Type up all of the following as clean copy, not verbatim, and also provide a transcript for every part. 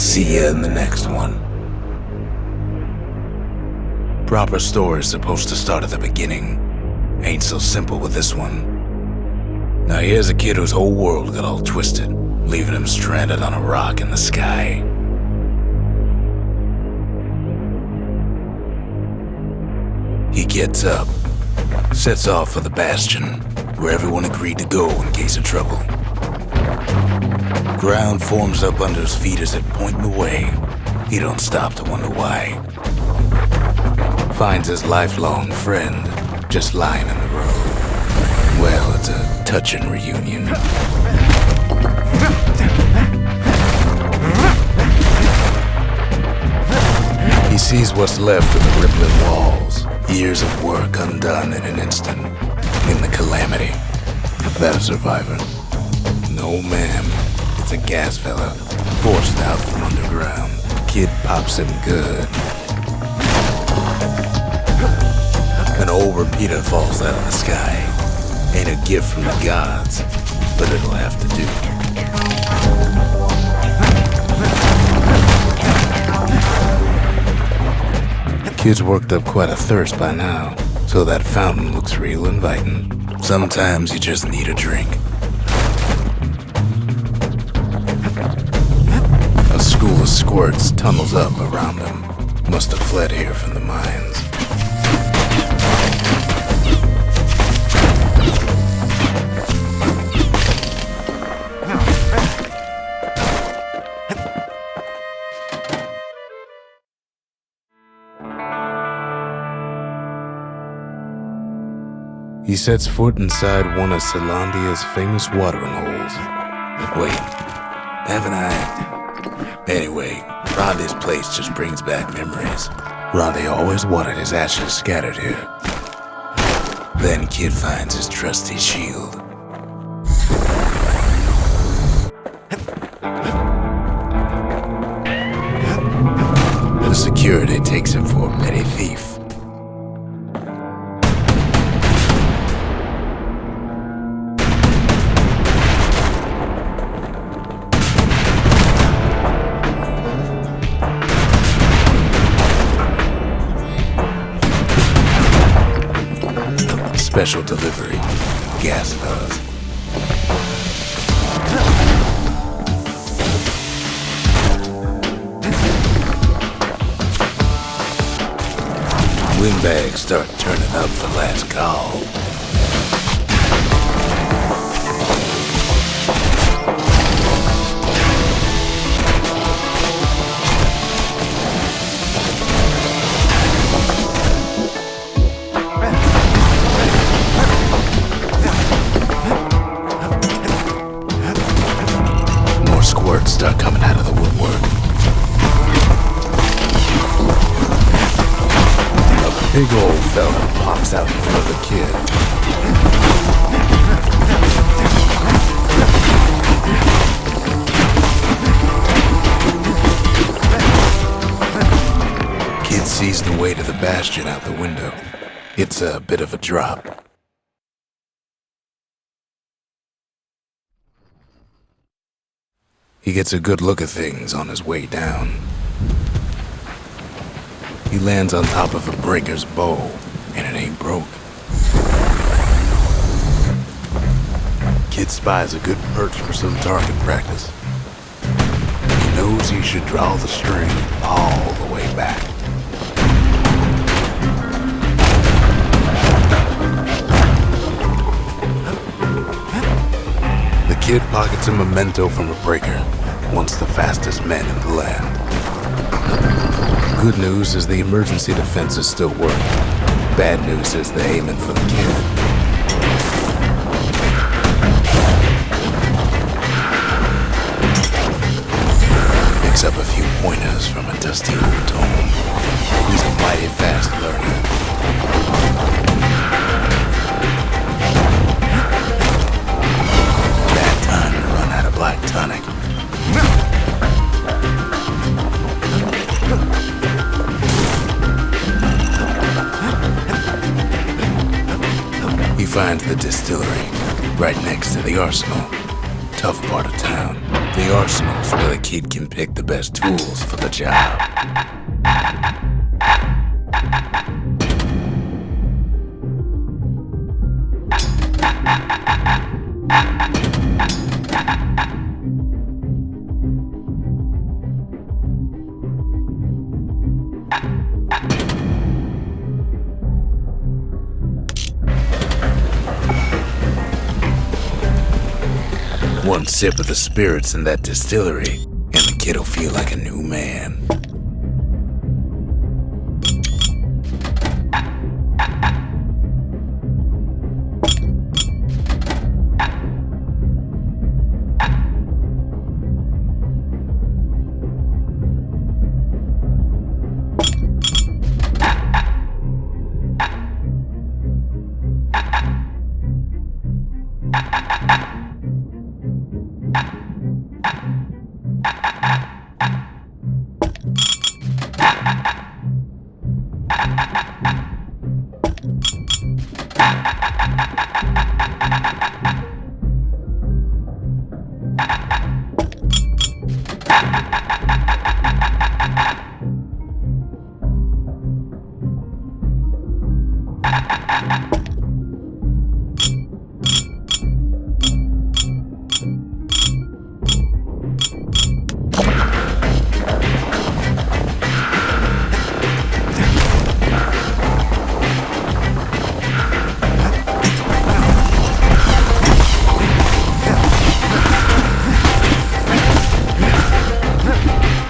see you in the next one. Proper story's supposed to start at the beginning. Ain't so simple with this one. Now here's a kid whose whole world got all twisted, leaving him stranded on a rock in the sky. He gets up, sets off for the Bastion, where everyone agreed to go in case of trouble. Ground forms up under his feet as it pointing the way. He don't stop to wonder why. Finds his lifelong friend just lying in the road. Well, it's a touching reunion. He sees what's left of the rippling walls. Years of work undone in an instant. In the calamity. That a survivor? No, ma'am. It's a gas fella, forced out from underground. Kid pops him good. An old repeater falls out of the sky. Ain't a gift from the gods, but it'll have to do. Kid's worked up quite a thirst by now, so that fountain looks real inviting. Sometimes you just need a drink. A school of squirts tunnels up around him. Must have fled here from the mines. He sets foot inside one of Celandia's famous watering holes. Wait, haven't I? Anyway, Ronde's place just brings back memories. Ronde always wanted his ashes scattered here. Then Kid finds his trusty shield. The security takes him for a petty thief. Special delivery, gas fellas. Windbags start turning up for last call. Start coming out of the woodwork. A big old fella pops out in front of the kid. Kid sees the way to the Bastion out the window. It's a bit of a drop. He gets a good look at things on his way down. He lands on top of a breaker's bow, and it ain't broke. Kid spies a good perch for some target practice. He knows he should draw the string all the way back. The kid pockets a memento from a breaker, once the fastest man in the land. Good news is the emergency defenses still work. Bad news is they're aiming for the kid. Picks up a few pointers from a dusty old tome. He's a mighty fast learner. Black tonic. He finds the distillery right next to the arsenal. Tough part of town. The arsenal's where the kid can pick the best tools for the job. One sip of the spirits in that distillery, and the kid'll feel like a new man.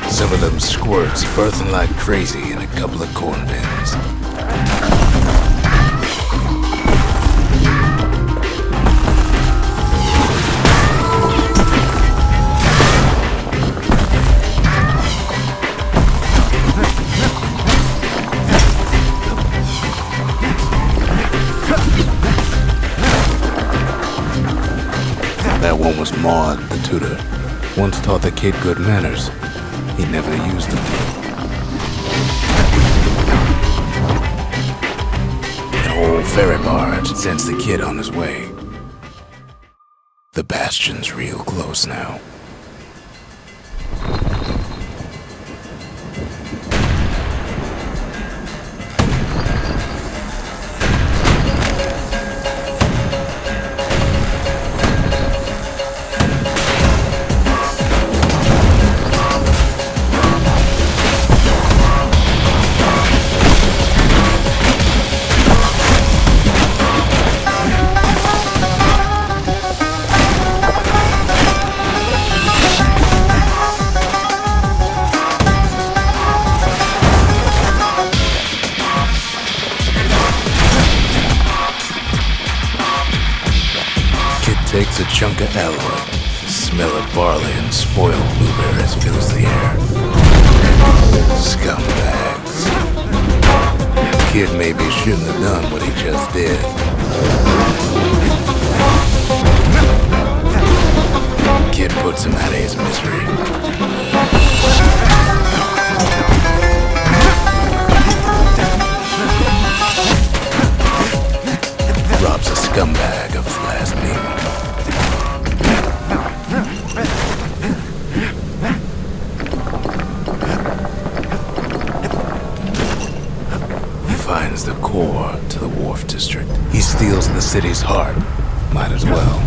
Some of them squirts birthing like crazy in a couple of corn bins. That one was Maud, the tutor. Once taught the kid good manners. He never used them. An old ferry barge sends the kid on his way. The Bastion's real close now. Takes a chunk of alloy. Smell of barley and spoiled blueberries fills the air. Scumbags. Kid maybe shouldn't have done what he just did. Kid puts him out of his misery. Robs a scumbag of his last meal. Finds the core to the wharf district. He steals the city's heart. Might as well.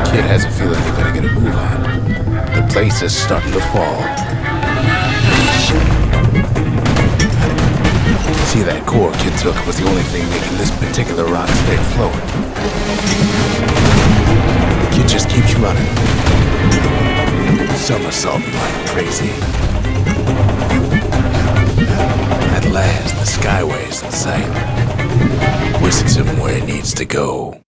Kid has a feeling he better get a move on. The place is starting to fall. See, that core kid took was the only thing making this particular rock stay afloat. The kid just keeps running. Somersaulting like crazy. At last, the skyway's in sight. Whisks him where he needs to go.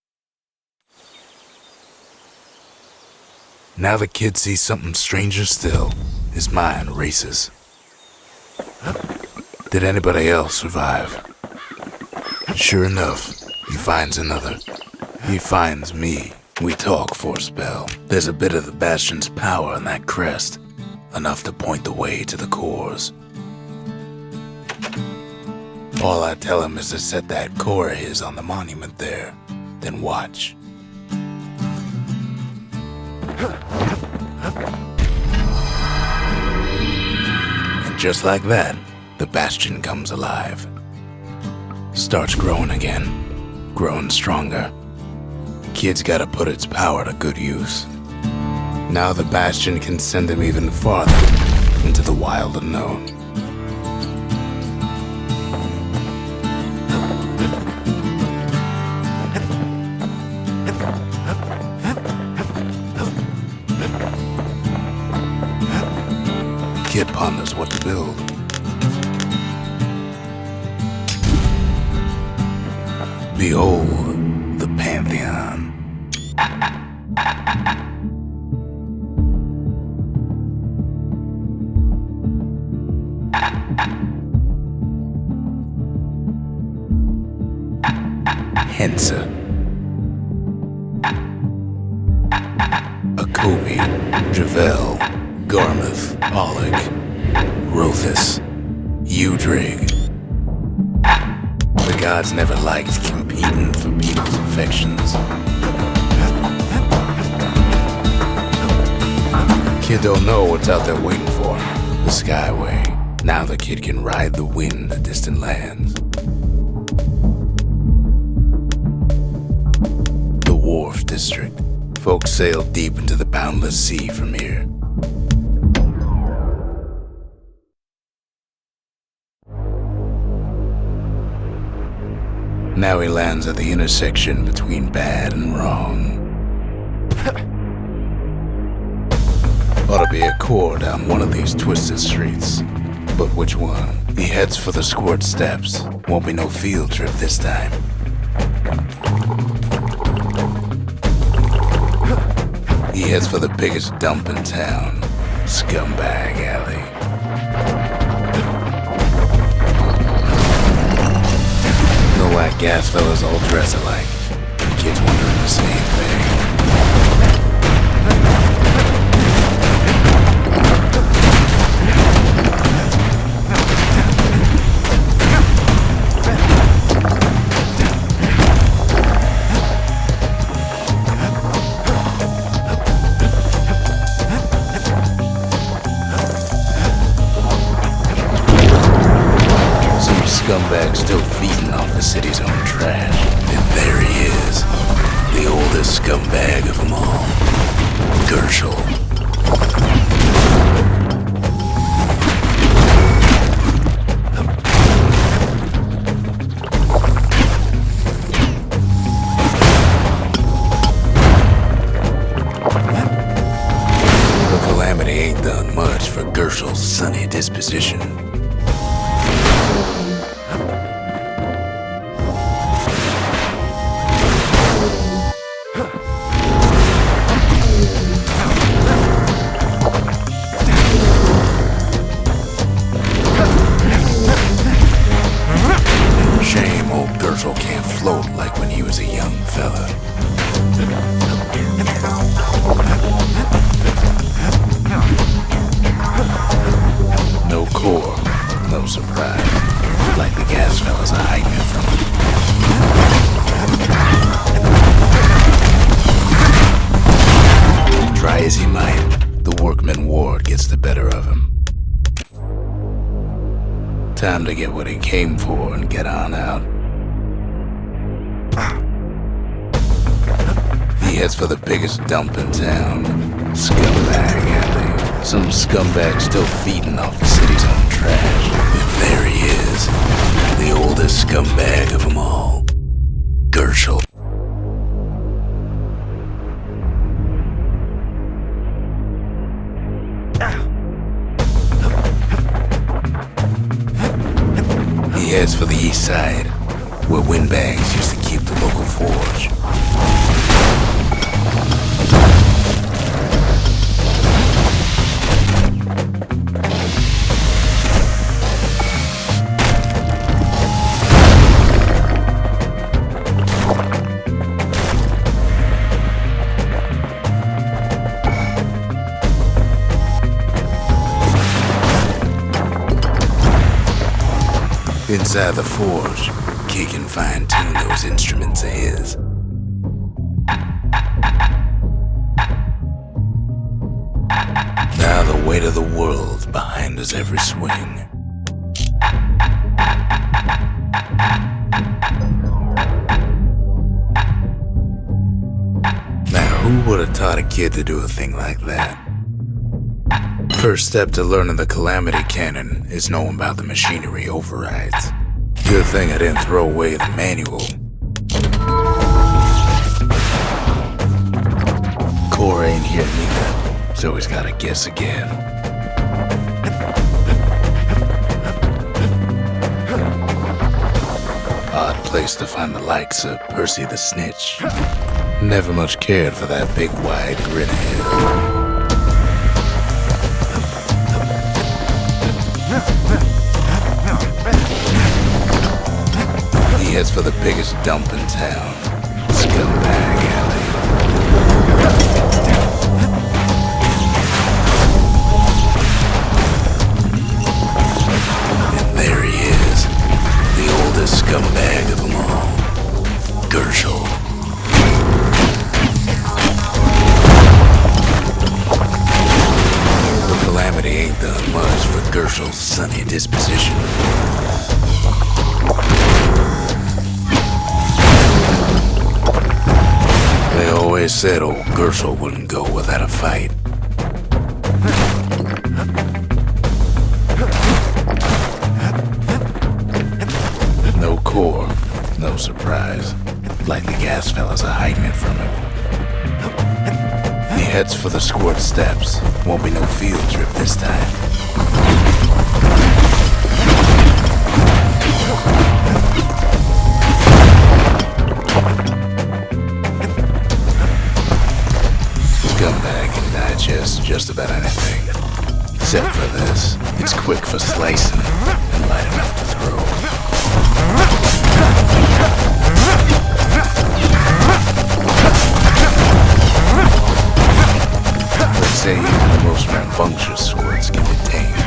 Now the kid sees something stranger still. His mind races. Did anybody else survive? Sure enough, he finds another. He finds me. We talk for a spell. There's a bit of the Bastion's power in that crest. Enough to point the way to the cores. All I tell him is to set that core of his on the monument there. then watch. And just like that, the Bastion comes alive. Starts growing again, growing stronger. Kid's gotta put its power to good use. Now the Bastion can send him even farther into the wild unknown. Kid ponders what to build. Behold the Pantheon. Hensa, Akobi, Javel, Garmouth, Oleg, Rothus, Udrig. The gods never liked competing for people's affections. Kid don't know what's out there waiting for him. The Skyway. Now the kid can ride the wind to distant lands. The Wharf District. Folks sail deep into the boundless sea from here. Now he lands at the intersection between bad and wrong. Ought to be a core down one of these twisted streets. But which one? He heads for the Squirt Steps. Won't be no field trip this time. He heads for the biggest dump in town, Scumbag Alley. No white gas fellas all dress alike. The kids wondering the same thing. Scumbag still feeding off the city's own trash. And there he is, the oldest scumbag of them all, Gershel. The calamity ain't done much for Gershel's sunny disposition. Can't float like when he was a young fella. No core, no surprise. Like the gas fellas are hiding it from him. Try as he might, the workman ward gets the better of him. Time to get what he came for and get on out. He heads for the biggest dump in town, Scumbag Alley. Some scumbag still feeding off the city's own trash. And there he is, the oldest scumbag of them all, Gershel. He heads for the east side, where windbags used to keep the local forge. Inside the forge, Kid can fine-tune those instruments of his. weight of the world behind us every swing. Now, who would have taught a kid to do a thing like that? First step to learning the Calamity Cannon is knowing about the machinery overrides. Good thing I didn't throw away the manual. Core ain't here neither, so he's gotta guess again. Odd place to find the likes of Percy the Snitch. Never much cared for that big wide grin ahead. He heads for the biggest dump in town, Scumbag Alley. And there he is, the oldest scumbag of them all, Gershel. The Calamity ain't done much for Gershel's sunny disposition. They always said old Gershel wouldn't go without a fight. No core, no surprise. Like the gas fellas are hiding it from him. He heads for the squirt steps. Won't be no field trip this time. Scumbag can digest just about anything. Except for this. It's quick for slicing and light enough to throw. They say even the most rambunctious squirts can be tamed.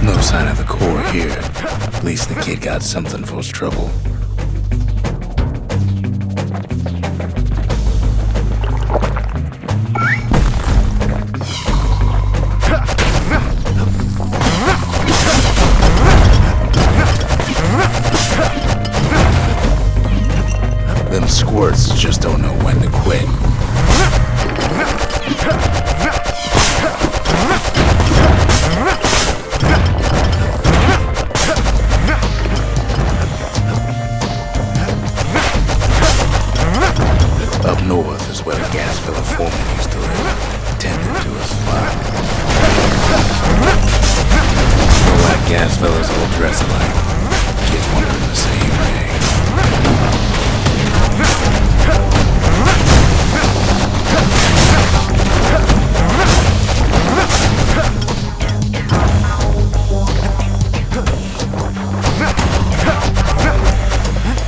No sign of the core here. At least the kid got something for his trouble. Them squirts just don't know when to quit. Up north is where the gas filler foreman used to live, tending to his flock. The white gas fellas all dress alike. Kids wondering the same thing.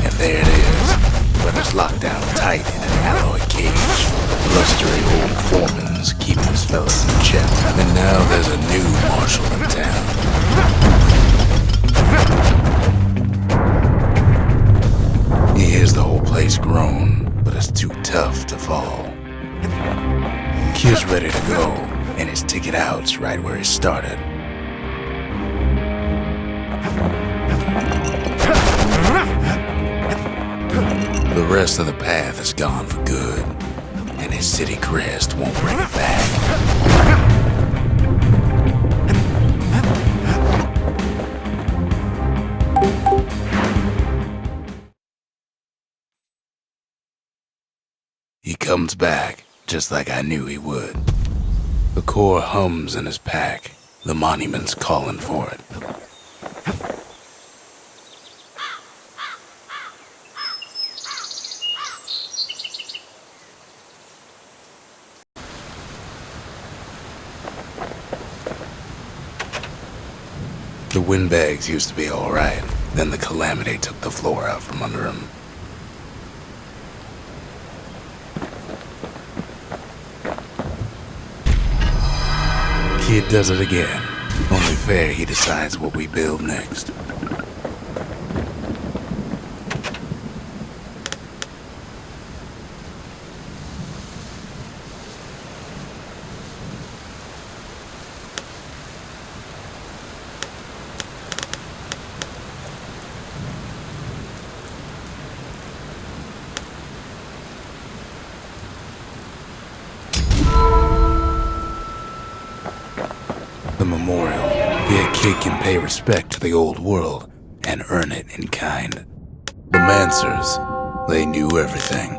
And there it is, but it's locked down tight in an alloy cage. Blustery old foreman's keeping his fellas in check. And now there's a new marshal in town. He hears the whole place groan, but it's too tough to fall. Kid's ready to go, and his ticket out's right where he started. The rest of the path is gone for good, and his city crest won't bring it back. He comes back, just like I knew he would. The core hums in his pack. The monument's calling for it. The windbags used to be alright. Then the Calamity took the floor out from under him. Kid does it again. Only fair he decides what we build next. the memorial. The kid can pay respect to the old world and earn it in kind. The Mancers, they knew everything,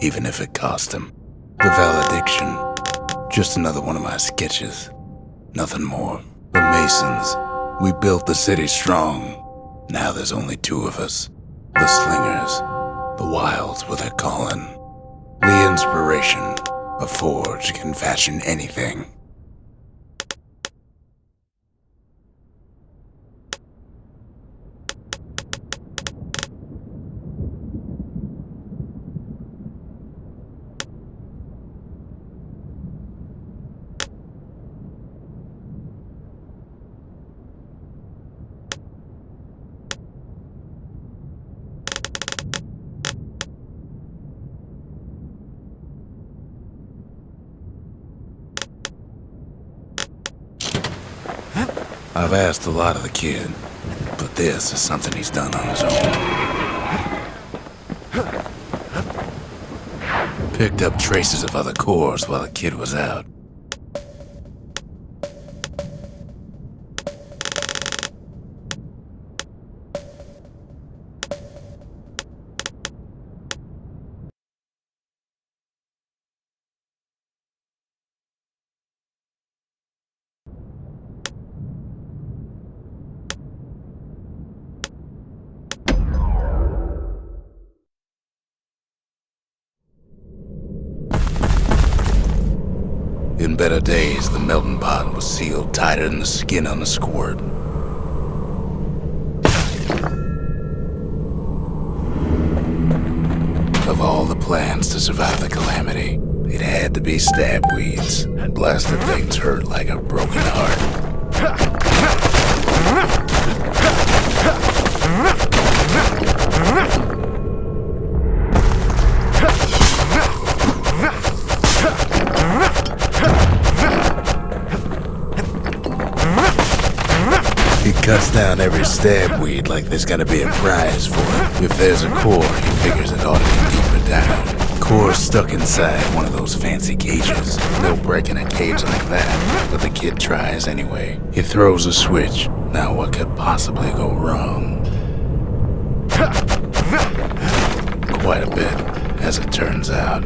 even if it cost them. The Valediction, just another one of my sketches. Nothing more. The Masons, we built the city strong. Now there's only two of us. The Slingers, the Wilds with their calling. The inspiration, a forge can fashion anything. I've asked a lot of the kid, but this is something he's done on his own. Picked up traces of other cores while the kid was out. In better days, the melting pot was sealed tighter than the skin on a squirt. Of all the plans to survive the calamity, it had to be stab weeds. Blasted things hurt like a broken heart. He cuts down every stab weed like there's gonna be a prize for it. If there's a core, he figures it ought to be deeper down. Core's stuck inside one of those fancy cages. No breaking a cage like that, but the kid tries anyway. He throws a switch. Now what could possibly go wrong? Quite a bit, as it turns out.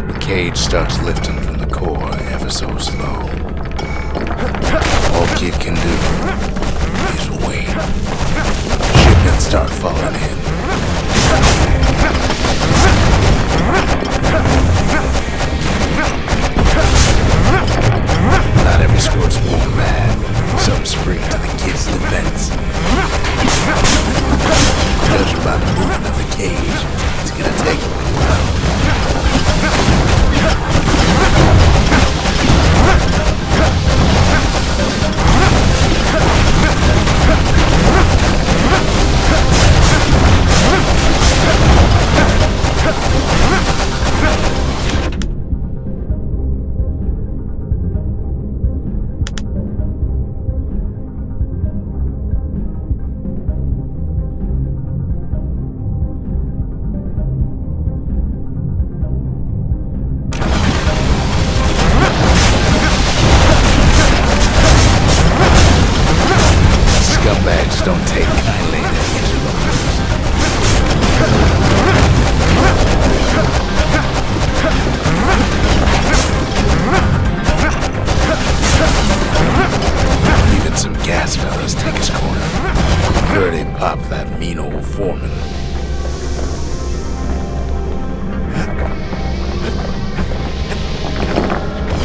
The cage starts lifting from the core ever so slow. All kid can do is wait. Shipments start falling in. Not every squirt's born mad. Some spring to the kid's defense. Judging by the movement of the cage, it's gonna take a little while. Scumbags don't take kindly to interlopers. Even some gas fellas take his corner. Heard he popped that mean old foreman.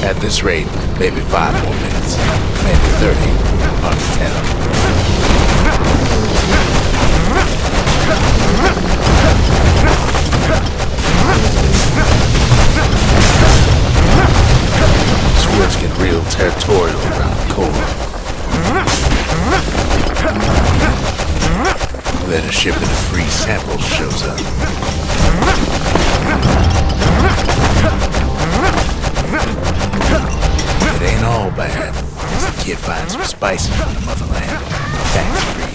At this rate, maybe 5 more minutes, maybe 30, hard to tell. Squirts get real territorial around the core. Then a shipment of free samples shows up. It ain't all bad, as the kid finds some spices from the motherland, tax-free.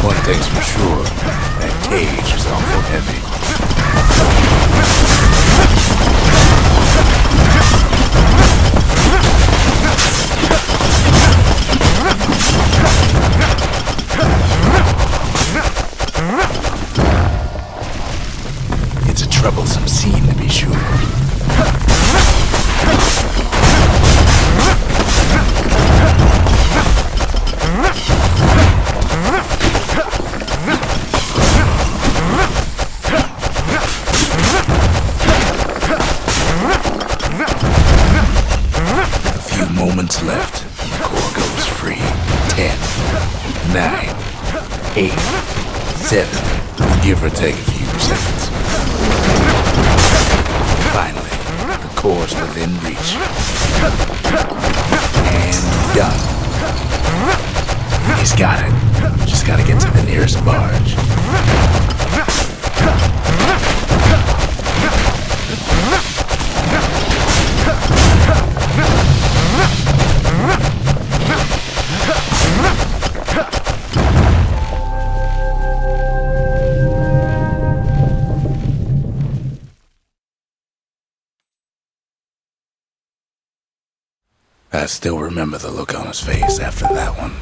One thing's for sure, that cage is awful heavy. troublesome scene to be sure. A few moments left and the core goes free. 10, 9, 8, 7, give or take a few seconds. Finally, the core's within reach. And done. He's got it. Just gotta get to the nearest barge. I still remember the look on his face after that one.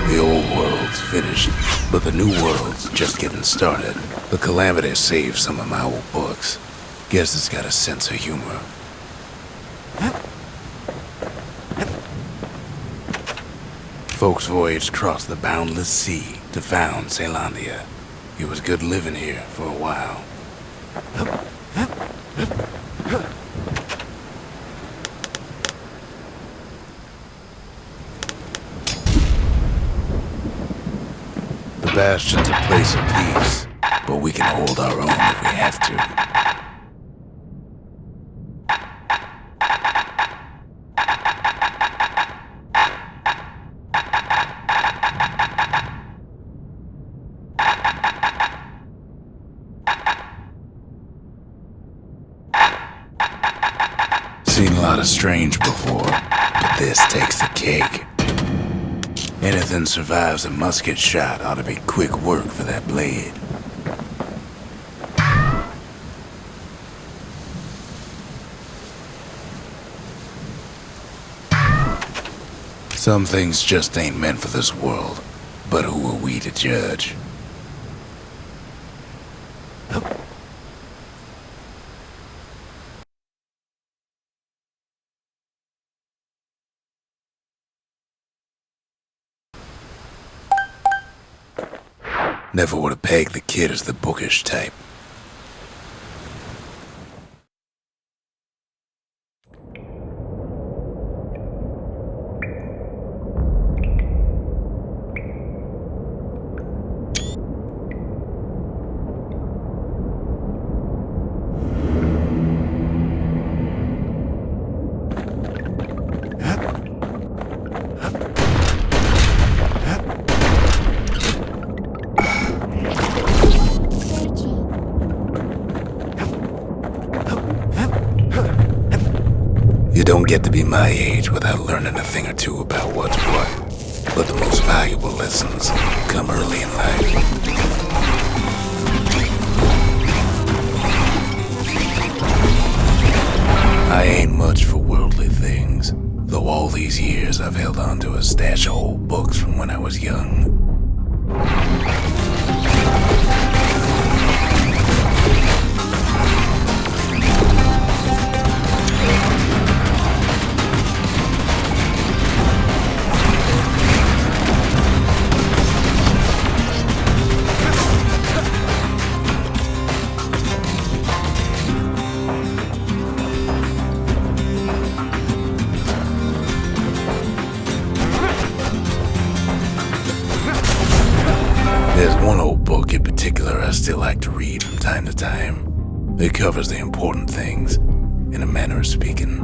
The old world's finished, but the new world's just getting started. The calamity saved some of my old books. Guess it's got a sense of humor. Folks voyaged across the boundless sea to found Ceylondia. It was good living here for a while. The Bastion's a place of peace, but we can hold our own if we have to. Seen a lot of strange before, but this takes the cake. Anything survives a musket shot ought to be quick work for that blade. Some things just ain't meant for this world, but who are we to judge? Never would have pegged the kid as the bookish type. You don't get to be my age without learning a thing or two about what's what. But the most valuable lessons come early in life. I ain't much for worldly things, though all these years I've held on to a stash of old books from when I was young. There's one old book in particular I still like to read from time to time. It covers the important things, in a manner of speaking.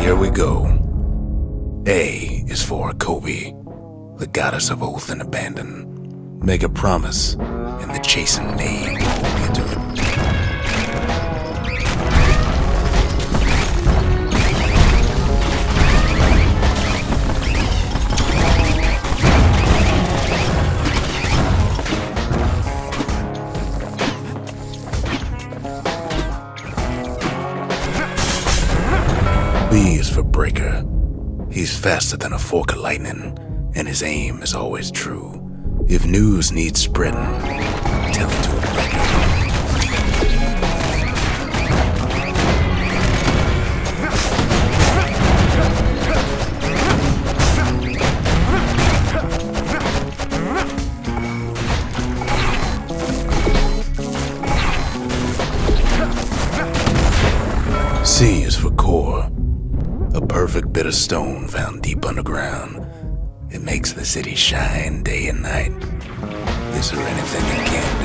Here we go. A is for Kobe, the goddess of oath and abandon. Make a promise, and the chastened maid will hold you to it. B is for Breaker. He's faster than a fork of lightning, and his aim is always true. If news needs spreading, tell it to a Breaker. C is for Core. A perfect bit of stone found deep underground. It makes the city shine day and night. Is there anything it can't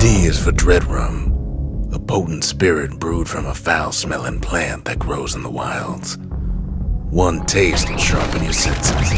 do? D is for Dreadrum, a potent spirit brewed from a foul-smelling plant that grows in the wilds. One taste will sharpen your senses.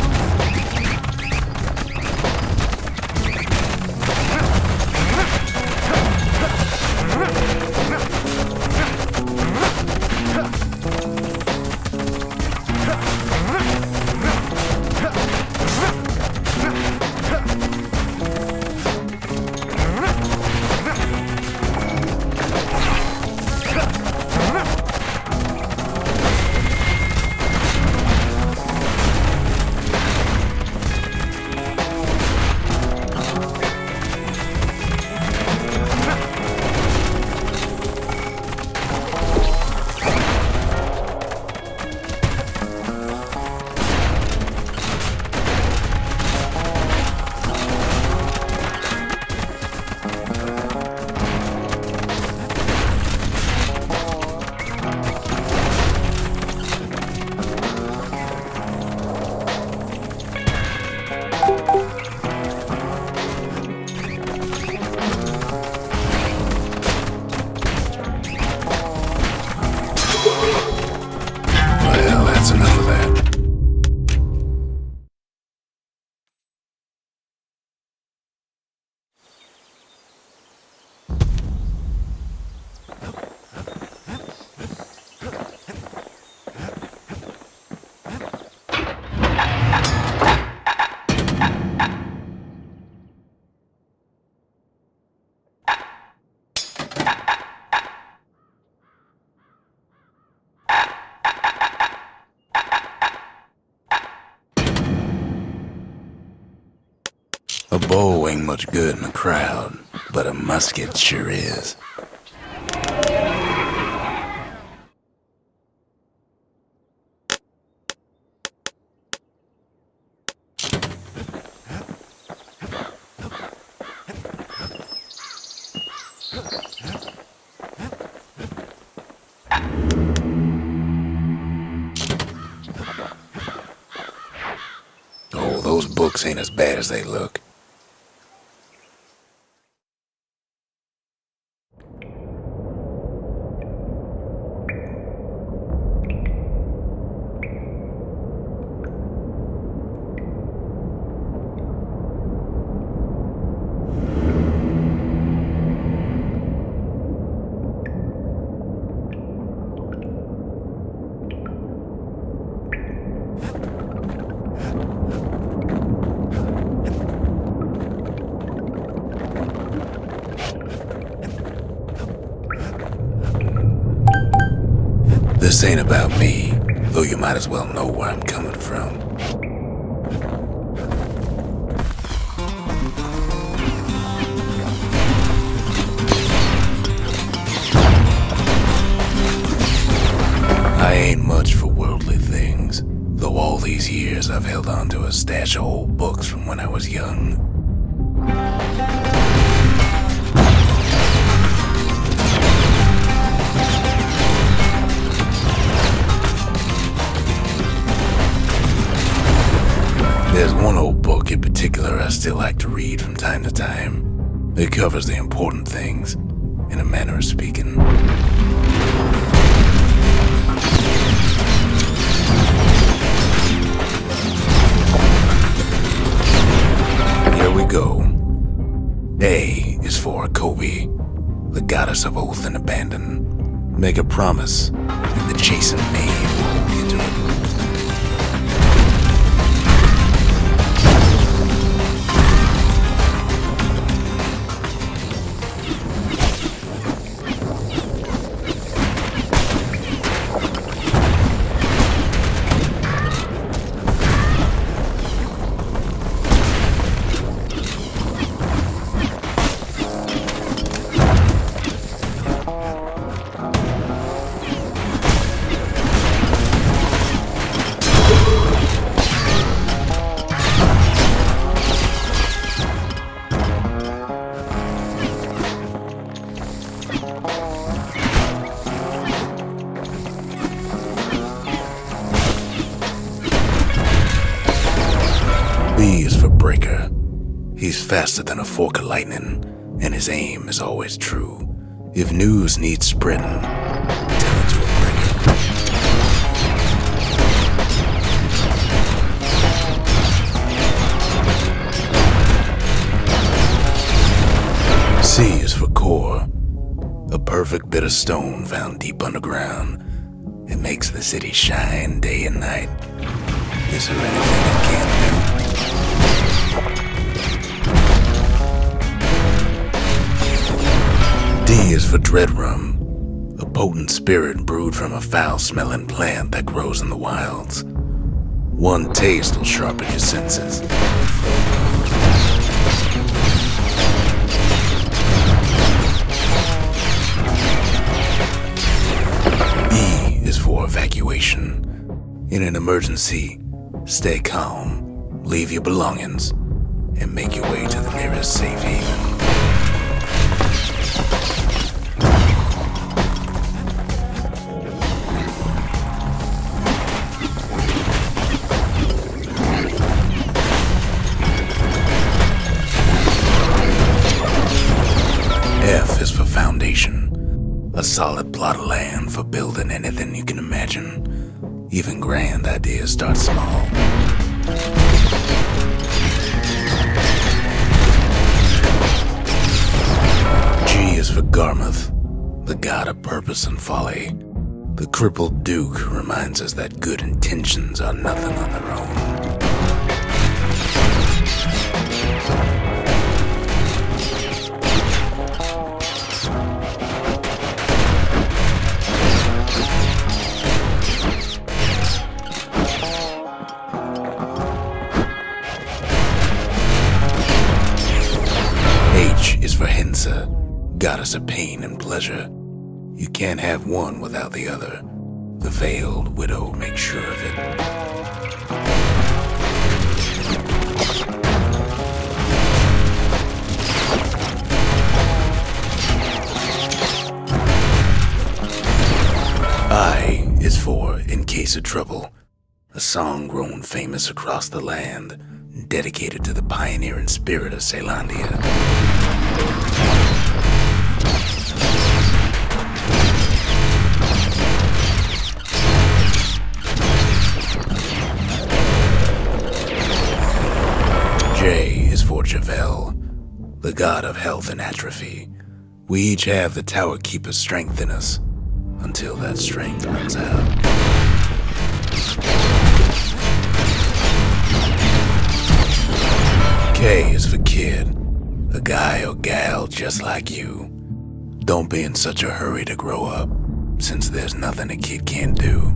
A bow ain't much good in a crowd, but a musket sure is. Oh, those books ain't as bad as they look. This ain't about me, though you might as well know where I'm coming from. I ain't much for worldly things, though all these years I've held on to a stash of old books from when I was young. There's one old book in particular I still like to read from time to time. It covers the important things. in a manner of speaking. Here we go. A is for Kobe, the goddess of oath and abandon. Make a promise, and the chastened maid will hold you to it. B is for Breaker. He's faster than a fork of lightning, and his aim is always true. If news needs spreading, tell it to a breaker. C is for Core, a perfect bit of stone found deep underground. It makes the city shine day and night. Is there anything it can't do? D is for Dread Rum, a potent spirit brewed from a foul-smelling plant that grows in the wilds. One taste will sharpen your senses. E is for Evacuation. In an emergency, stay calm, leave your belongings, and make your way to the nearest safe haven. F is for Foundation, a solid plot of land for building anything you can imagine. Even grand ideas start small. G is for Garmuth, the god of purpose and folly. The crippled Duke reminds us that good intentions are nothing on their own. H is for Hensa, goddess of pain and pleasure. You can't have one without the other. The veiled widow makes sure of it. I is for In Case of Trouble, a song grown famous across the land, dedicated to the pioneering spirit of Ceylondia. J is for Javel, the god of health and atrophy. We each have the Tower Keeper's strength in us, until that strength runs out. K is for Kid, a guy or gal just like you. Don't be in such a hurry to grow up, since there's nothing a kid can't do.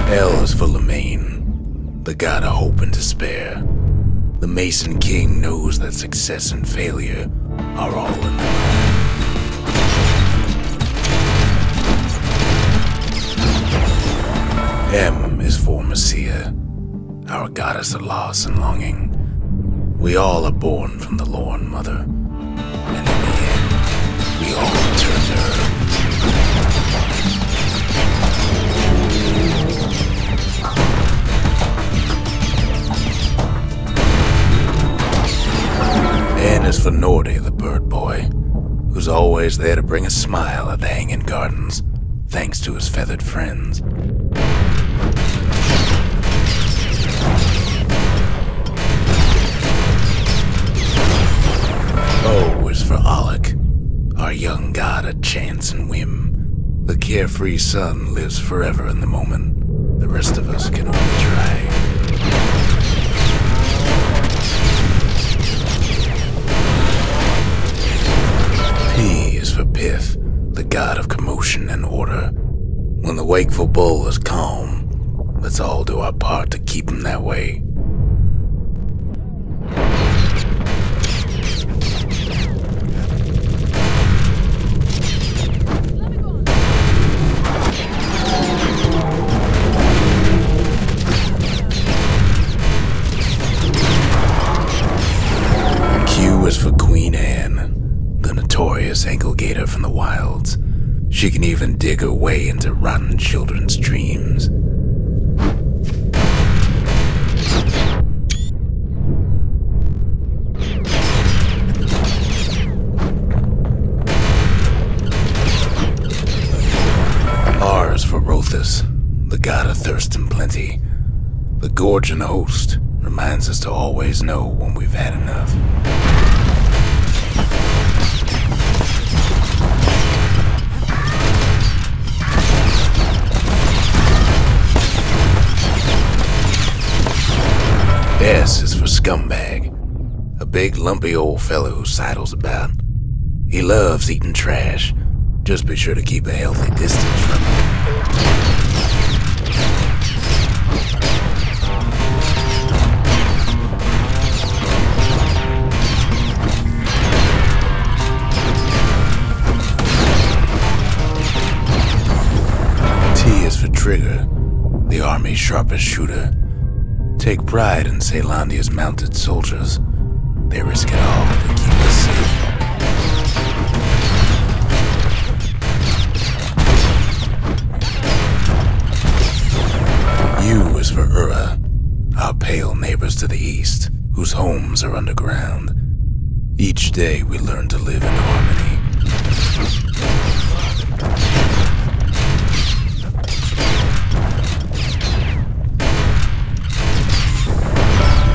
L is for Lemaine, the god of hope and despair. The Mason King knows that success and failure are all in the mind. M is for Messiah, our goddess of loss and longing. We all are born from the Lorn Mother, and in the end, we all return to her. was always there to bring a smile at the hanging gardens, thanks to his feathered friends. O is for Alec, our young god of chance and whim. The carefree son lives forever in the moment. The rest of us can only try. P is for Pith, the god of commotion and order. When the wakeful bull is calm, let's all do our part to keep him that way. Q is for Queen Anne, the notorious ankle gator from the wilds. She can even dig her way into rotten children's dreams. R is for Rothus, the god of thirst and plenty. The gorging host reminds us to always know when we've had enough. S is for Scumbag, a big lumpy old fellow who sidles about. He loves eating trash. Just be sure to keep a healthy distance from him. T is for Trigger, the army's sharpest shooter. Take pride in Ceylondia's mounted soldiers. They risk it all to keep us safe. U is for Ura, our pale neighbors to the east, whose homes are underground. Each day we learn to live in harmony.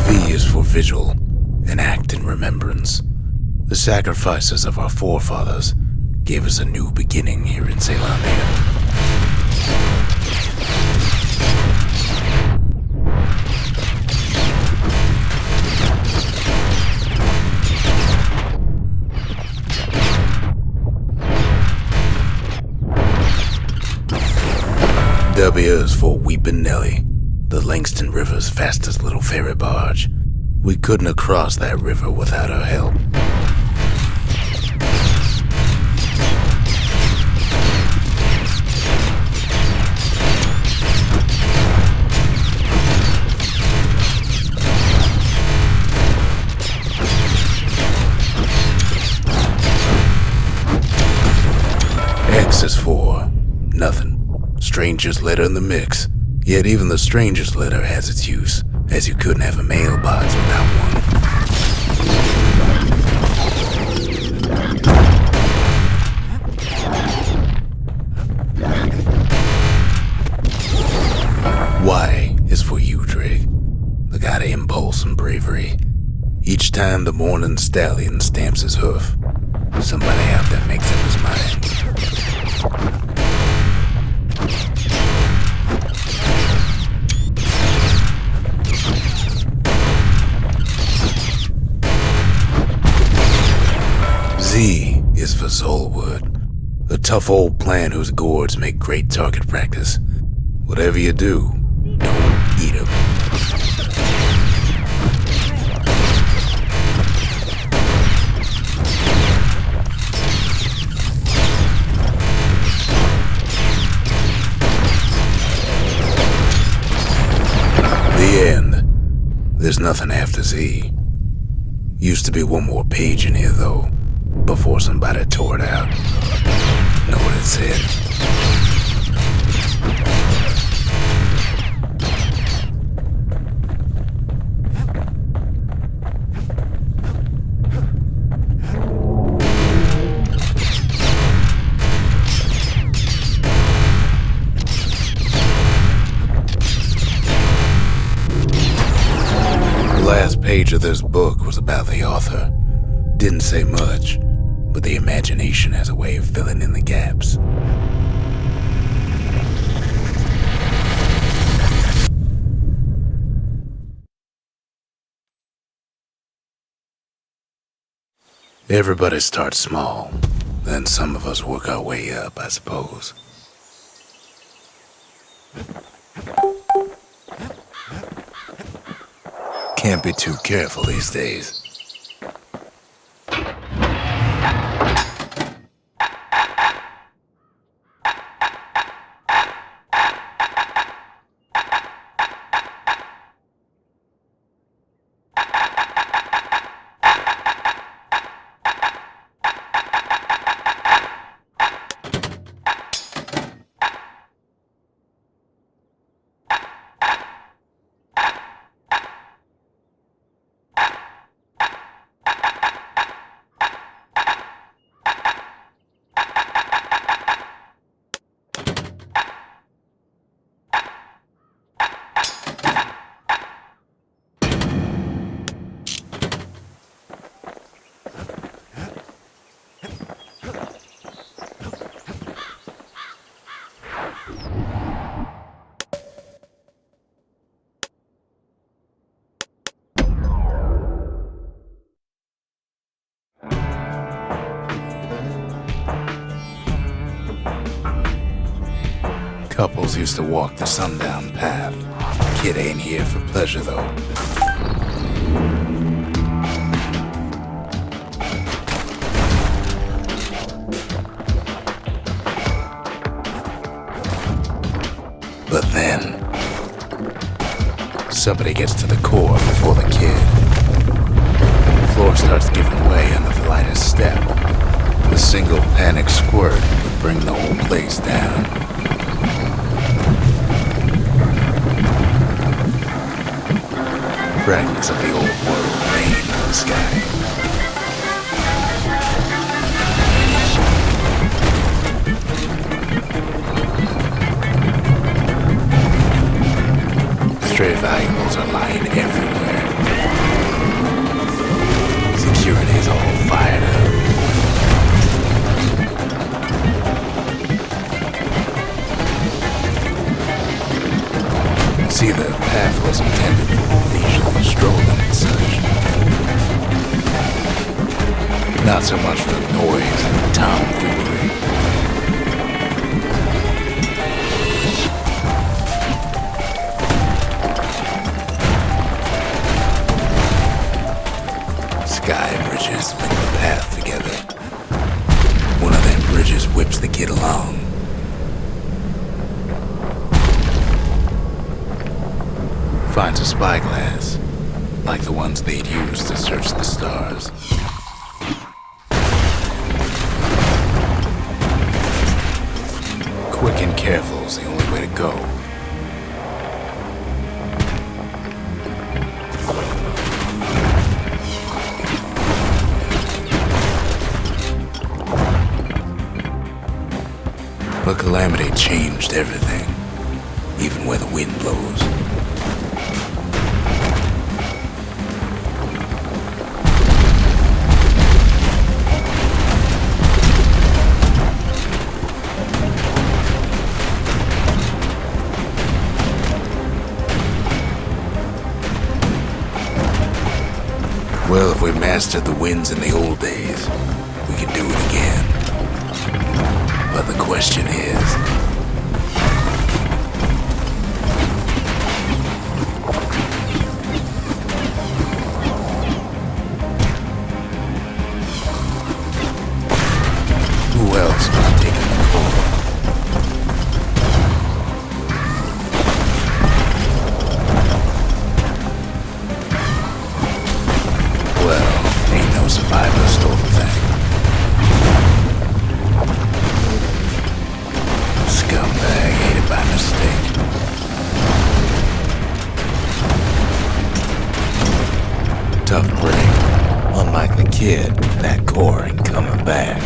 V is for Vigil, an act in remembrance. The sacrifices of our forefathers gave us a new beginning here in Ceylondia. W is for Weepin' Nelly, the Langston River's fastest little ferry barge. We couldn't have crossed that river without her help. X is for nothing. Stranger's letter in the mix. Yet even the stranger's letter has its use, as you couldn't have a mailbox without one. Y is for you, Drake, the god of impulse and bravery. Each time the morning stallion stamps his hoof, somebody out there makes up his mind. Z is for Zolwood, a tough old plant whose gourds make great target practice. Whatever you do, don't eat 'em. The end. There's nothing after Z. Used to be one more page in here, though, before somebody tore it out. Know what it said? page of this book was about the author. Didn't say much, but the imagination has a way of filling in the gaps. Everybody starts small, then some of us work our way up, I suppose. Can't be too careful these days. Couples used to walk the sundown path. Kid ain't here for pleasure, though. But then, somebody gets to the core before the kid. The floor starts giving way under the lightest step. A single panic squirt would bring the whole place down. Fragments of the old world rain in the sky. Stray valuables are lying everywhere. Security's all fired up. See, the path was intended for leisurely strolling and such. Not so much for noise and tomfoolery. Sky bridges link the path together. One of them bridges whips the kid along. Finds a spyglass, like the ones they'd use to search the stars. Quick and careful's the only way to go. But calamity changed everything, even where the wind blows. Well, if we mastered the winds in the old days, we could do it again. But the question is, who else could have taken the core? Well, ain't no survivor stole the thing. Scumbag ate it by mistake. Tough break. Unlike the kid, that core ain't coming back.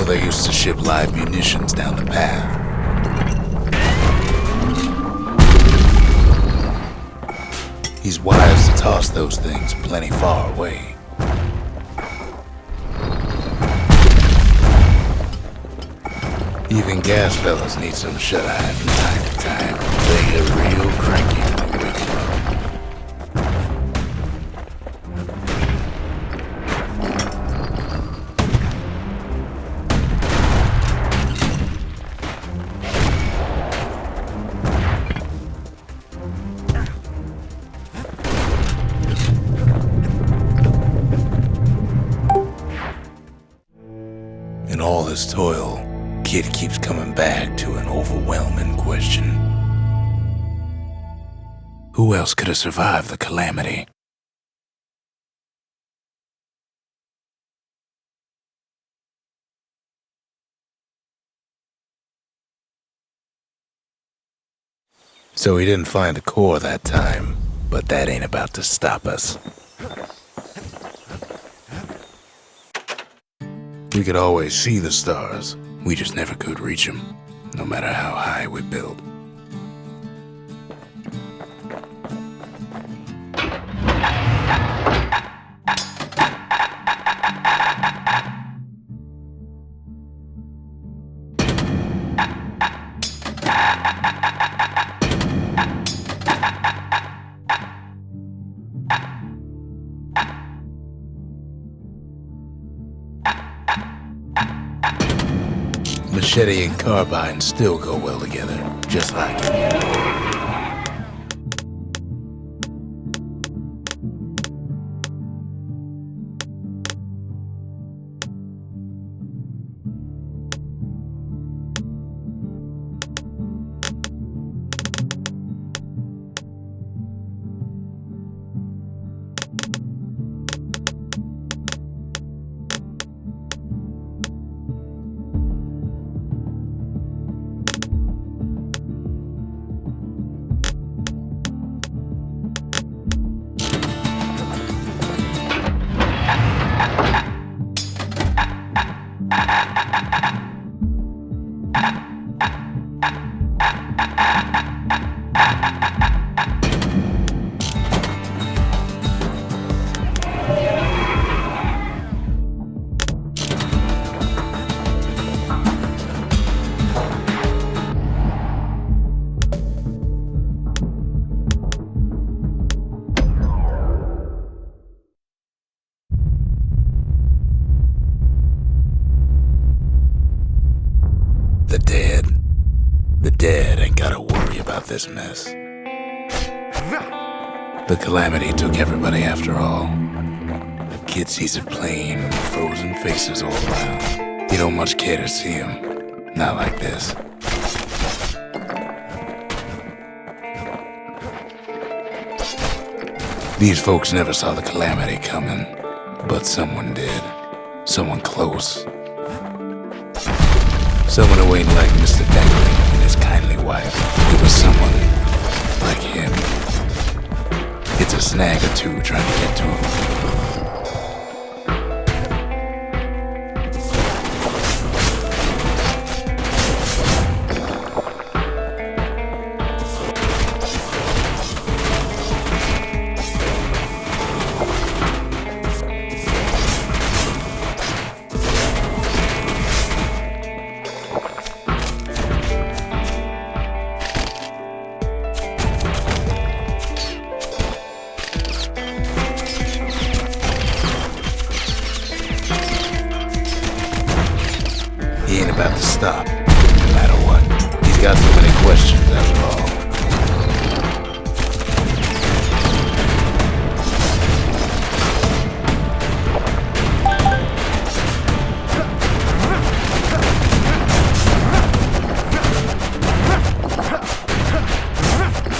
they used to ship live munitions down the path. He's wise to toss those things plenty far away. Even gas fellas need some shut-eye from time to time. They get real cranky when they wake up. In all this toil, Kid keeps coming back to an overwhelming question. Who else could have survived the calamity? So he didn't find a core that time, but that ain't about to stop us. We could always see the stars. We just never could reach them, no matter how high we built. Machete and carbine still go well together, just like in the war. The dead ain't gotta worry about this mess. The calamity took everybody after all. Kid sees it plain, with frozen faces all around. You don't much care to see him. Not like this. These folks never saw the calamity coming, but someone did. Someone close. Someone who ain't like Mr. Dangling and his kindly wife. It was someone like him. It's a snag or two trying to get to him. He ain't about to stop, no matter what. He's got so many questions after all.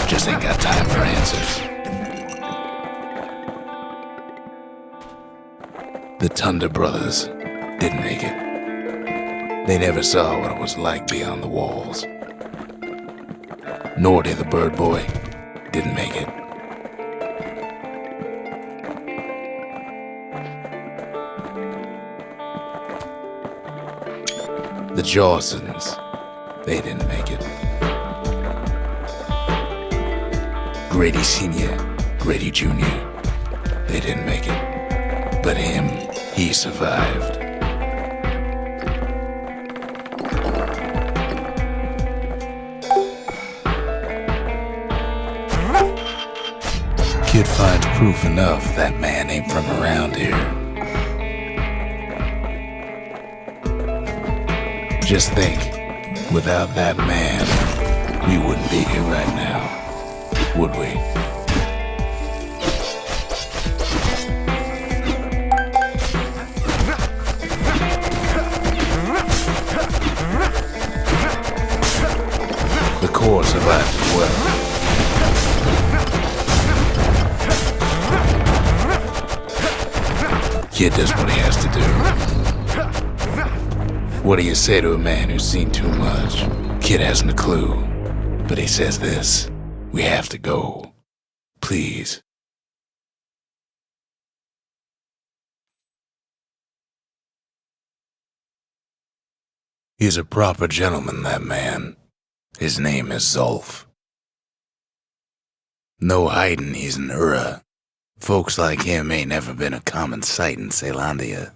Just ain't got time for answers. The Thunder brothers didn't make it. They never saw what it was like beyond the walls. Nor did the bird boy. Didn't make it. The Jawsons, they didn't make it. Grady Sr., Grady Jr., they didn't make it. But him, he survived. Kid finds proof enough that man ain't from around here. Just think, without that man, we wouldn't be here right now, would we? The core survived as well. Kid does what he has to do. What do you say to a man who's seen too much? Kid hasn't a clue, but he says this: we have to go. Please. He's a proper gentleman, that man. His name is Zolf. No hiding he's an Ura. Folks like him ain't never been a common sight in Ceylondia.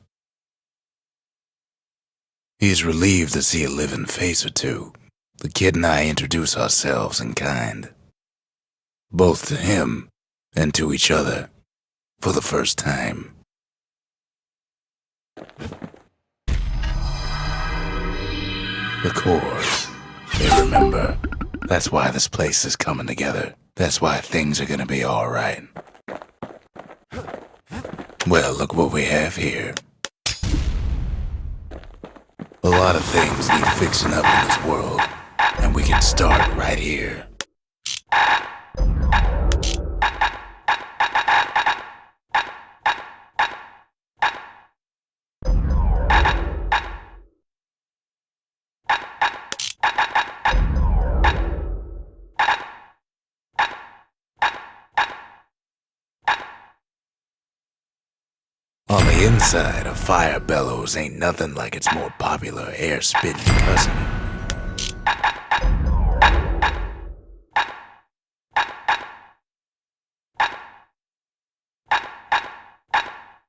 He's relieved to see a living face or two. The kid and I introduce ourselves in kind, both to him and to each other, for the first time. The cores, they remember. That's why this place is coming together. That's why things are gonna be alright. Well, look what we have here. A lot of things need fixing up in this world, and we can start right here. On the inside, a fire bellows ain't nothing like its more popular air-spitting cousin.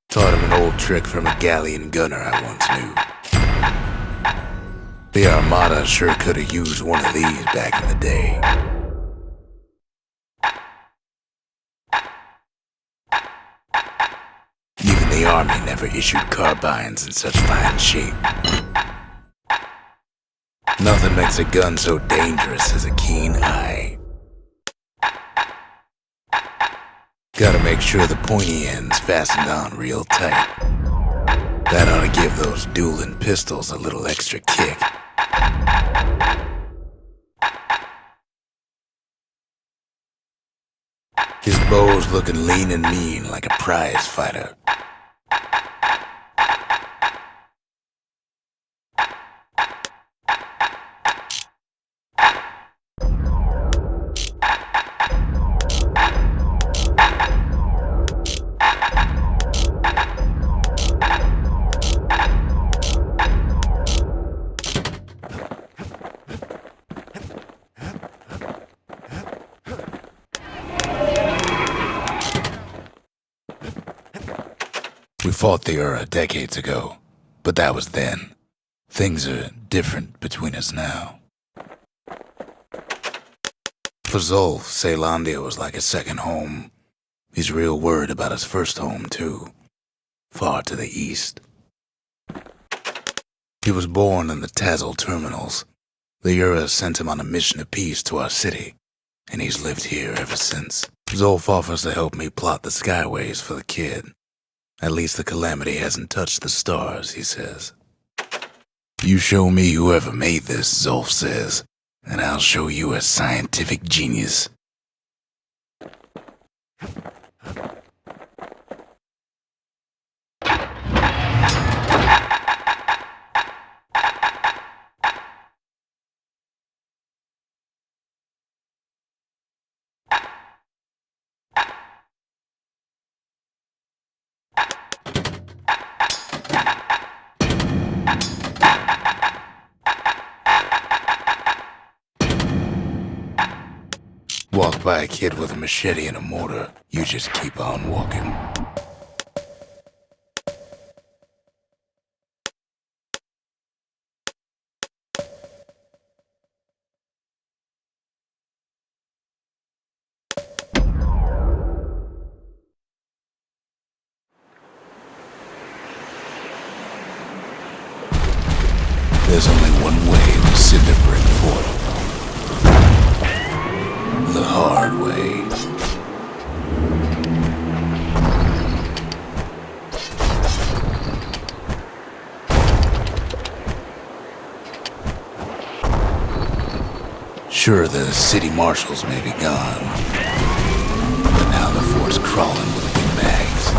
Taught him an old trick from a galleon gunner I once knew. The Armada sure could have used one of these back in the day. Even the army never issued carbines in such fine shape. Nothing makes a gun so dangerous as a keen eye. Gotta make sure the pointy end's fastened on real tight. That ought to give those dueling pistols a little extra kick. His bow's looking lean and mean like a prize fighter. We fought the Ura decades ago, but that was then. Things are different between us now. For Zolf, Ceylondia was like a second home. He's real worried about his first home, too. Far to the east. He was born in the Tazil terminals. The Ura sent him on a mission of peace to our city, and he's lived here ever since. Zolf offers to help me plot the skyways for the kid. At least the calamity hasn't touched the stars, he says. You show me whoever made this, Zolf says, and I'll show you a scientific genius. attacked by a kid with a machete and a mortar, you just keep on walking. There's only one way to Cinderbrick Fort. The hard way. Sure, the city marshals may be gone, but now the fort's crawling with big bags.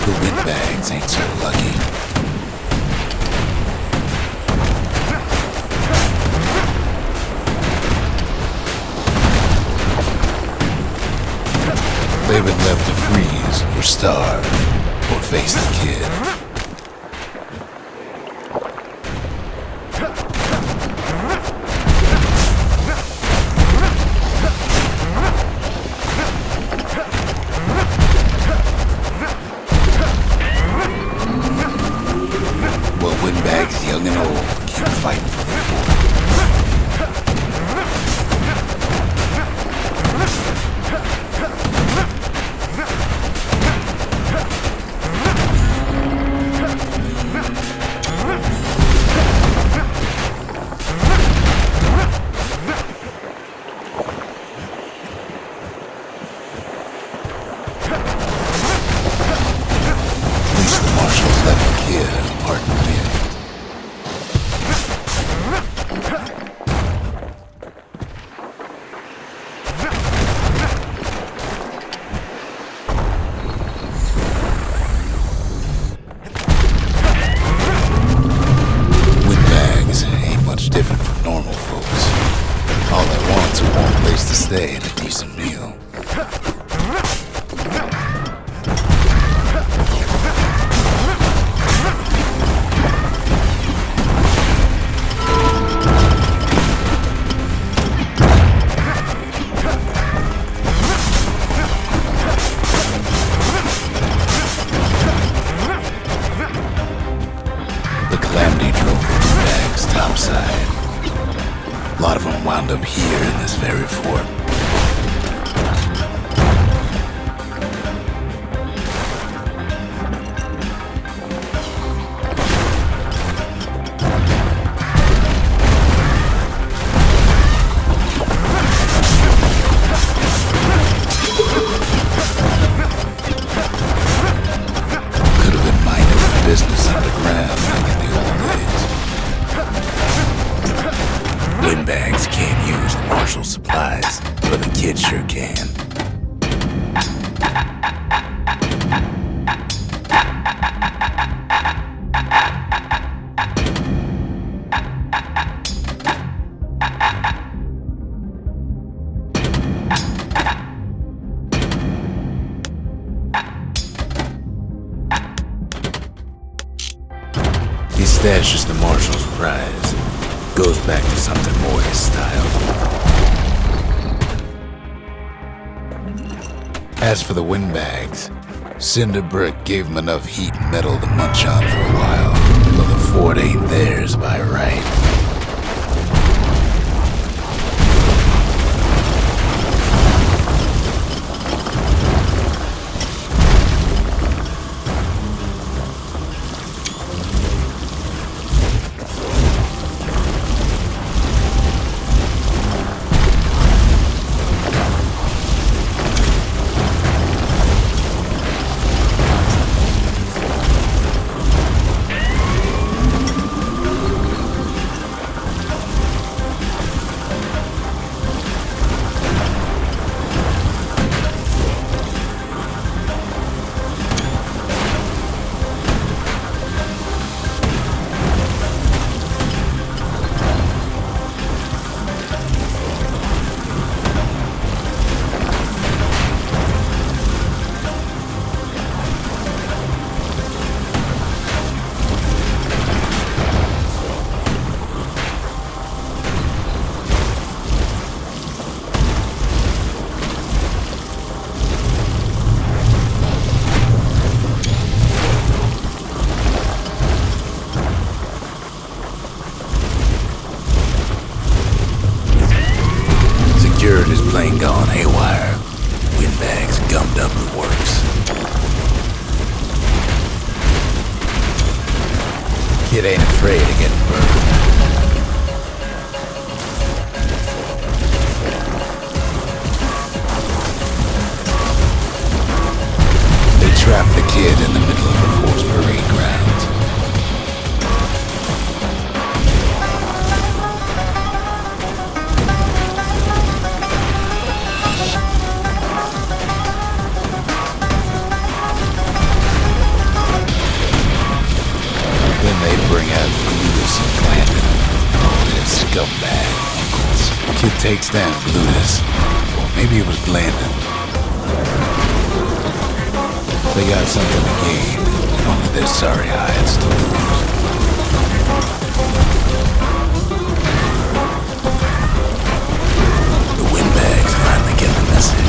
The windbags ain't so lucky. They've been left to freeze or starve or face the kid. Windbags, young and old, keep fighting for their fort. At least the marshals left the kid a pardon me. Different from normal folks. All they want is a warm place to stay and a decent meal. The Calamity drove the bags topside. A lot of them wound up here in this very fort. Could have been minding their business underground like in the old days. Windbags can't use the marshal supplies, but the kid sure can. He stashes the marshal's prize. Goes back to something more his style. As for the windbags, Cinderbrick gave them enough heat and metal to munch on for a while, though the fort ain't theirs by right. kid ain't afraid of getting burned. They trapped the kid in the middle of the forced parade grounds. Then they bring out Glutus and Landon. Oh, their scumbag uncles. Kid takes down Glutus. Or maybe it was Landon. They got something to gain. Only their sorry hides to lose. The windbags finally get the message.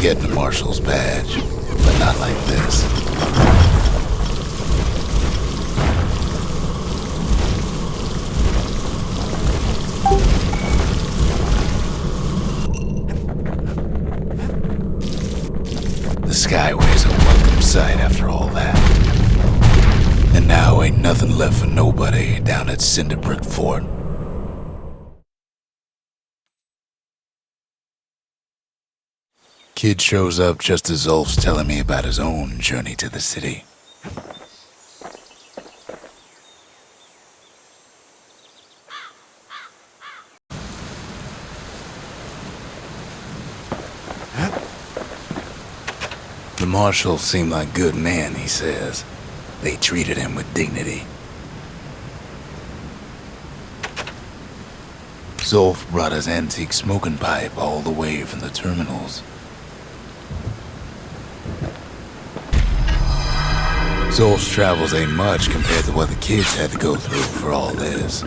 Getting the marshal's badge, but not like this. The Skyway's a welcome sight after all that. And now ain't nothing left for nobody down at Cinderbrick Fort. Kid shows up just as Zulf's telling me about his own journey to the city. The marshal seemed like good men, he says. They treated him with dignity. Zulf brought his antique smoking pipe all the way from the terminals. Zulf's travels ain't much compared to what the kids had to go through for all this.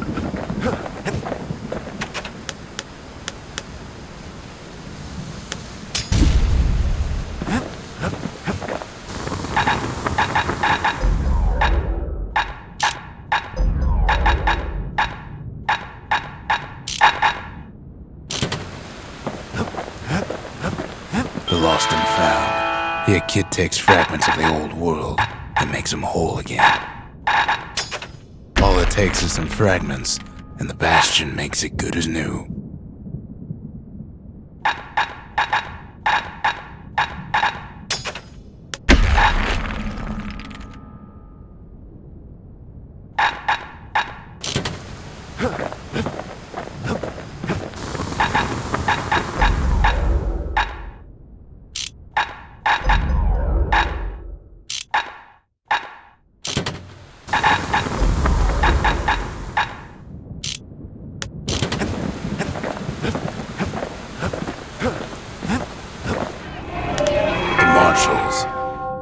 The lost and found. Here, Kid takes fragments of the old world and makes them whole again. All it takes is some fragments, and the Bastion makes it good as new.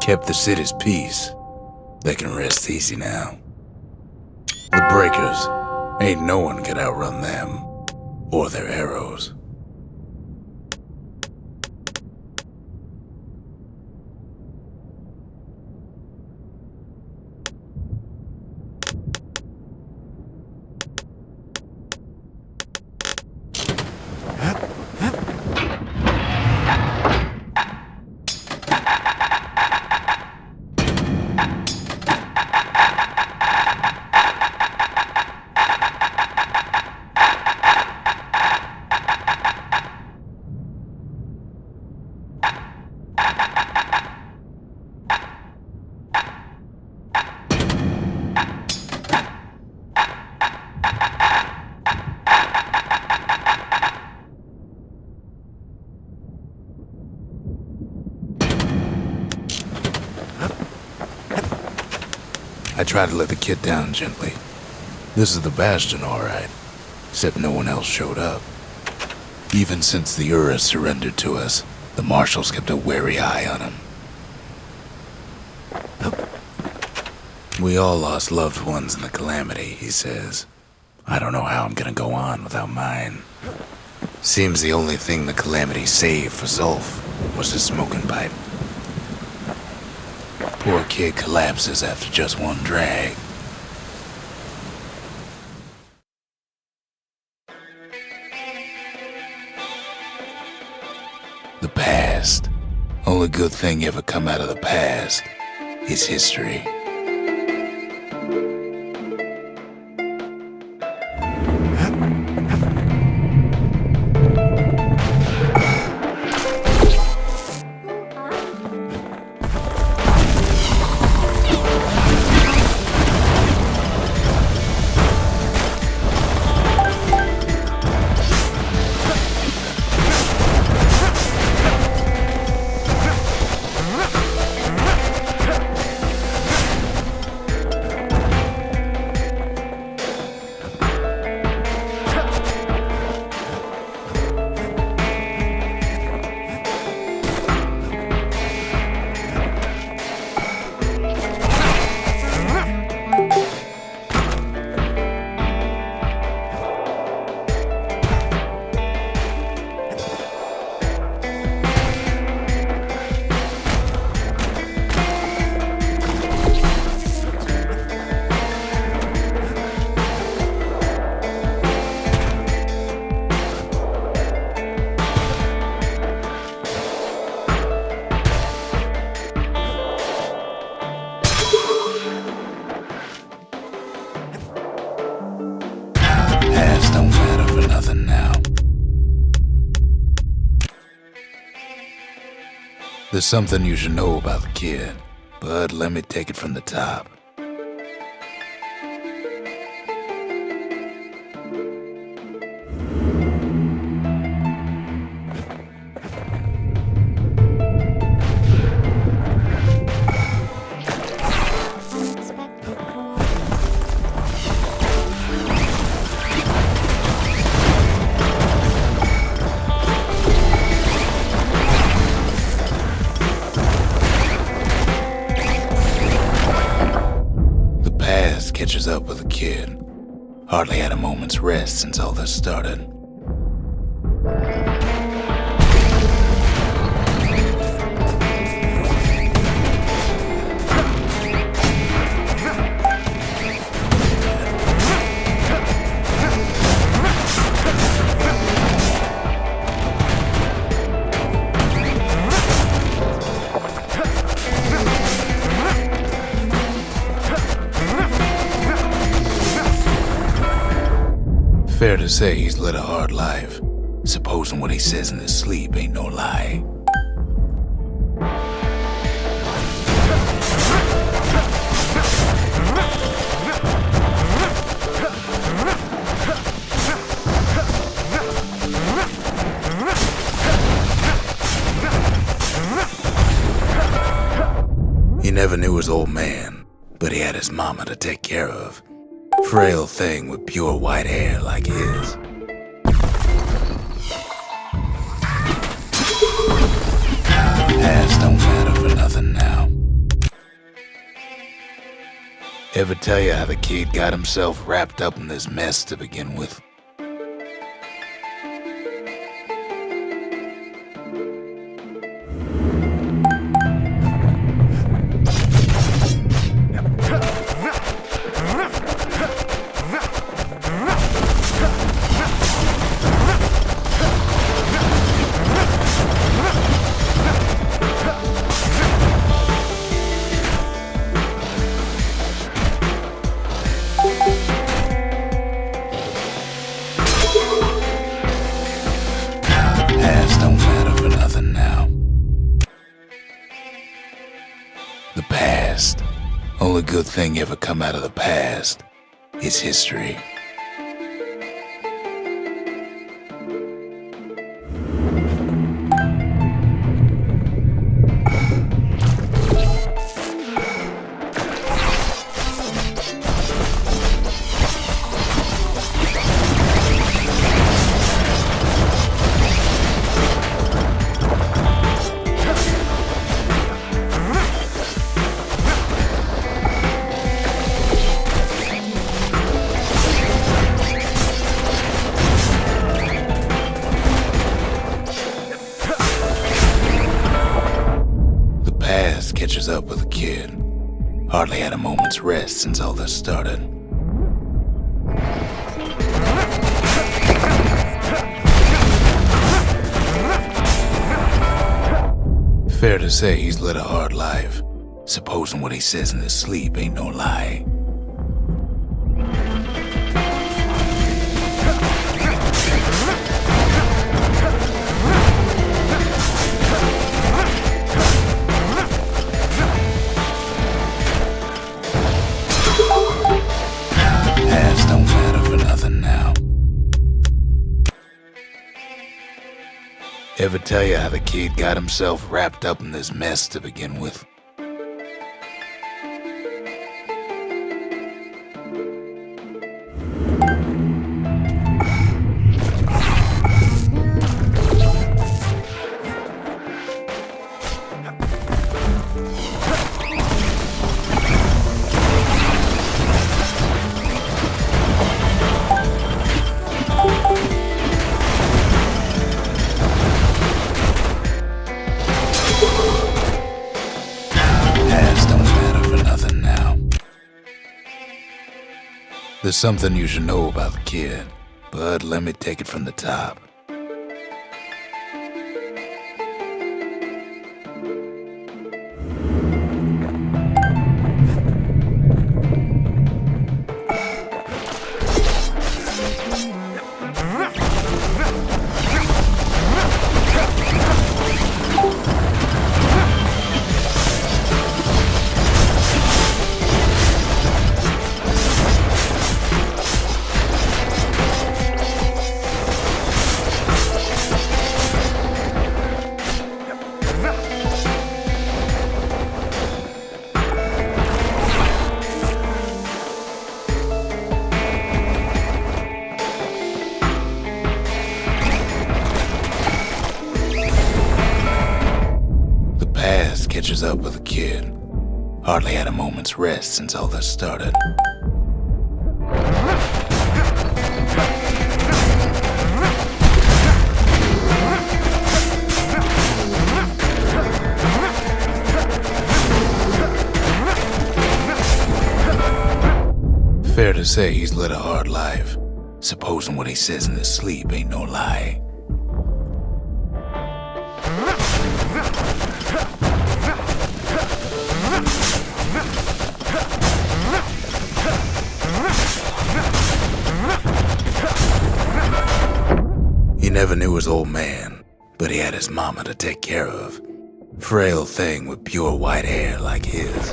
kept the city's peace. They can rest easy now. The Breakers, ain't no one could outrun them, or their arrows. I tried to let the kid down gently. This is the Bastion, all right. Except no one else showed up. Even since the Ura surrendered to us, the marshals kept a wary eye on him. We all lost loved ones in the calamity, he says. I don't know how I'm gonna go on without mine. Seems the only thing the calamity saved for Zulf was his smoking pipe. Poor kid collapses after just one drag. The past. Only good thing ever come out of the past is history. Don't matter for nothing now. There's something you should know about the kid, but let me take it from the top. Catches up with the kid. Hardly had a moment's rest since all this started. Fair to say he's led a hard life, supposing what he says in his sleep ain't no lie. He never knew his old man, but he had his mama to take care of. Frail thing with pure white hair like his. Past don't matter for nothing now. Ever tell you how the kid got himself wrapped up in this mess to begin with? Past don't matter for nothing now. The past. Only good thing ever come out of the past is history. Catches up with a kid. Hardly had a moment's rest since all this started. Fair to say he's led a hard life, supposing what he says in his sleep ain't no lie. Past don't matter for nothing now. Ever tell you how the kid got himself wrapped up in this mess to begin with? There's something you should know about the kid, but let me take it from the top. Catches up with a kid. Hardly had a moment's rest since all this started. Fair to say he's led a hard life, supposing what he says in his sleep ain't no lie. He never knew his old man, but he had his mama to take care of. Frail thing with pure white hair like his.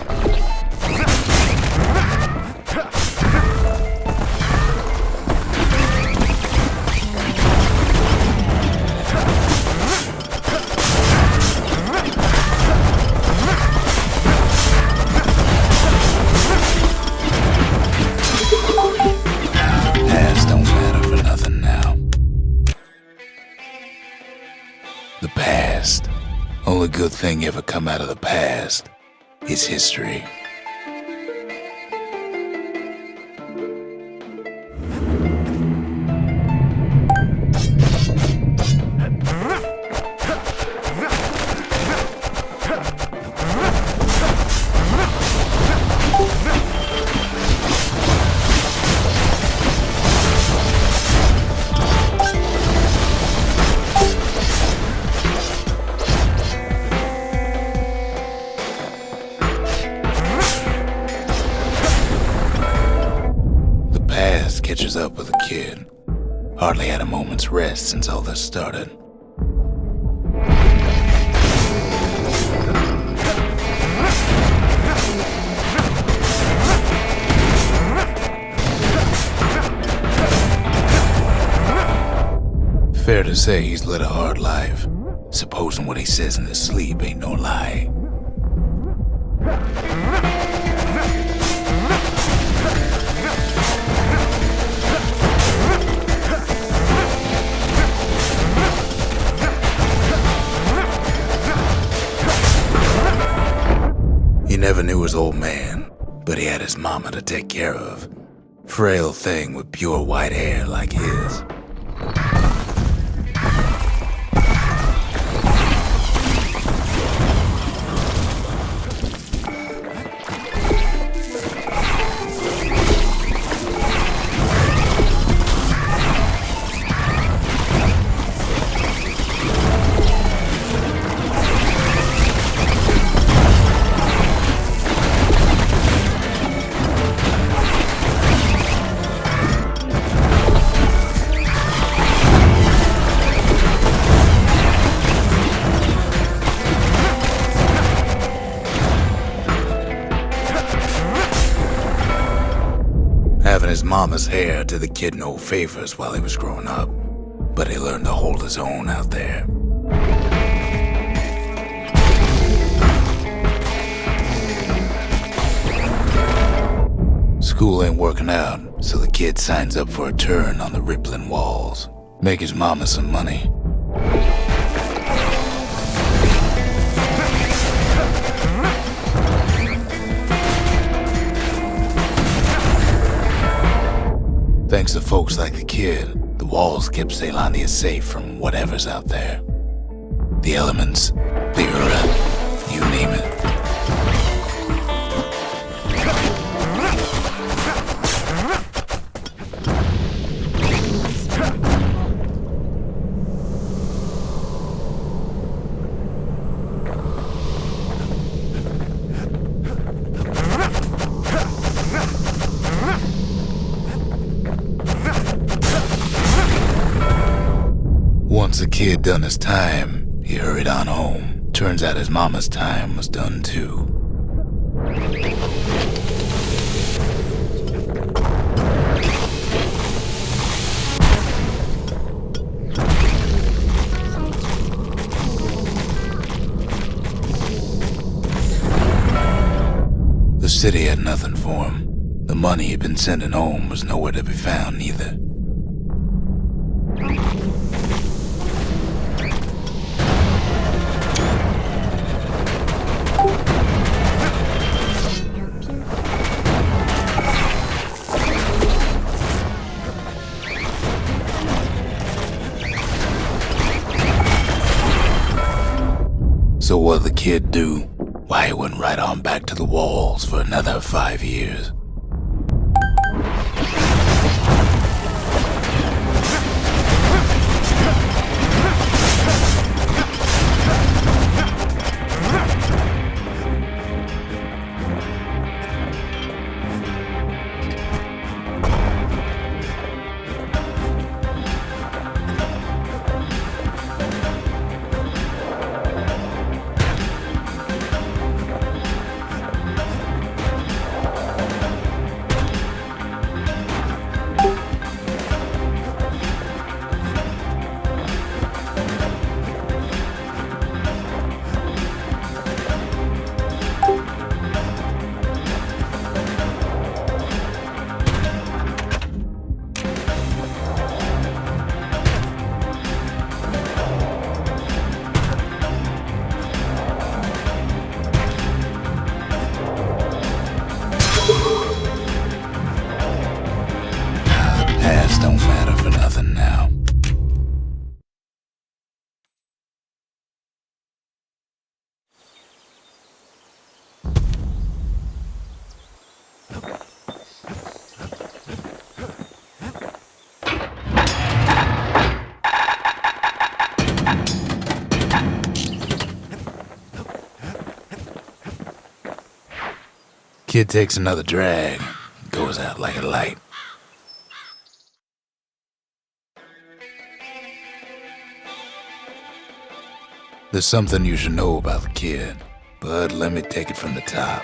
Past don't matter for nothing now. The past. Only good thing ever come out of the past is history. Hardly had a moment's rest since all this started. Fair to say he's led a hard life, supposing what he says in his sleep ain't no lie. He never knew his old man, but he had his mama to take care of. Frail thing with pure white hair like his. Having his mama's hair did the kid no favors while he was growing up, but he learned to hold his own out there. School ain't working out, so the kid signs up for a turn on the rippling walls. Make his mama some money. Thanks to folks like the kid, the walls kept Ceylondia safe from whatever's out there. The elements, the earth, you name it. Once the kid done his time, he hurried on home. Turns out his mama's time was done too. The city had nothing for him. The money he'd been sending home was nowhere to be found either. So what'd the kid do? Why, he went right on back to the walls for another 5 years. Past don't matter for nothing now. Kid takes another drag, goes out like a light. There's something you should know about the kid, but let me take it from the top.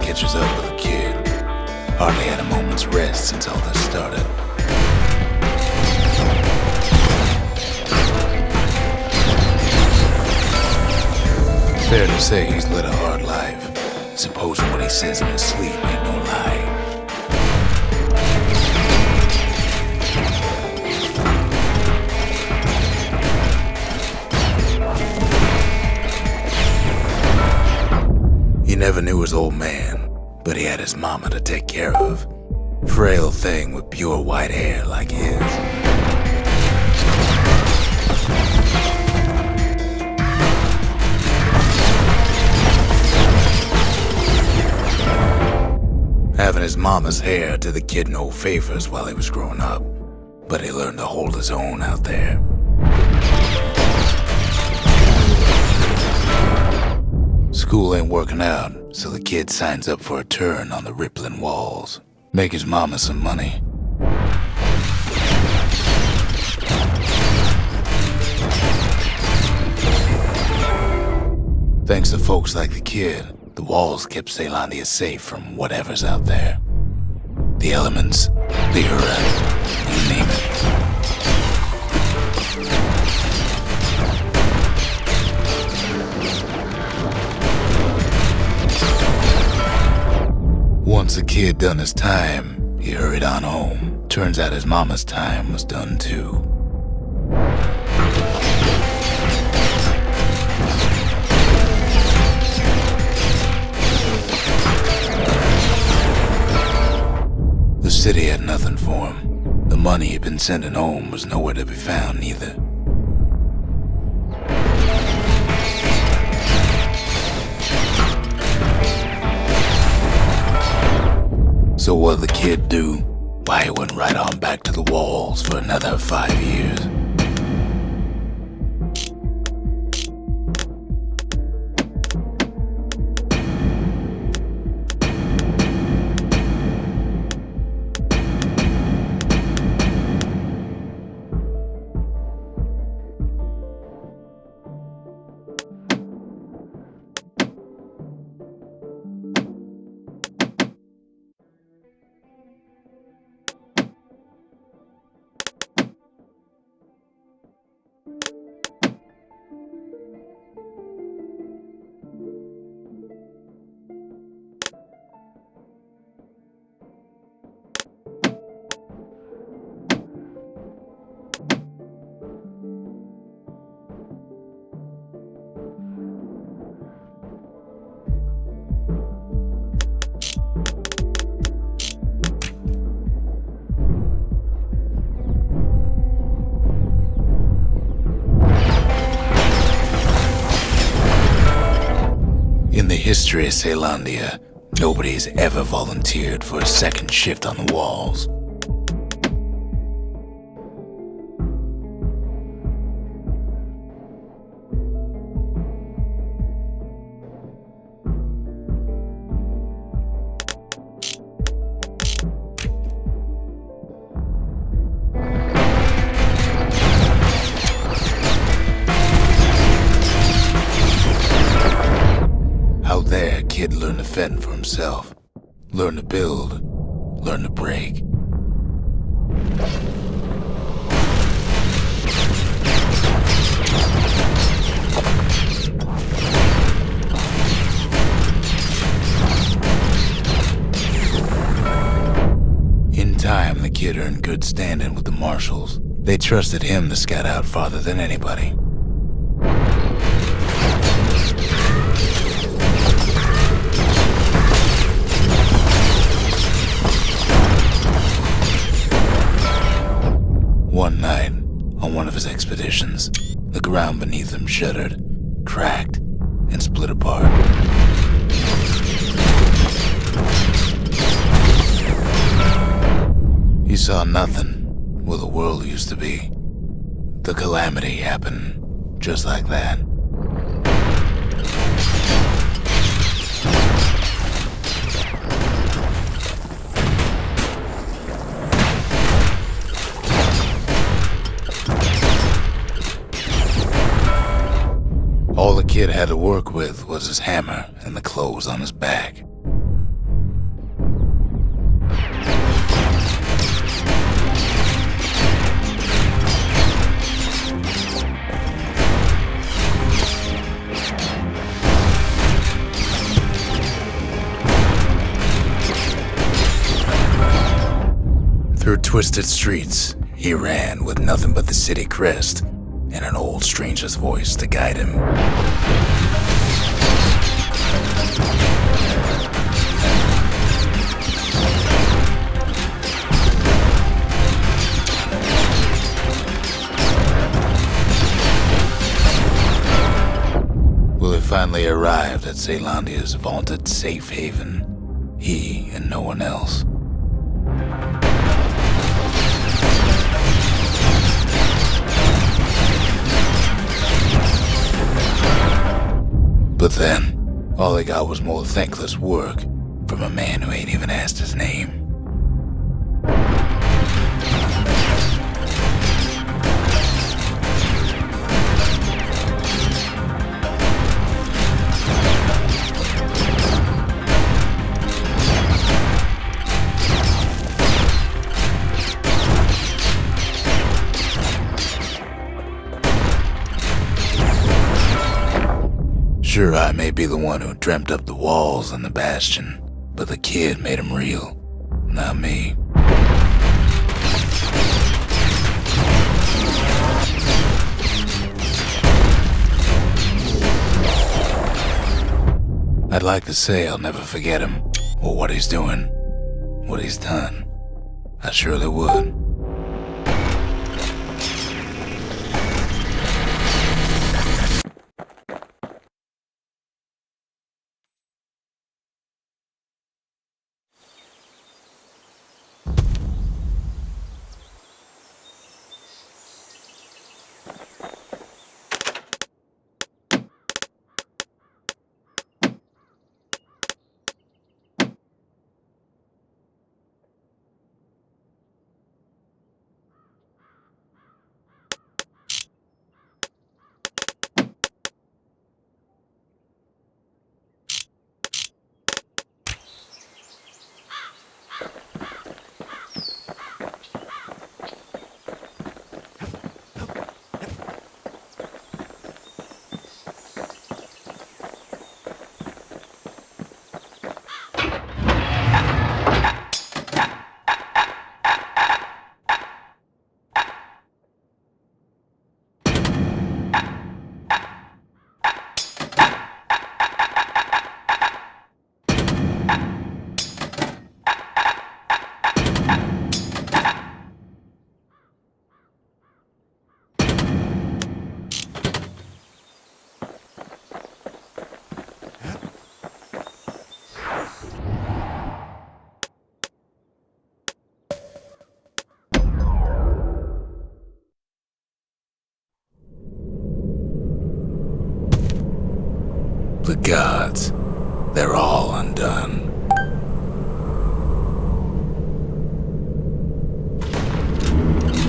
Catches up with the kid. Hardly had a moment's rest since all this started. It's fair to say he's led a hard life. Supposing what he says in his sleep ain't no lie. He never knew his old man, but he had his mama to take care of. Frail thing with pure white hair like his. Having his mama's hair did the kid no favors while he was growing up, but he learned to hold his own out there. School ain't working out, so the kid signs up for a turn on the rippling walls. Make his mama some money. Thanks to folks like the kid, the walls kept Ceylondia safe from whatever's out there. The elements, the Ura, you name it. Once the kid done his time, he hurried on home. Turns out his mama's time was done too. The city had nothing for him. The money he'd been sending home was nowhere to be found neither. So what'd the kid do? Why, he went right on back to the walls for another 5 years. In the history of Ceylondia, nobody's ever volunteered for a second shift on the walls. Out there, kid learned to fend for himself, learn to build, learn to break. In time, the kid earned good standing with the marshals. They trusted him to scout out farther than anybody. One night, on one of his expeditions, the ground beneath him shuddered, cracked, and split apart. He saw nothing, where the world used to be. The calamity happened just like that. All the kid had to work with was his hammer and the clothes on his back. Through twisted streets, he ran with nothing but the city crest and an old stranger's voice to guide him. Well, he finally arrived at Zealandia's vaunted safe haven. He and no one else. But then, all he got was more thankless work from a man who ain't even asked his name. Sure, I may be the one who dreamt up the walls and the Bastion, but the kid made them real, not me. I'd like to say I'll never forget him, or what he's doing, what he's done. I surely would. The gods, they're all undone.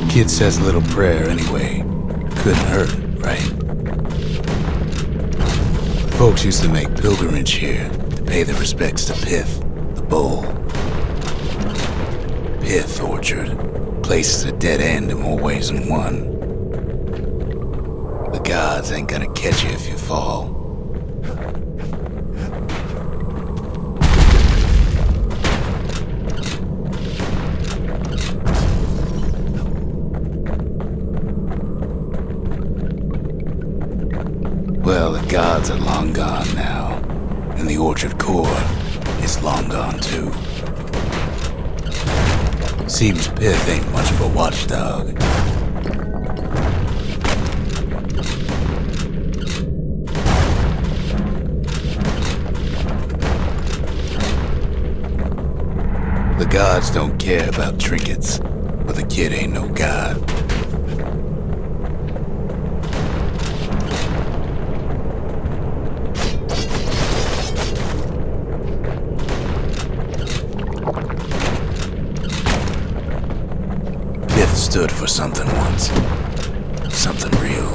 Kid says a little prayer anyway. Couldn't hurt, right? Folks used to make pilgrimage here to pay their respects to Pith, the bull. Pith Orchard. Place is a dead end in more ways than one. The gods ain't gonna catch you if you fall. Well, the gods are long gone now, and the orchard core is long gone too. Seems Pith ain't much of a watchdog. The gods don't care about trinkets. but the kid ain't no god. Kid stood for something once. Something real.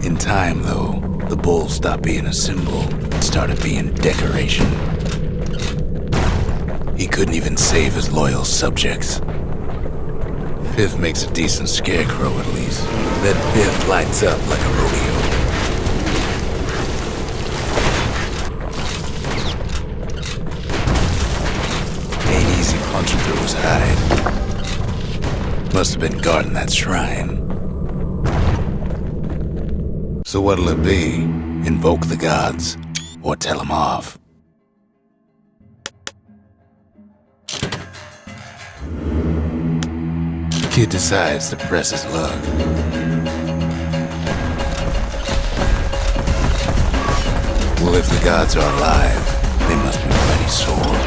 In time, though, the bull stopped being a symbol and started being decoration. He couldn't even save his loyal subjects. Piff makes a decent scarecrow, at least. Then Piff lights up like a rodeo. Ain't easy punching through his hide. Must have been guarding that shrine. So what'll it be? Invoke the gods, or tell them off? Kid decides to press his luck. Well, if the gods are alive, they must be plenty sore.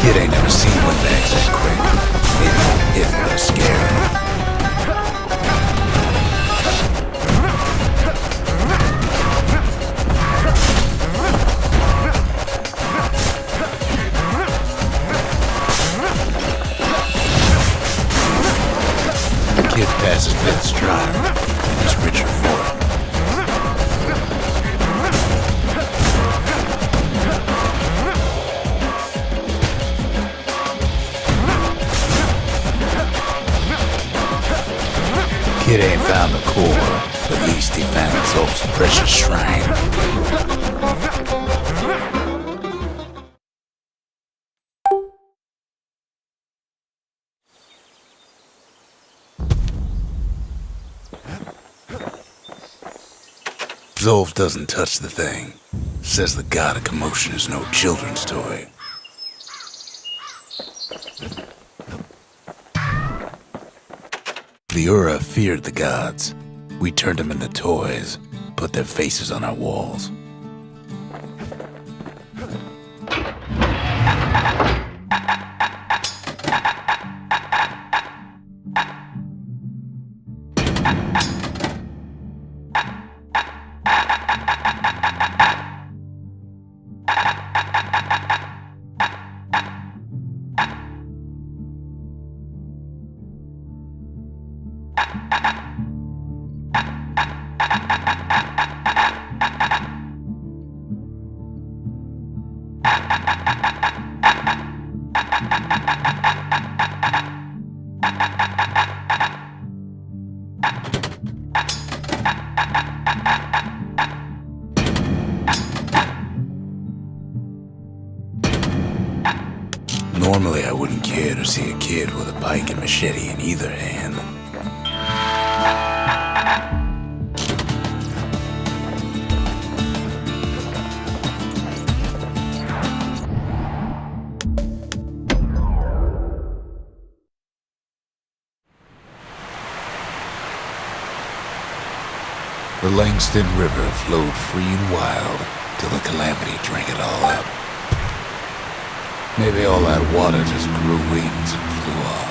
Kid ain't never seen one back that quick. If they're scared. Kid passes Piff's stride. He's richer for it. Kid ain't found the core, but at least he found himself a precious shrine. Zolf doesn't touch the thing. Says the god of commotion is no children's toy. The Ura feared the gods. We turned them into toys, put their faces on our walls. Normally I wouldn't care to see a kid with a pike and machete in either hand. The Langston River flowed free and wild till the calamity drank it all up. Maybe all that water just grew wings and flew off.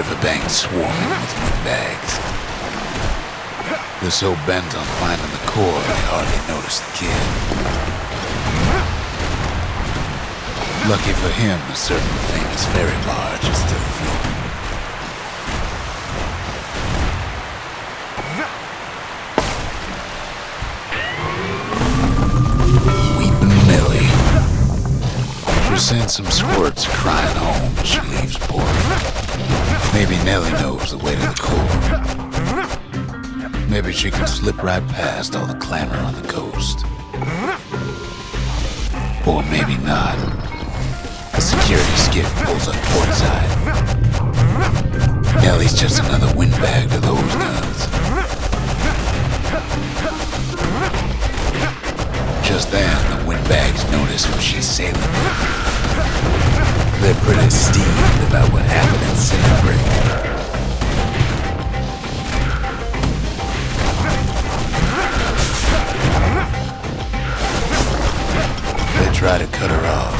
riverbank swarming with windbags. They're so bent on finding the core, they hardly notice the kid. Lucky for him, a certain famous ferry barge is still afloat. She sends some squirts crying home as she leaves port. Maybe Nellie knows the way to the core. Maybe she can slip right past all the clamor on the coast. Or maybe not. A security skiff pulls up portside. Nellie's just another windbag to those guns. Just then, the windbags notice who she's sailing with. They're pretty steamed about what happened in Cinnabreak. They try to cut her off.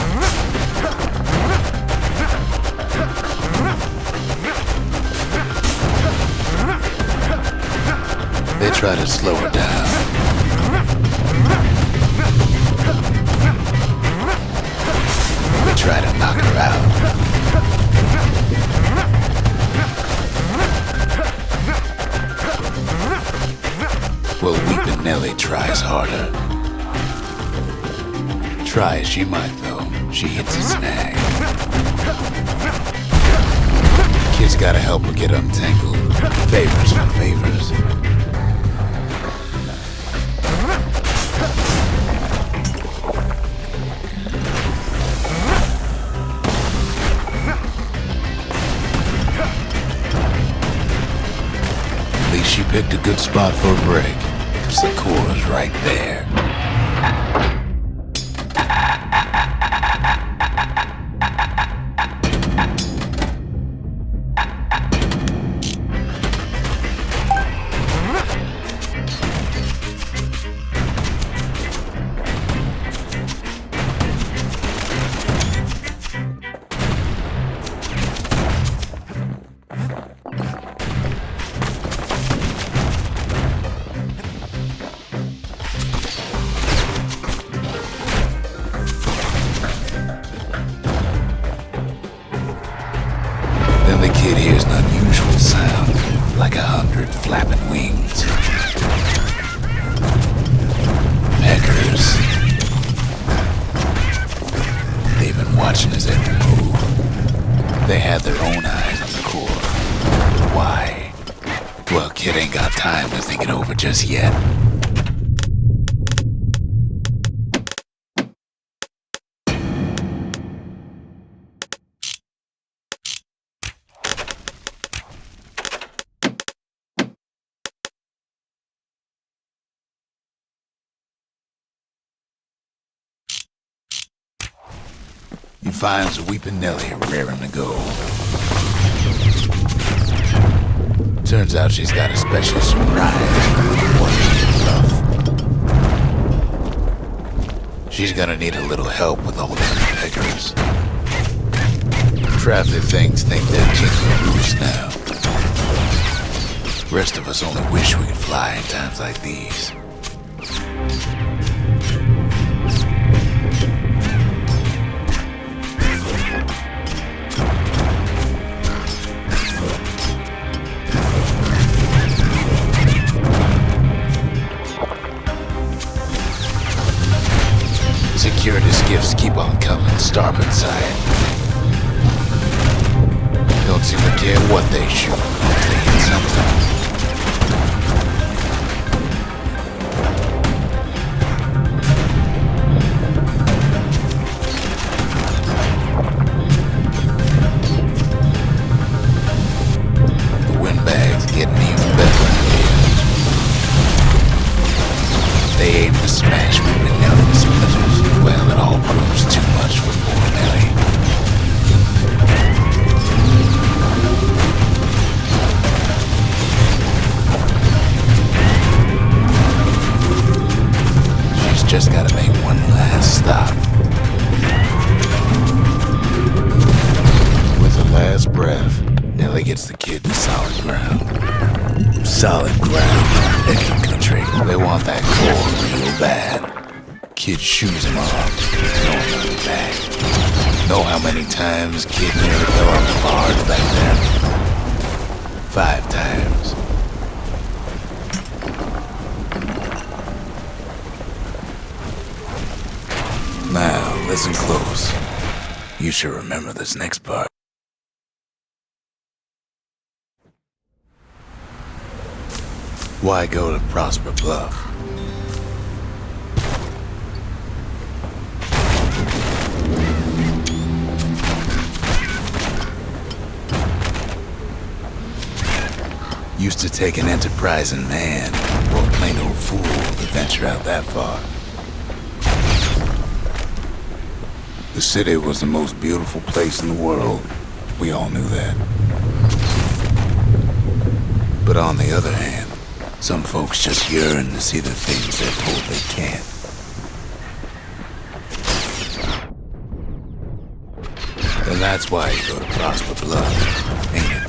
They try to slow her down. They try to knock her out. Well, Weepin' Nellie tries harder. Try as she might, though, she hits a snag. Kid's gotta help her get untangled. Favors for favors. She picked a good spot for a break, cause the core's right there. The kid hears an unusual sound, like 100 flapping wings. Peckers. They've been watching his every move. They had their own eyes on the core. Why? Well, kid ain't got time to think it over just yet. He finds Weepin' Nellie raring to go. Turns out she's got a special surprise for the water getting rough. She's gonna need a little help with all them peggers. Traffic things think they're king of the roost now. Rest of us only wish we could fly in times like these. Security skiffs keep on coming, starboard side. Don't seem to care what they shoot, once they hit something. The windbags getting even better here. They aim to smash Weepin' Nellie to splinters. Well, it all proves too much for poor Nellie. She's just gotta make one last stop. With her last breath, Nellie gets the solid ground in the country. They want that coal real bad. Kid shoes him off, no money back. Know how many times kid nearly fell off the barge back there? 5 times. Now, listen close. You should remember this next part. Why go to Prosper Bluff? Used to take an enterprising man or a plain old fool to venture out that far. The city was the most beautiful place in the world. We all knew that. But on the other hand, some folks just yearn to see the things they're told they can't. And that's why you go to Prosper Bluff, ain't it?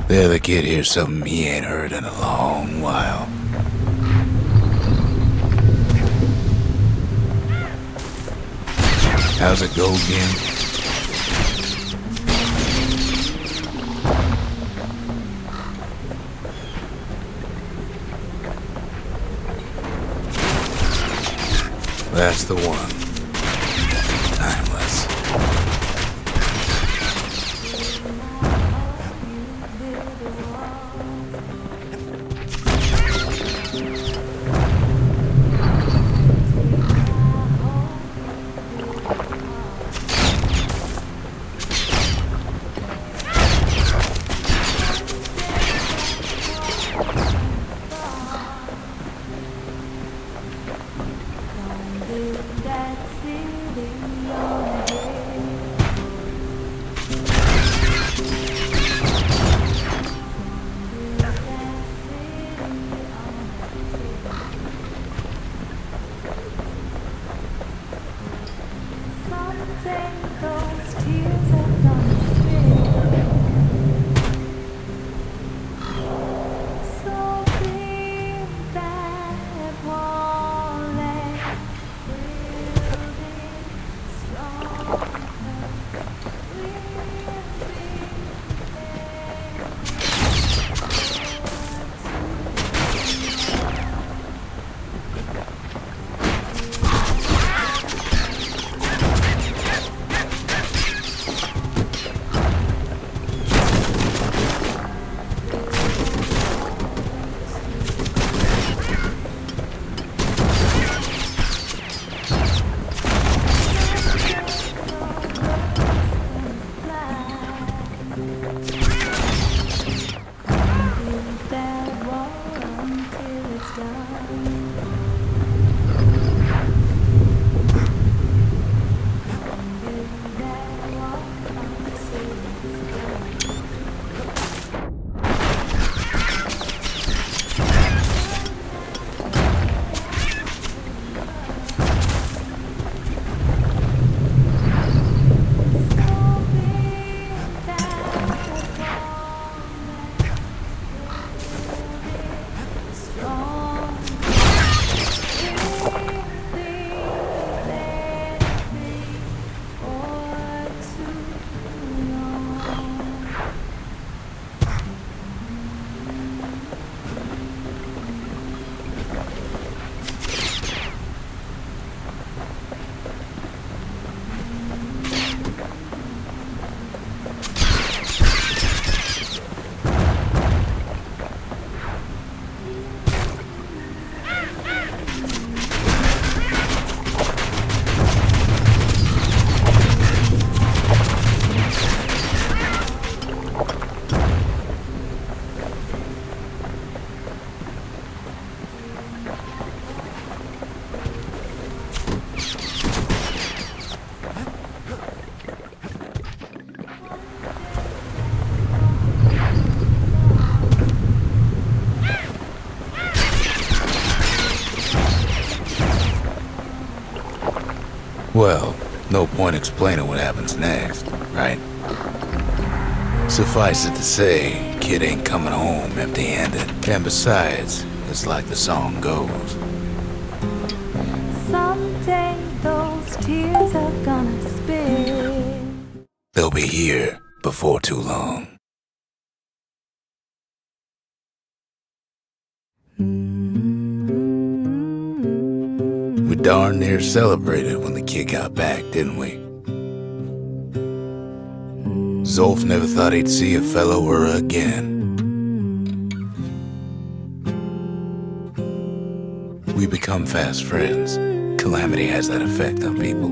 There the kid hears something he ain't heard in a long while. How's it go again? That's the one. Timeless. Well, no point explaining what happens next, right? Suffice it to say, kid ain't coming home empty-handed. And besides, it's like the song goes. Someday those tears are gonna spill. They'll be here before too long. We darn near celebrated when the kid got back, didn't we? Zolf never thought he'd see a fellow her again. We become fast friends. Calamity has that effect on people.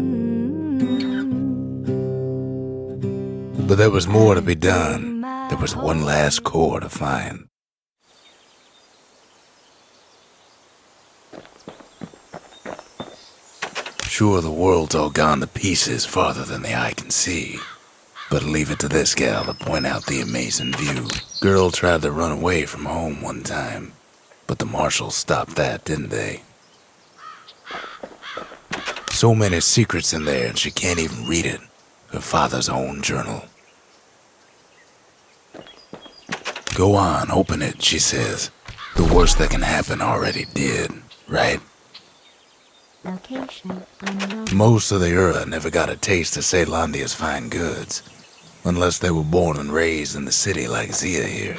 But there was more to be done. There was one last core to find. Sure, the world's all gone to pieces farther than the eye can see. But leave it to this gal to point out the amazing view. Girl tried to run away from home one time, but the marshals stopped that, didn't they? So many secrets in there and she can't even read it. Her father's own journal. Go on, open it, she says. The worst that can happen already did, right? Location unknown. Most of the Ura never got a taste of Ceylondia's fine goods, unless they were born and raised in the city like Zia here.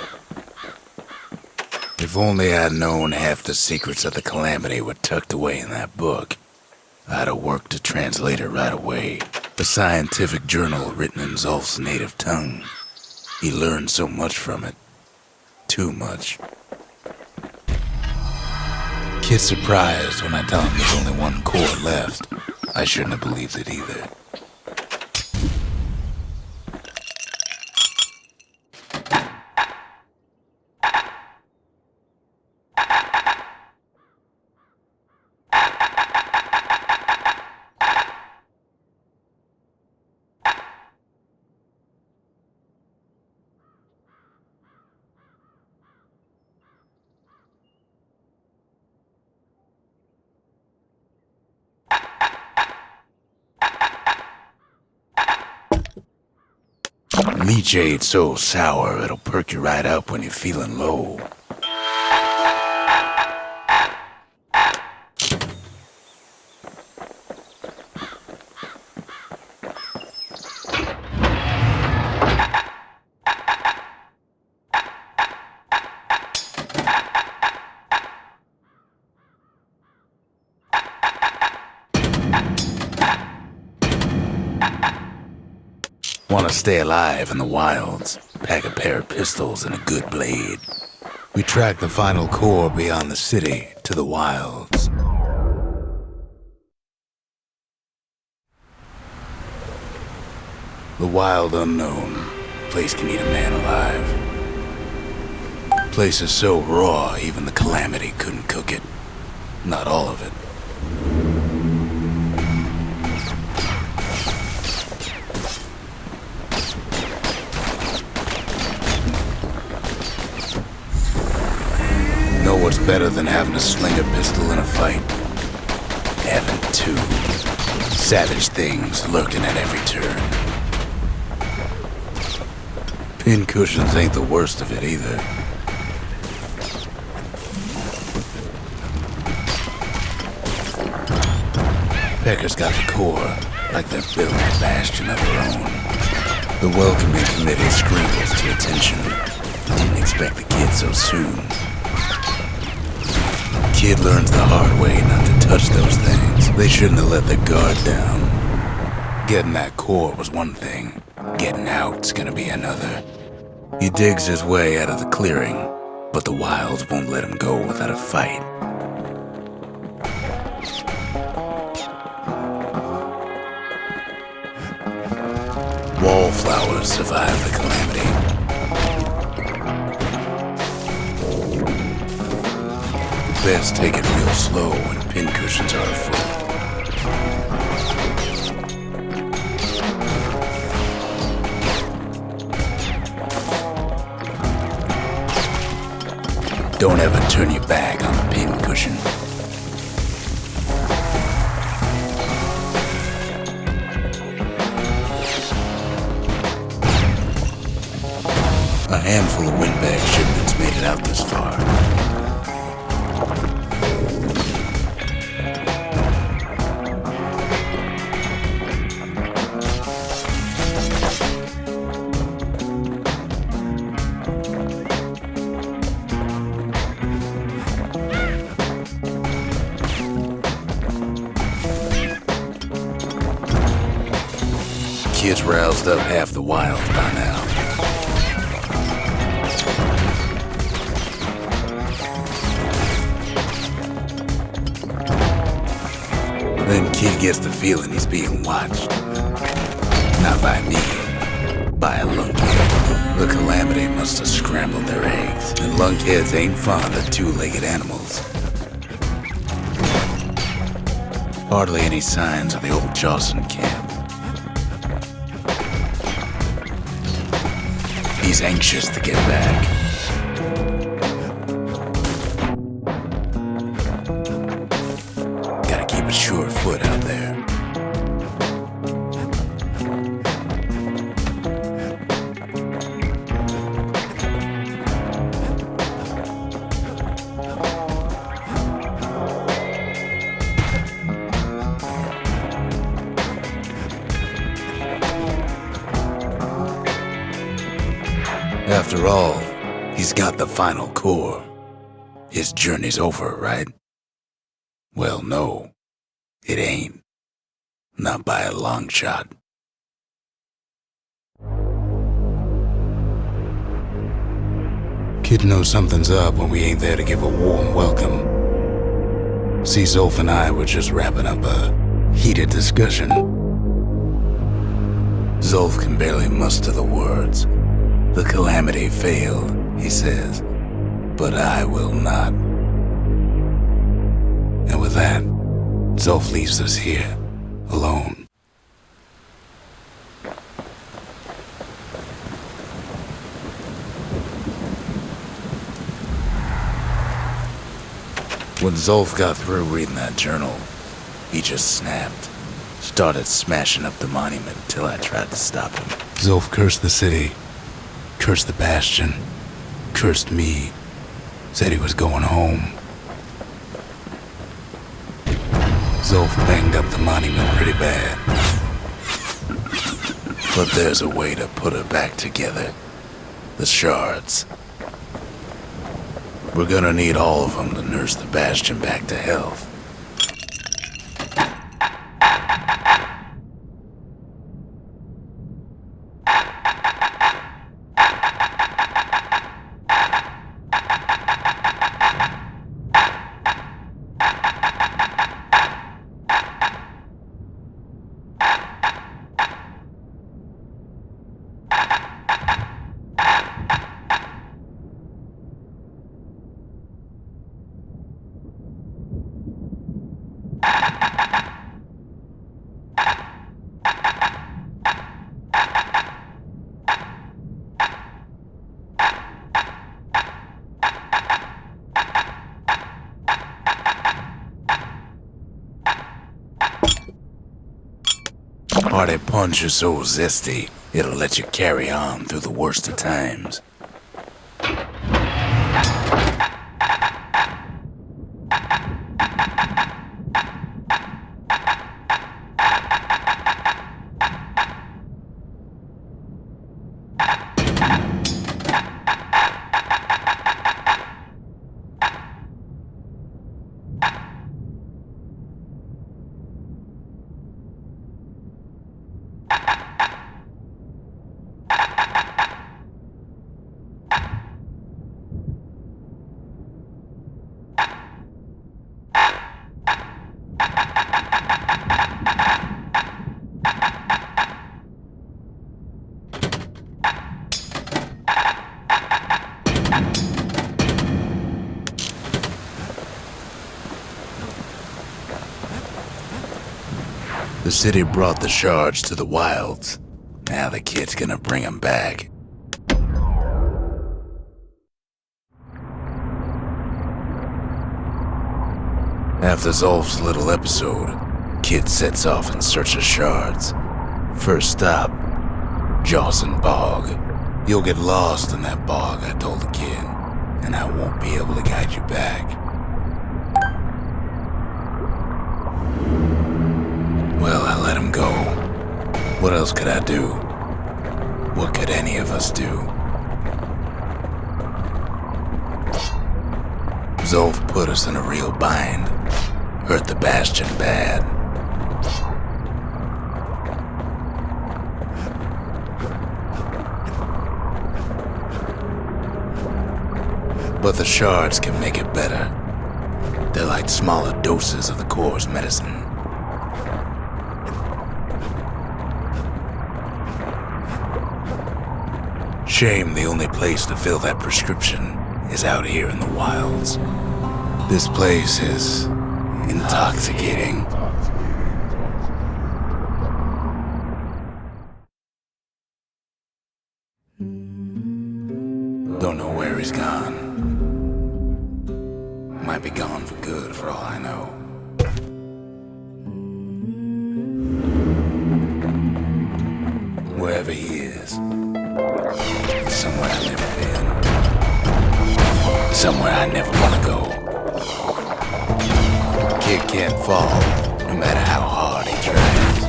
If only I'd known half the secrets of the Calamity were tucked away in that book, I'd have worked to translate it right away. A scientific journal written in Zolf's native tongue. He learned so much from it. Too much. Kid's surprised when I tell him there's only one core left. I shouldn't have believed it either. Leachade's so sour it'll perk you right up when you're feeling low. Want to stay alive in the wilds, pack a pair of pistols and a good blade. We track the final core beyond the city to the wilds. The wild unknown. Place can eat a man alive. Place is so raw, even the Calamity couldn't cook it. Not all of it. Know what's better than having to sling a pistol in a fight? Having two. Savage things lurking at every turn. Pincushions ain't the worst of it either. Pecker's got the core, like they're building a bastion of their own. The welcoming committee screams to attention. Didn't expect the kid so soon. Kid learns the hard way not to touch those things. They shouldn't have let their guard down. Getting that core was one thing. Getting out's gonna be another. He digs his way out of the clearing, but the wilds won't let him go without a fight. Wallflowers survive the Calamity. Best take it real slow when pincushions are afoot. Don't ever turn your back on the pincushion. handful of windbag shipments made it out this far. Kid's roused up half the wild by now. Then Kid gets the feeling he's being watched. Not by me, by a lunkhead. The Calamity must have scrambled their eggs, and lunkheads ain't fond of two-legged animals. Hardly any signs of the old Jawson camp. He's anxious to get back. Gotta keep a sure foot out there. After all, he's got the final core. His journey's over, right? Well, no, it ain't. Not by a long shot. Kid knows something's up when we ain't there to give a warm welcome. See, Zolf and I were just wrapping up a heated discussion. Zolf can barely muster the words. The Calamity failed, he says, but I will not. And with that, Zolf leaves us here, alone. When Zolf got through reading that journal, he just snapped. Started smashing up the monument till I tried to stop him. Zolf cursed the city. Cursed the Bastion, cursed me, said he was going home. Zolf banged up the monument pretty bad. But there's a way to put it back together. The shards. We're gonna need all of them to nurse the Bastion back to health. Hearty punch is so zesty, it'll let you carry on through the worst of times. The city brought the shards to the wilds. Now the kid's gonna bring them back. After Zolf's little episode, Kid sets off in search of shards. First stop, Jawson Bog. You'll get lost in that bog, I told the kid, and I won't be able to guide you back. Well, I let him go. What else could I do? What could any of us do? Zolf put us in a real bind. Hurt the Bastion bad. But the shards can make it better. They're like smaller doses of the core's medicine. Shame the only place to fill that prescription is out here in the wilds. This place is intoxicating. Don't know where he's gone. Might be gone for good for all I know. Wherever he is, it's somewhere I've never been. Somewhere I never want to go. Kid can't fall, no matter how hard he tries.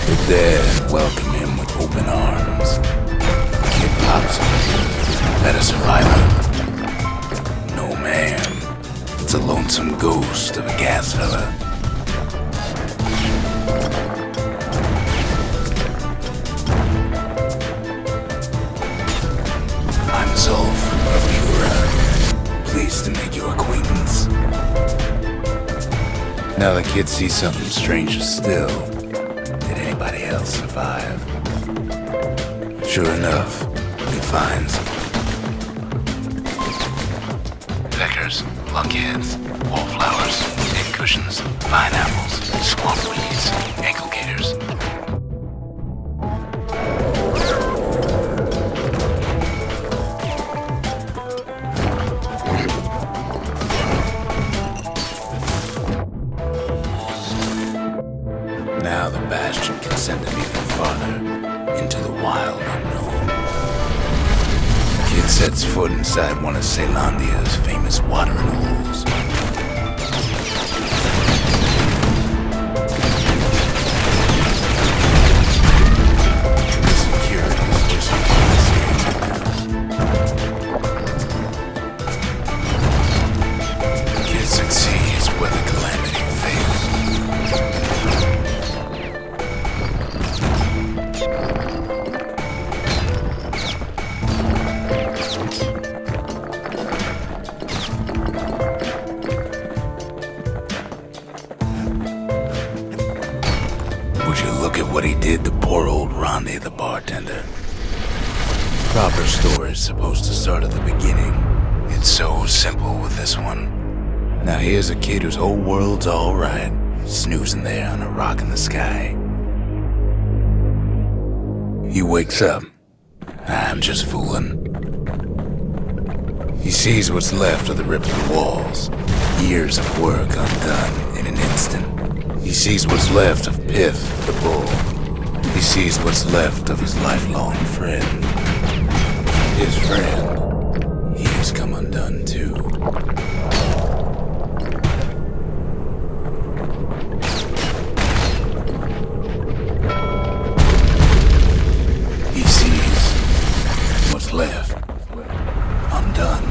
The dead welcome him with open arms. Kid pops him. That a survivor? No, man. It's a lonesome ghost of a gas fella. I'm Zolf of Ura. Pleased to make your acquaintance. Now the kid sees something stranger still. Did anybody else survive? Sure enough, he finds peckers, lunkheads, wallflowers, pincushions, pineapples, swamp weeds, ankle gators. Now the Bastion can send him even farther, into the wild unknown. Kid sets foot inside one of Ceylondia's famous watering holes. Security is just Kid succeeds where the calamity fails. Would you look at what he did to poor old Ronde, the bartender? Proper story's supposed to start at the beginning. It's so simple with this one. Now here's a kid whose whole world's alright, snoozing there on a rock in the sky. He wakes up. I'm just fooling. He sees what's left of the rippling walls. Years of work undone in an instant. He sees what's left of Pith, the bull. He sees what's left of his lifelong friend. His friend, he has come undone too. He sees what's left undone.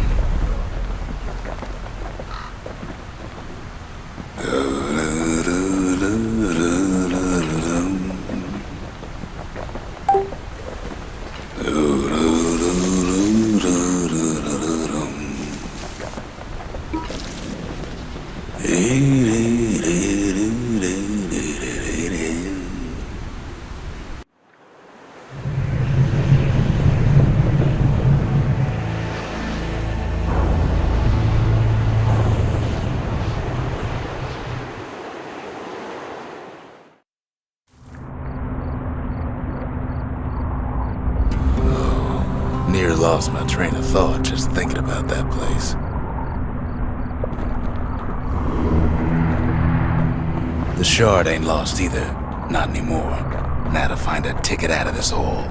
lost my train of thought just thinking about that place. The shard ain't lost either. Not anymore. Now to find a ticket out of this hole.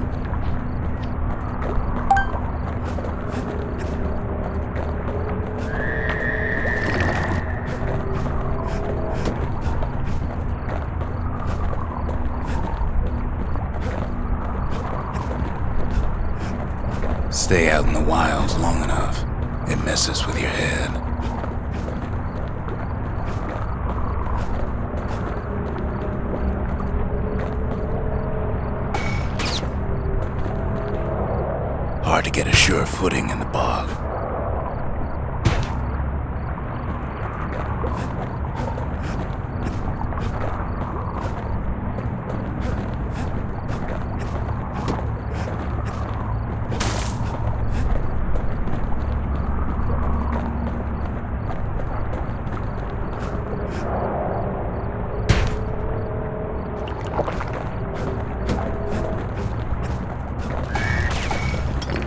Stay out in the wilds long enough, it messes with your head. Hard to get a sure footing in the bog.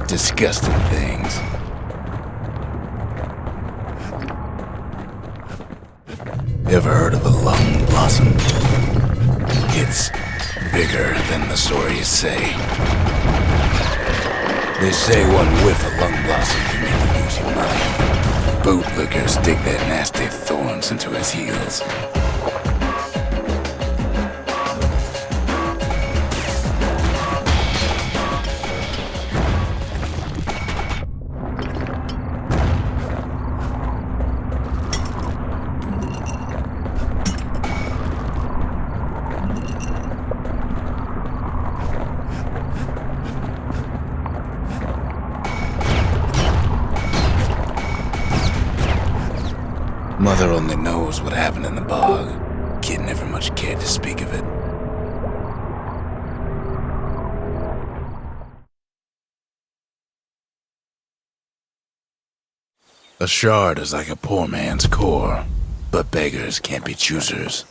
Disgusting things. Ever heard of a lung blossom? It's bigger than the stories say. They say one whiff of lung blossom can make you lose your mind. Bootlickers dig their nasty thorns into his heels. Mother only knows what happened in the bog. Kid never much cared to speak of it. A shard is like a poor man's core, but beggars can't be choosers.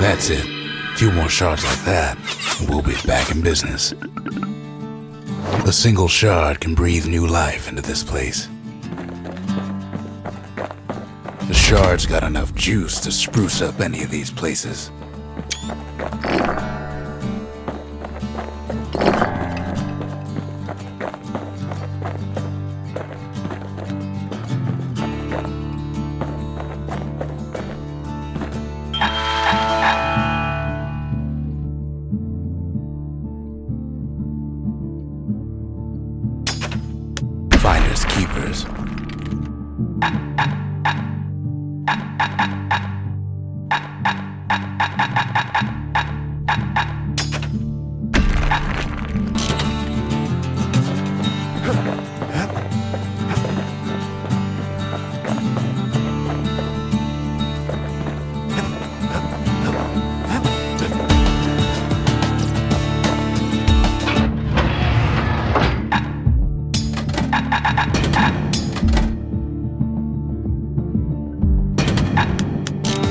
That's it. A few more shards like that, and we'll be back in business. A single shard can breathe new life into this place. The shard's got enough juice to spruce up any of these places. Finders keepers.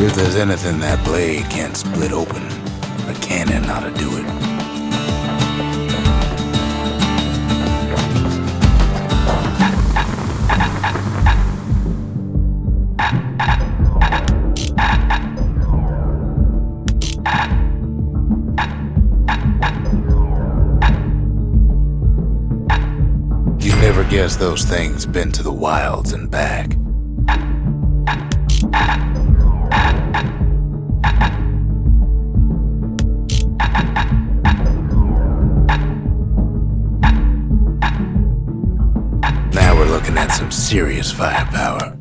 If there's anything that blade can't split open, a cannon ought to do it. You never guess those things been to the wilds and back. Looking at some serious firepower.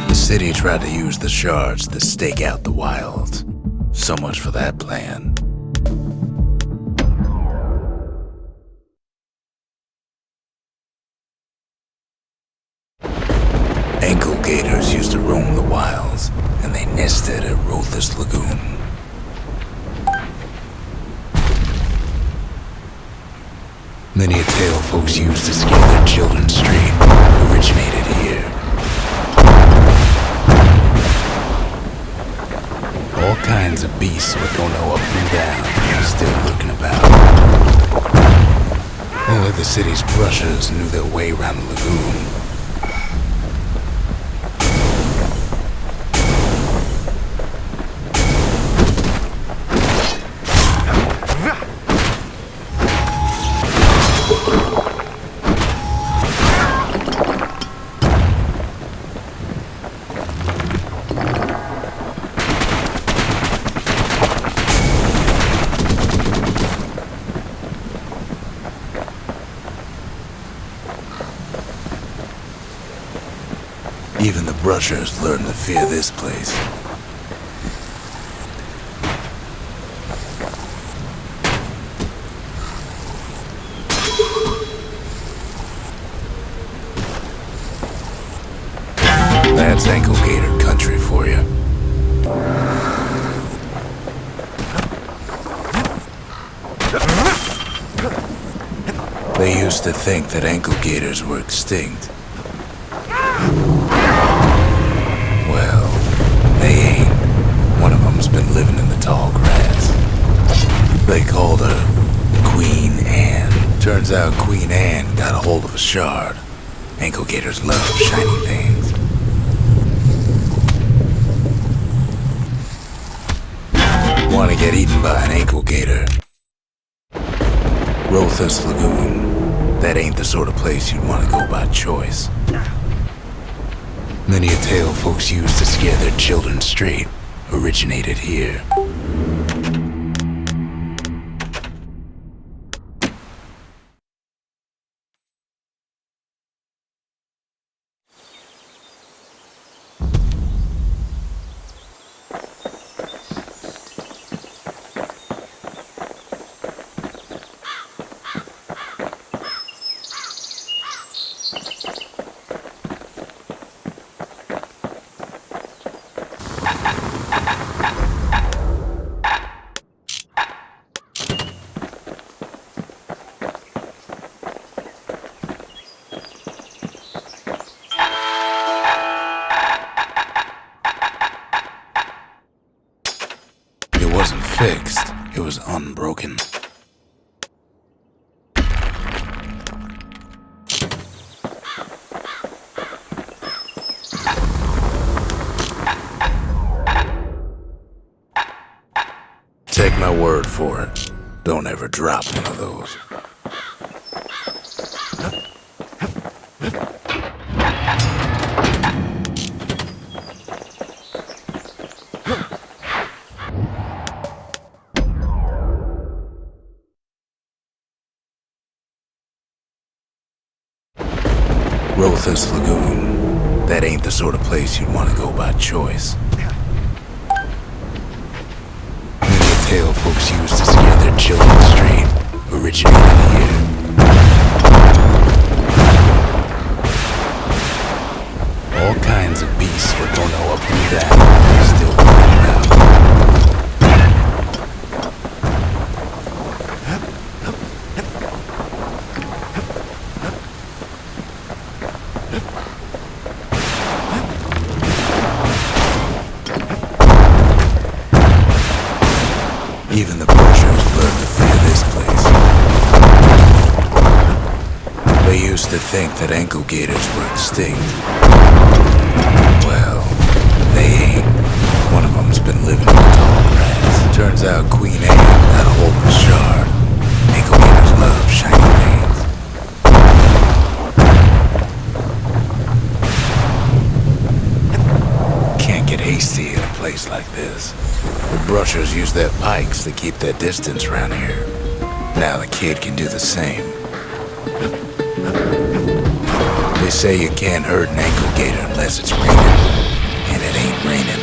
The city tried to use the shards to stake out the wilds. So much for that plan. Ankle gaiters used to roam the wilds, and they nested at Rotha's Lagoon. Many a tale folks used to scare their children straight originated here. All kinds of beasts that don't know up from down are still lurking about. Only the city's brushers knew their way around the lagoon. Even the brushers learned to fear this place. That's ankle gator country for you. They used to think that ankle gators were extinct. Well, they ain't. One of them's been living in the tall grass. They called her Queen Anne. Turns out Queen Anne got a hold of a shard. Ankle gators love shiny things. Want to get eaten by an ankle gator? Rotha's Lagoon. That ain't the sort of place you'd want to go by choice. Many a tale folks used to scare their children straight originated here. It wasn't fixed, it was unbroken. Take my word for it, don't ever drop one of those. Rotha's Lagoon. That ain't the sort of place you'd want to go by choice. Many a tale folks used to scare their children straight originated here. All kinds of beasts that don't know up and down are still lurking around. Even the brushers learned to fear this place. They used to think that ankle gators were extinct. Well, they ain't. One of them's been living in the tall grass. Turns out Queen Anne got a hold of a shard. Ankle gators love shiny things. Can't get hasty in a place like this. The brushers use their pikes to keep their distance around here. Now the kid can do the same. They say you can't hurt an ankle gator unless it's raining. And it ain't raining.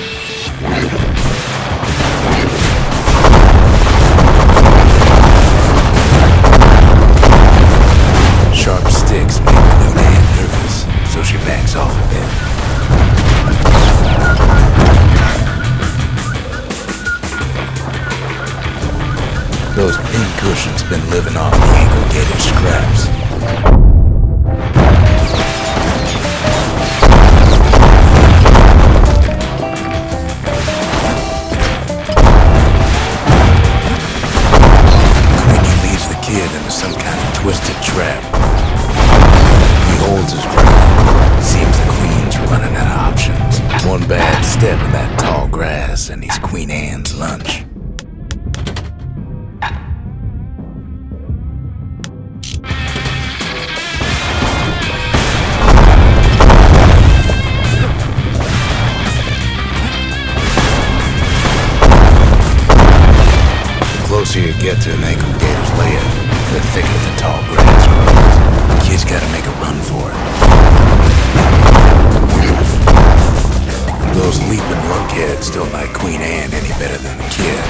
Sharp sticks make Queen Anne nervous, so she backs off a bit. Those pincushions been living off the ankle gator scraps. Queenie leads the kid into some kind of twisted trap. He holds his ground. Seems the queen's running out of options. One bad step in that tall grass and he's Queen Anne's lunch. The closer you get to an ankle gator's lair, the thicker the tall grass grows. The kid's gotta make a run for it. Those leaping lunkheads don't like Queen Anne any better than the kid.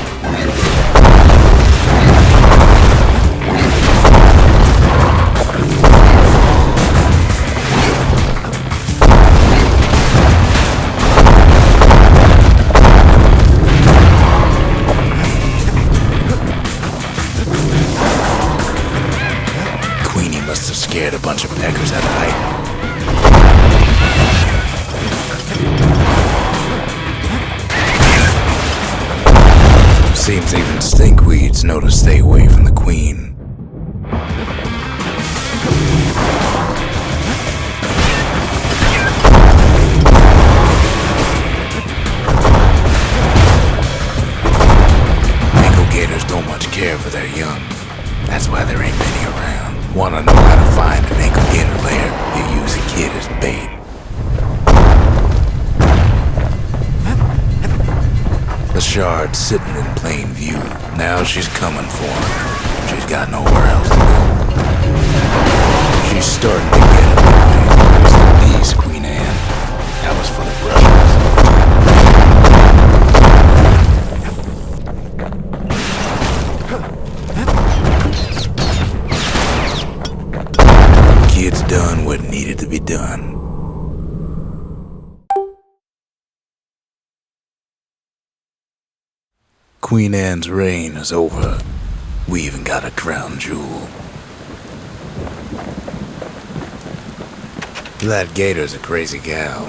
Queenie must have scared a bunch of peckers out of hiding. Seems even stinkweeds know to stay away from the queen. Ankle gators don't much care for their young. That's why there ain't many around. Wanna know how to find an ankle gator lair? You use a kid as bait. The shard's sitting in plain view. Now she's coming for him. She's got nowhere else to go. She's starting to get it. Where's the beast, Queen Anne? That was for the brushes. Kid's done what needed to be done. Queen Anne's reign is over. We even got a crown jewel. That gator's a crazy gal,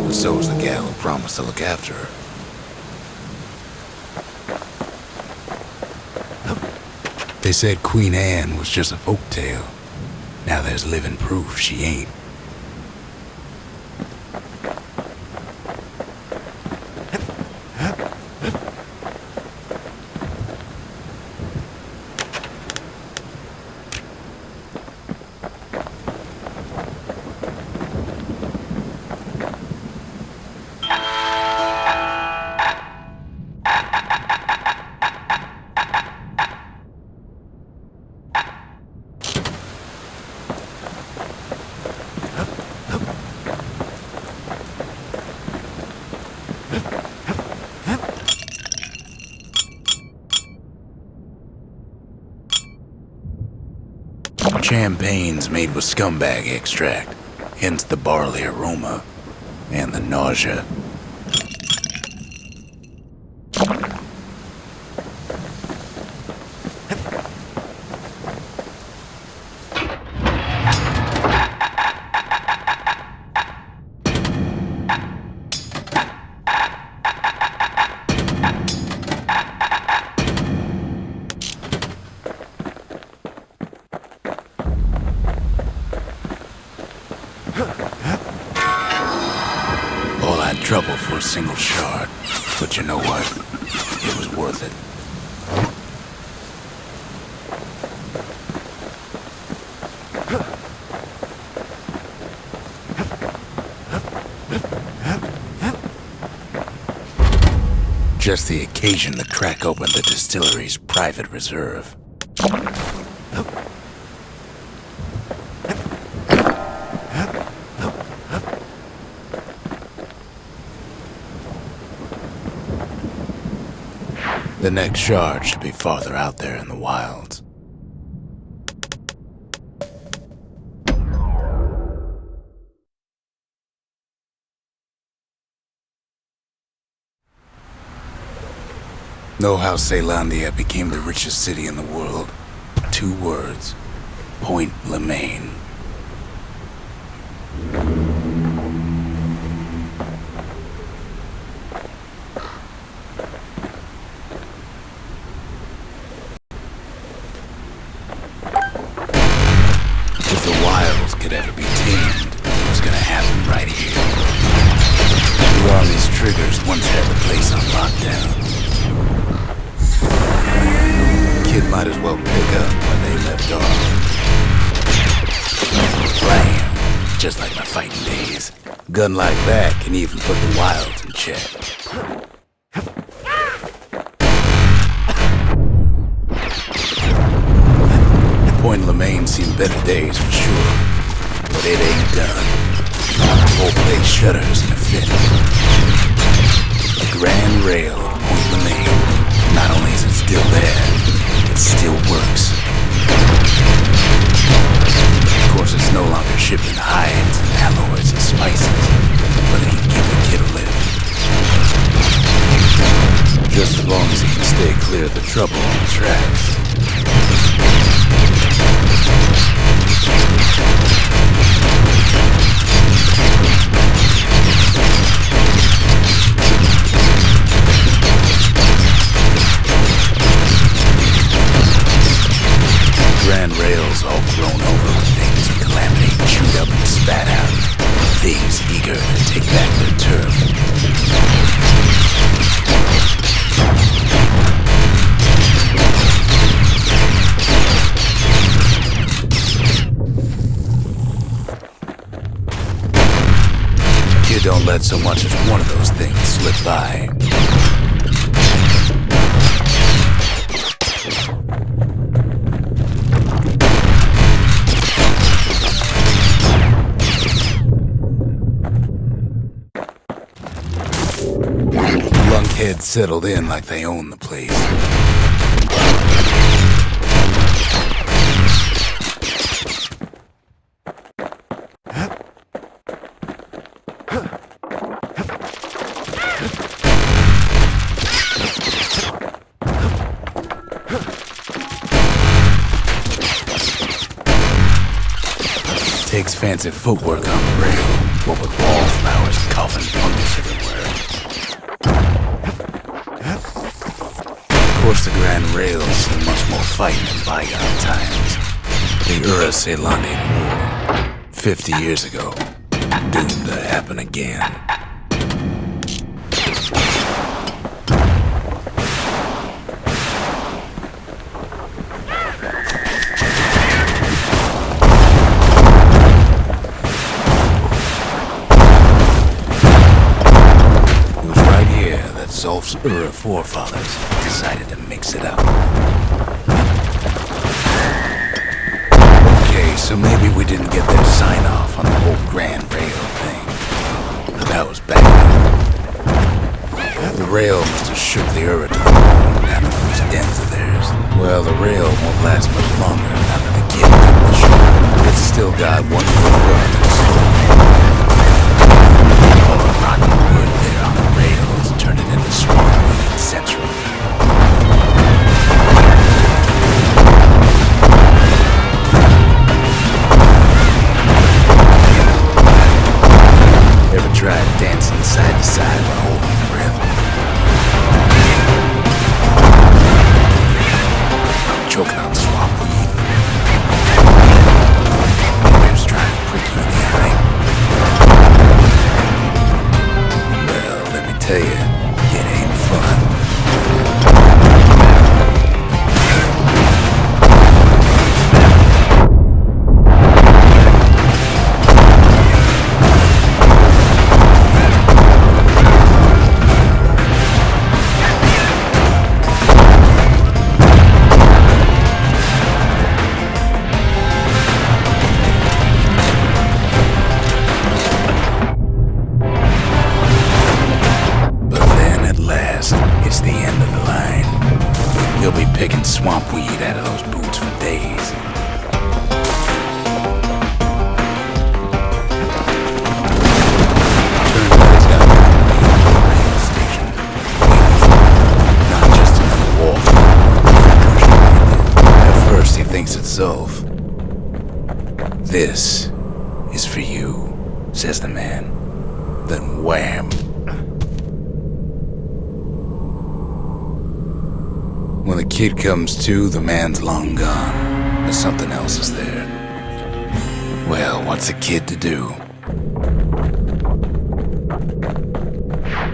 but so's the gal who promised to look after her. They said Queen Anne was just a folktale. Now there's living proof she ain't. Champagne's made with scumbag extract, hence the barley aroma and the nausea. All that trouble for a single shard, but you know what? It was worth it. Just the occasion to crack open the distillery's private reserve. The next shard should be farther out there in the wilds. Know how Ceylondia became the richest city in the world? 2 words. Point Lemaine. If the wilds could ever be tamed, it was gonna happen right here. The Army's triggers once had the place on lockdown. Kid might as well pick up where they left off. Blam! Just like my fighting days. Gun like that can even put the wilds in check. Point Lemaine seen better days for sure, but it ain't done. The whole place shudders in a fit. The grand rail of Point Lemaine. Not only is it still there, it still works. Of course, it's no longer shipping hides and alloys and spices, but it can give the kid a lift. Just as long as he can stay clear of the trouble on the tracks. Grand rails all grown over with things Calamity chewed up and spat out. Things eager to take back their turf. Kid don't let so much as one of those things slip by. Lunkheads settled in like they own the place. Takes fancy footwork on the rail, what with wallflowers and coughing fungus everywhere. Of course, the Grand Rails see much more fighting in bygone times. The Ceylondian War, 50 years ago, doomed to happen again. Zolf's forefathers decided to mix it up. Okay, so maybe we didn't get their sign-off on the whole Grand Rail thing. But that was bad. The rail must have shook the to the bone after those dens of theirs. Well, the rail won't last much longer now that the kid took the shore. It's still got one foot run and slow. All the rotten wood there on the rails turned it into swamp central. Ever tried dancing side to side while holding your breath? Choking on swamp weed. Maybe was trying to prick you in the eye. Well, let me tell you, it ain't fun. It's the end of the line. You'll be picking swamp weed out of those boots for days. Turns out he's got a rail station waiting for him. Not just another winks at Zulf. "This is for you," says the man. Then wham! When the kid comes to, the man's long gone, but something else is there. Well, what's a kid to do?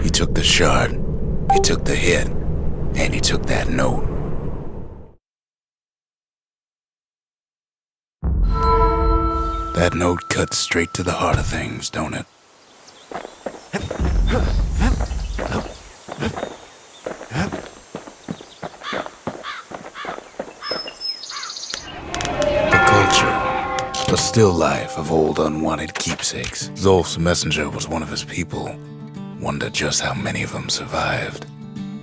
He took the shard, he took the hit, and he took that note. That note cuts straight to the heart of things, don't it? The culture, the still life of old unwanted keepsakes. Zulf's messenger was one of his people. Wonder just how many of them survived,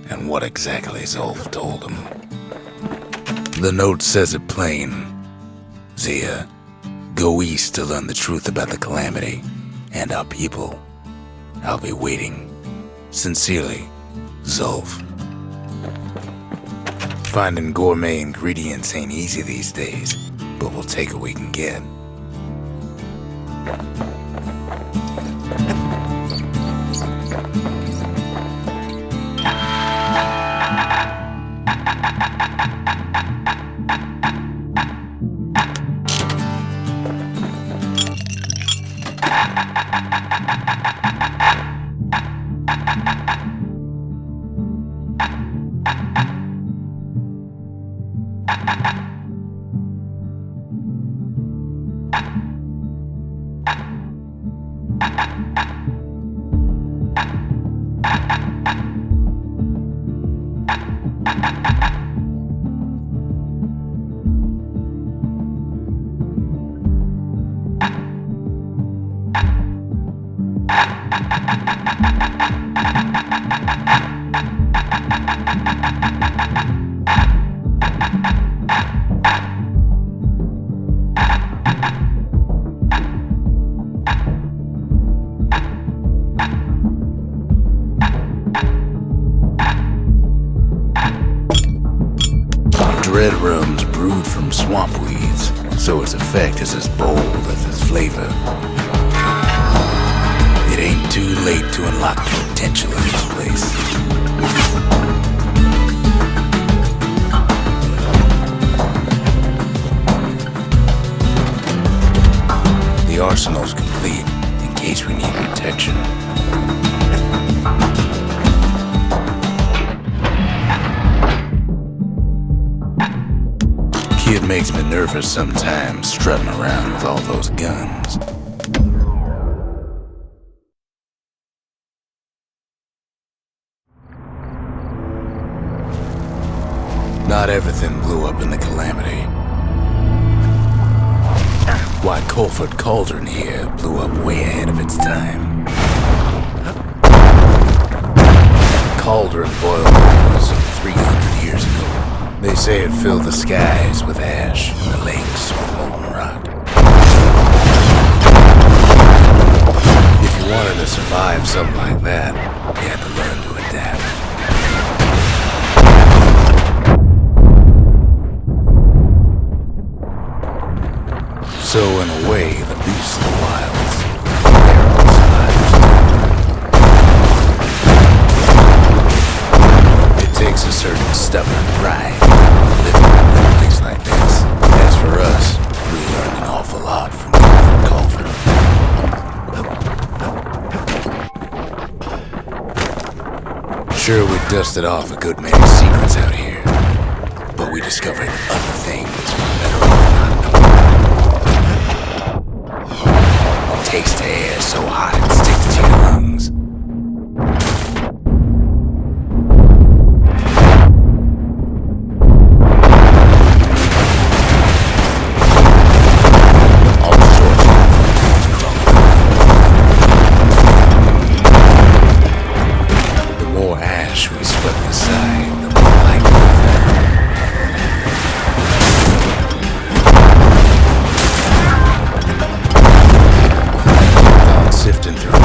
and what exactly Zulf told him. The note says it plain. Zia, go east to learn the truth about the calamity and our people. I'll be waiting. Sincerely, Zulf. Finding gourmet ingredients ain't easy these days, but we'll take what we can get. Red rum's brewed from swamp weeds, so its effect is as bold as its flavor. It ain't too late to unlock the potential in this place. The arsenal's complete in case we need protection. Kid makes me nervous sometimes, strutting around with all those guns. Not everything blew up in the calamity. Why, Colford Cauldron here blew up way ahead of its time. Cauldron boiled over some 300 years ago. They say it filled the skies with ash and the lakes with molten rock. If you wanted to survive something like that, you had to learn to adapt. So in a way, the beasts of the wilds, they're all survivors too. It takes a certain stubborn pride living in a place like this. As for us, we learned an awful lot from Colford Cauldron. Sure, we dusted off a good many secrets out here, but we discovered other things we're better off not knowing. Taste the air so hot it sticks to your lungs. Sifting through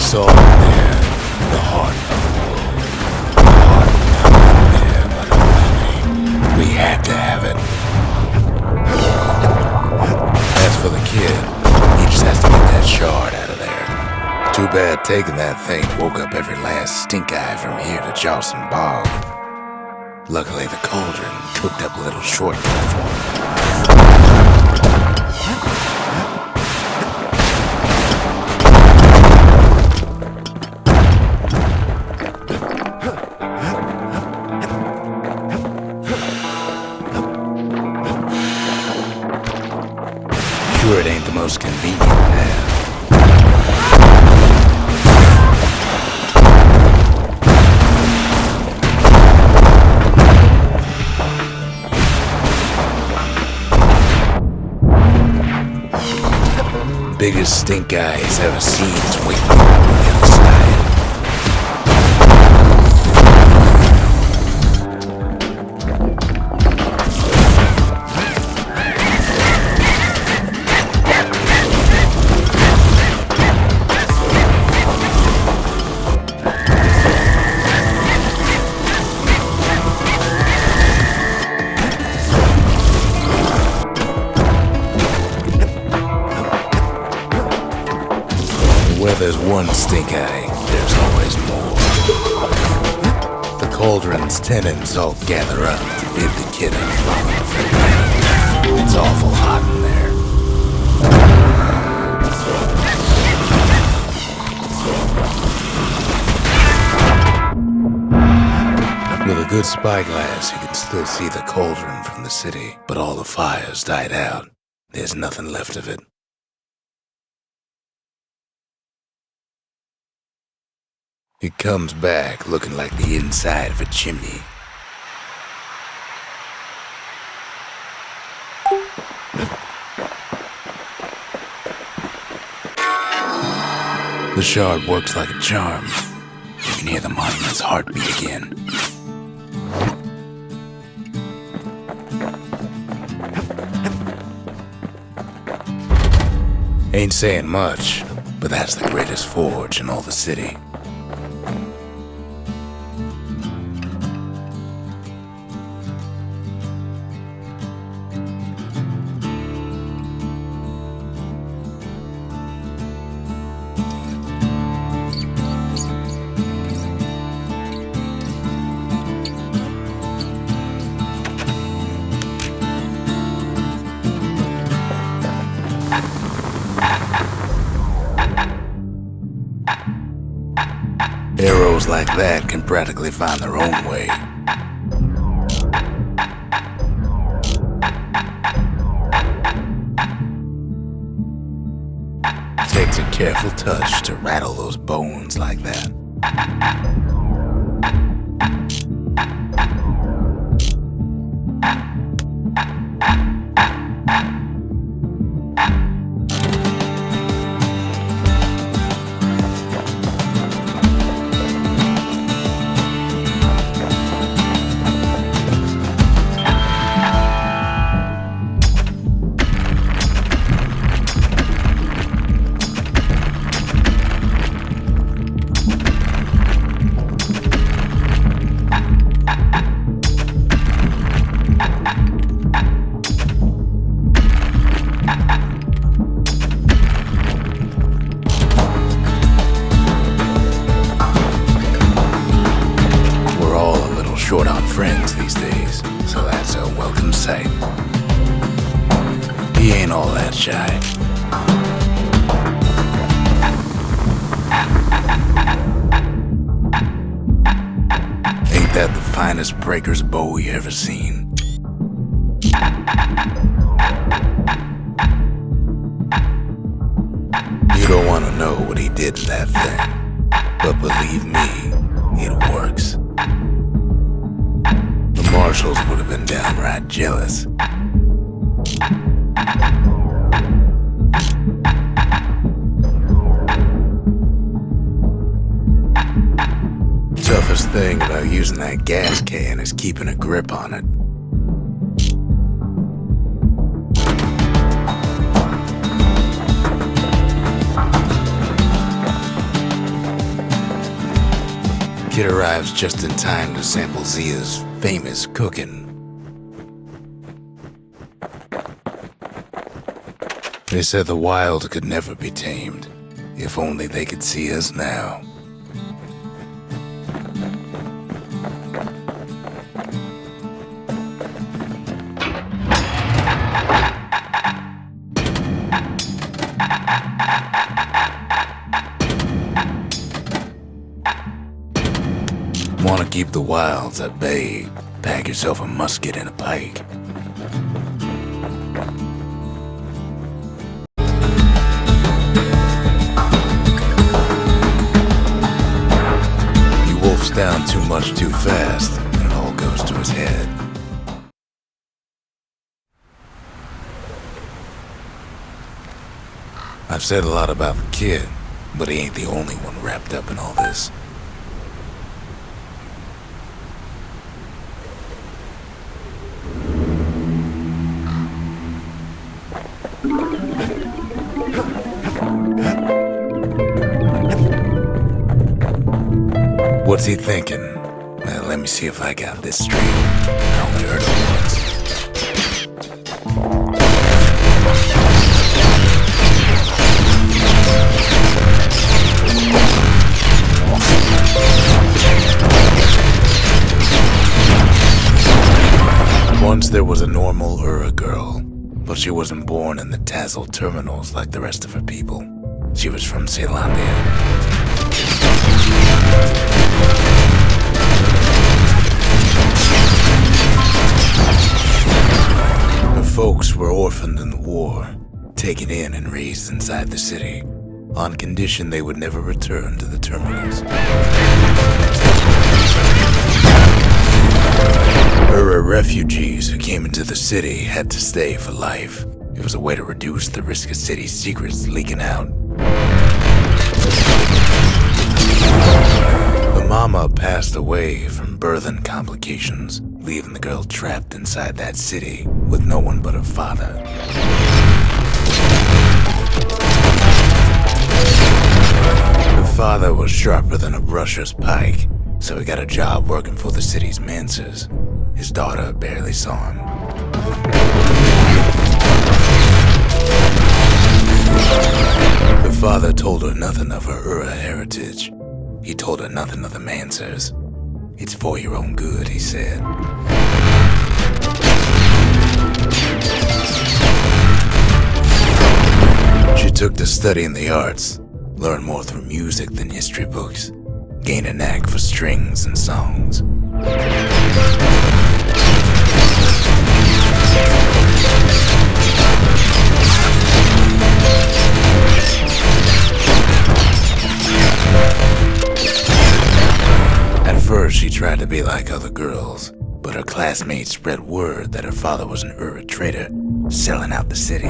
saw it there, the heart of the world. The heart out there by the calamity. We had to have it. As for the kid, he just has to get that shard out of there. Too bad taking that thing woke up every last stink eye from here to Charleston Bog. Luckily, the cauldron cooked up a little shortcut for him. Sure, it ain't the most convenient path. Biggest stink eye he's ever seen is waiting for him on the other side. Where there's one stink eye, there's always more. The cauldron's tenants all gather up to bid the kid a follow for rain. It's awful hot in there. With a good spyglass, you can still see the cauldron from the city, but all the fires died out. There's nothing left of it. It comes back looking like the inside of a chimney. The shard works like a charm. You can hear the monument's heartbeat again. Ain't saying much, but that's the greatest forge in all the city. Arrows like that can practically find their own way. Takes a careful touch to rattle those bones like that. Short on friends these days, so that's a welcome sight. He ain't all that shy. Ain't that the finest breaker's bow you ever seen? You don't want to know what he did to that thing, but believe me, it works. The marshals would have been downright jealous. Toughest thing about using that gas can is keeping a grip on it. Kid arrives just in time to sample Zia's famous cooking. They said the wild could never be tamed, if only they could see us now. Want to keep the wilds at bay? Pack yourself a musket and a pike. He wolfs down too much too fast, and it all goes to his head. I've said a lot about the kid, but he ain't the only one wrapped up in all this. What's he thinking? Well, let me see if I got this straight. I only heard it once. Once there was a normal Ura girl, but she wasn't born in the Tassel terminals like the rest of her people. She was from Ceylondia. Her folks were orphaned in the war, taken in and raised inside the city, on condition they would never return to the terminals. Ura refugees who came into the city had to stay for life. It was a way to reduce the risk of city secrets leaking out. The mama passed away from birthing complications, leaving the girl trapped inside that city with no one but her father. Her father was sharper than a brusher's pike, so he got a job working for the city's mancers. His daughter barely saw him. Her father told her nothing of her Ura heritage. He told her nothing of the mancers. It's for your own good, he said. She took to studying the arts, learned more through music than history books, gained a knack for strings and songs. At first, she tried to be like other girls, but her classmates spread word that her father was an Ura trader, selling out the city.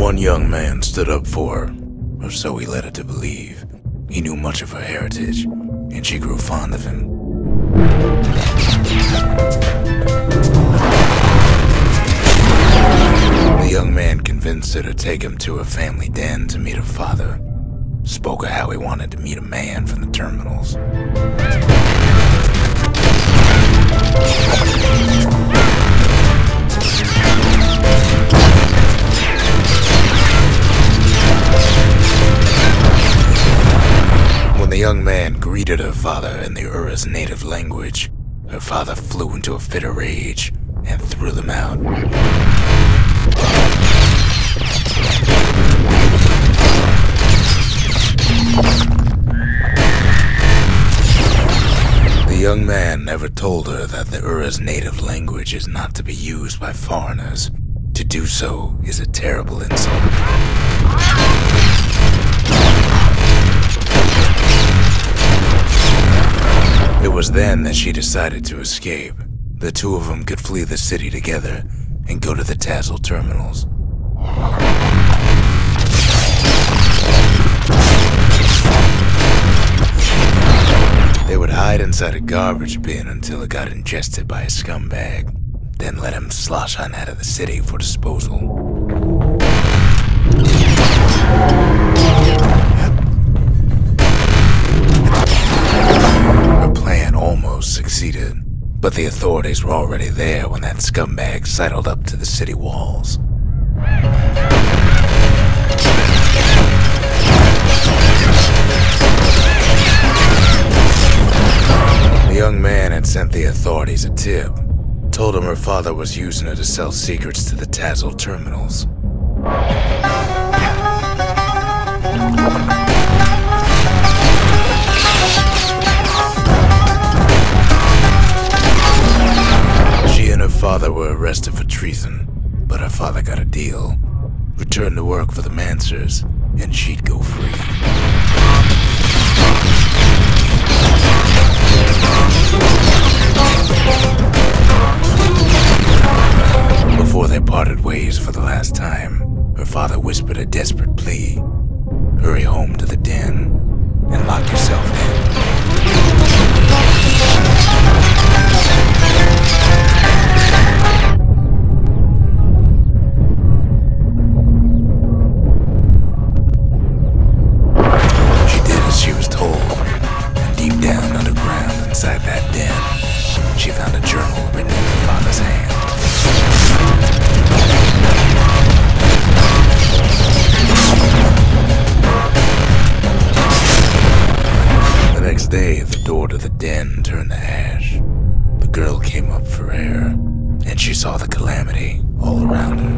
One young man stood up for her, or so he led her to believe. He knew much of her heritage, and she grew fond of him. The young man convinced her to take him to her family den to meet her father. Spoke of how he wanted to meet a man from the terminals. When the young man greeted her father in the Ura's native language, her father flew into a fit of rage and threw them out. The young man never told her that the Ura's native language is not to be used by foreigners. To do so is a terrible insult. It was then that she decided to escape. The two of them could flee the city together and go to the Tassel terminals. They would hide inside a garbage bin until it got ingested by a scumbag. then let him slosh on out of the city for disposal. Her plan almost succeeded, but the authorities were already there when that scumbag sidled up to the city walls. The young man had sent the authorities a tip, told him her father was using her to sell secrets to the Tassel terminals. She and her father were arrested for treason, but her father got a deal. Returned to work for the Mansers, and she'd go free. Before they parted ways for the last time, her father whispered a desperate plea. Hurry home to the den and lock yourself in. She did as she was told, and deep down underground inside that den, she found a journal written in her father's hand. The next day, the door to the den turned to ash. The girl came up for air, and she saw the calamity all around her.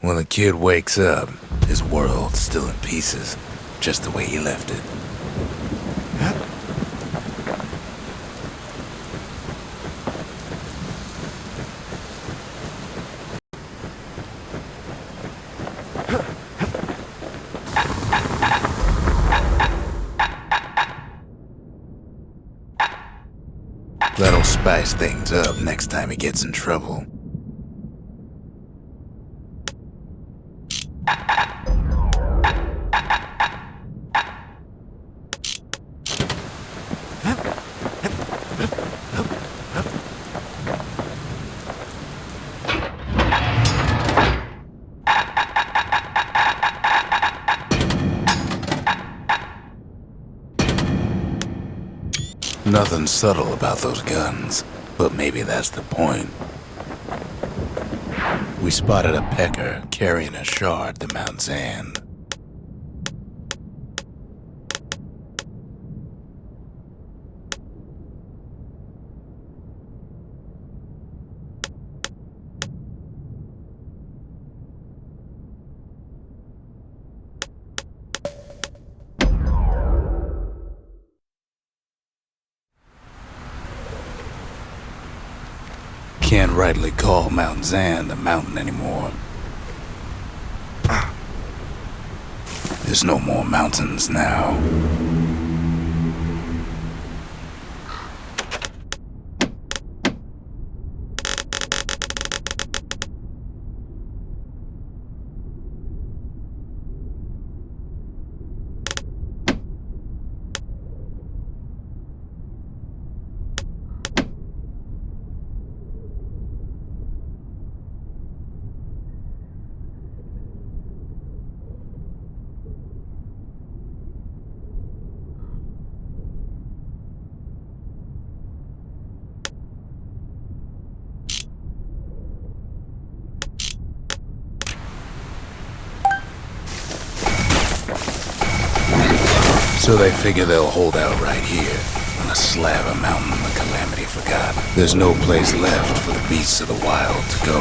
When the kid wakes up, his world's still in pieces, just the way he left it. That'll spice things up next time he gets in trouble. Nothing subtle about those guns, but maybe that's the point. We spotted a pecker carrying a shard to Mount Zand. Can't rightly call Mount Zand a mountain anymore. There's no more mountains now. So they figure they'll hold out right here, on a slab of mountain the Calamity forgot. There's no place left for the beasts of the wild to go.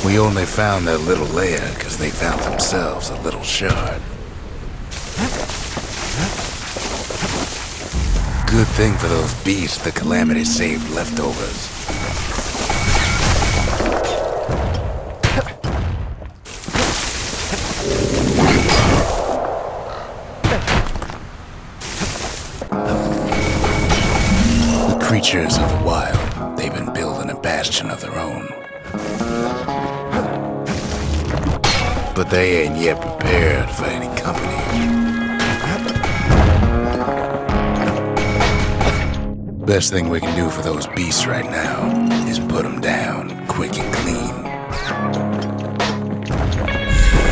We only found their little lair because they found themselves a little shard. Good thing for those beasts the Calamity saved leftovers. Creatures of the wild, they've been building a bad bastion of their own. But they ain't yet prepared for any company. Best thing we can do for those beasts right now is put them down quick and clean.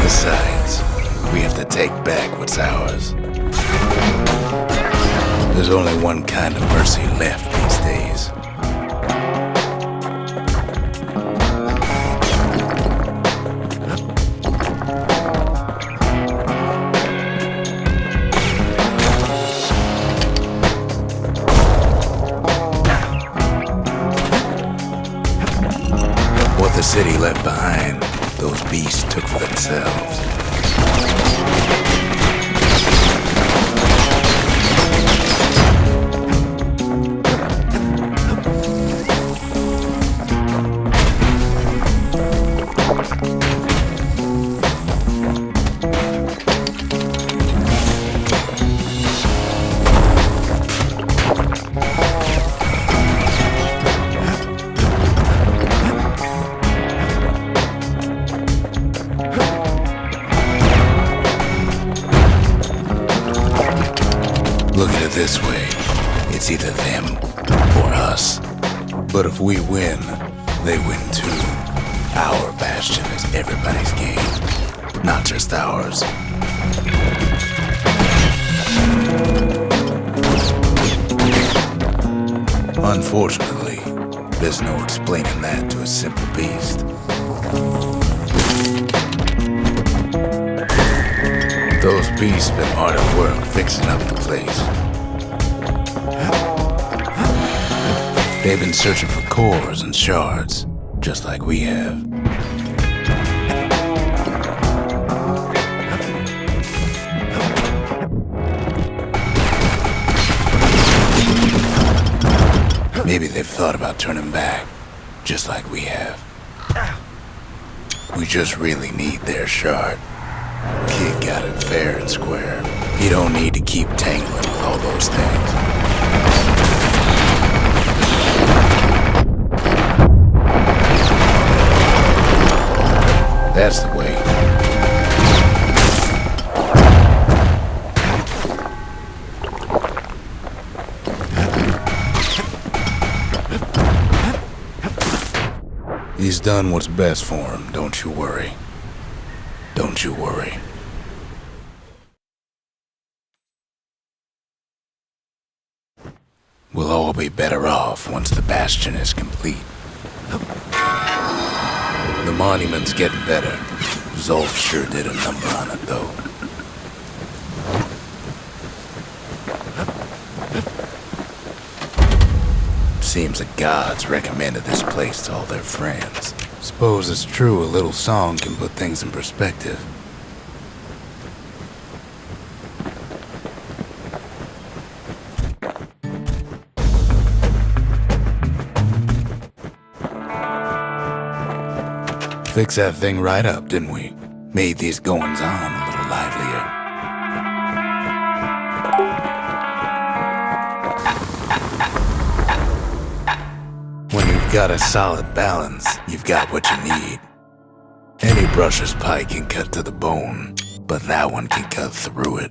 Besides, we have to take back what's ours. There's only one kind of mercy left these days. What the city left behind, those beasts took for themselves. Look at it this way, it's either them or us. But if we win, they win too. Our bastion is everybody's game, not just ours. Unfortunately, there's no explaining that to a simple beast. Those beasts been hard at work fixing up the place. They've been searching for cores and shards, just like we have. Maybe they've thought about turning back, just like we have. We just really need their shard. Kid got it fair and square. You don't need to keep tangling with all those things. That's the way. He's done what's best for him, don't you worry. Don't you worry. We'll all be better off once the bastion is complete. The monument's getting better. Zolf sure did a number on it, though. Seems the gods recommended this place to all their friends. Suppose it's true a little song can put things in perspective. Fixed that thing right up, didn't we? Made these goings on a little livelier. When you've got a solid balance, you've got what you need. Any brusher's pike can cut to the bone, but that one can cut through it.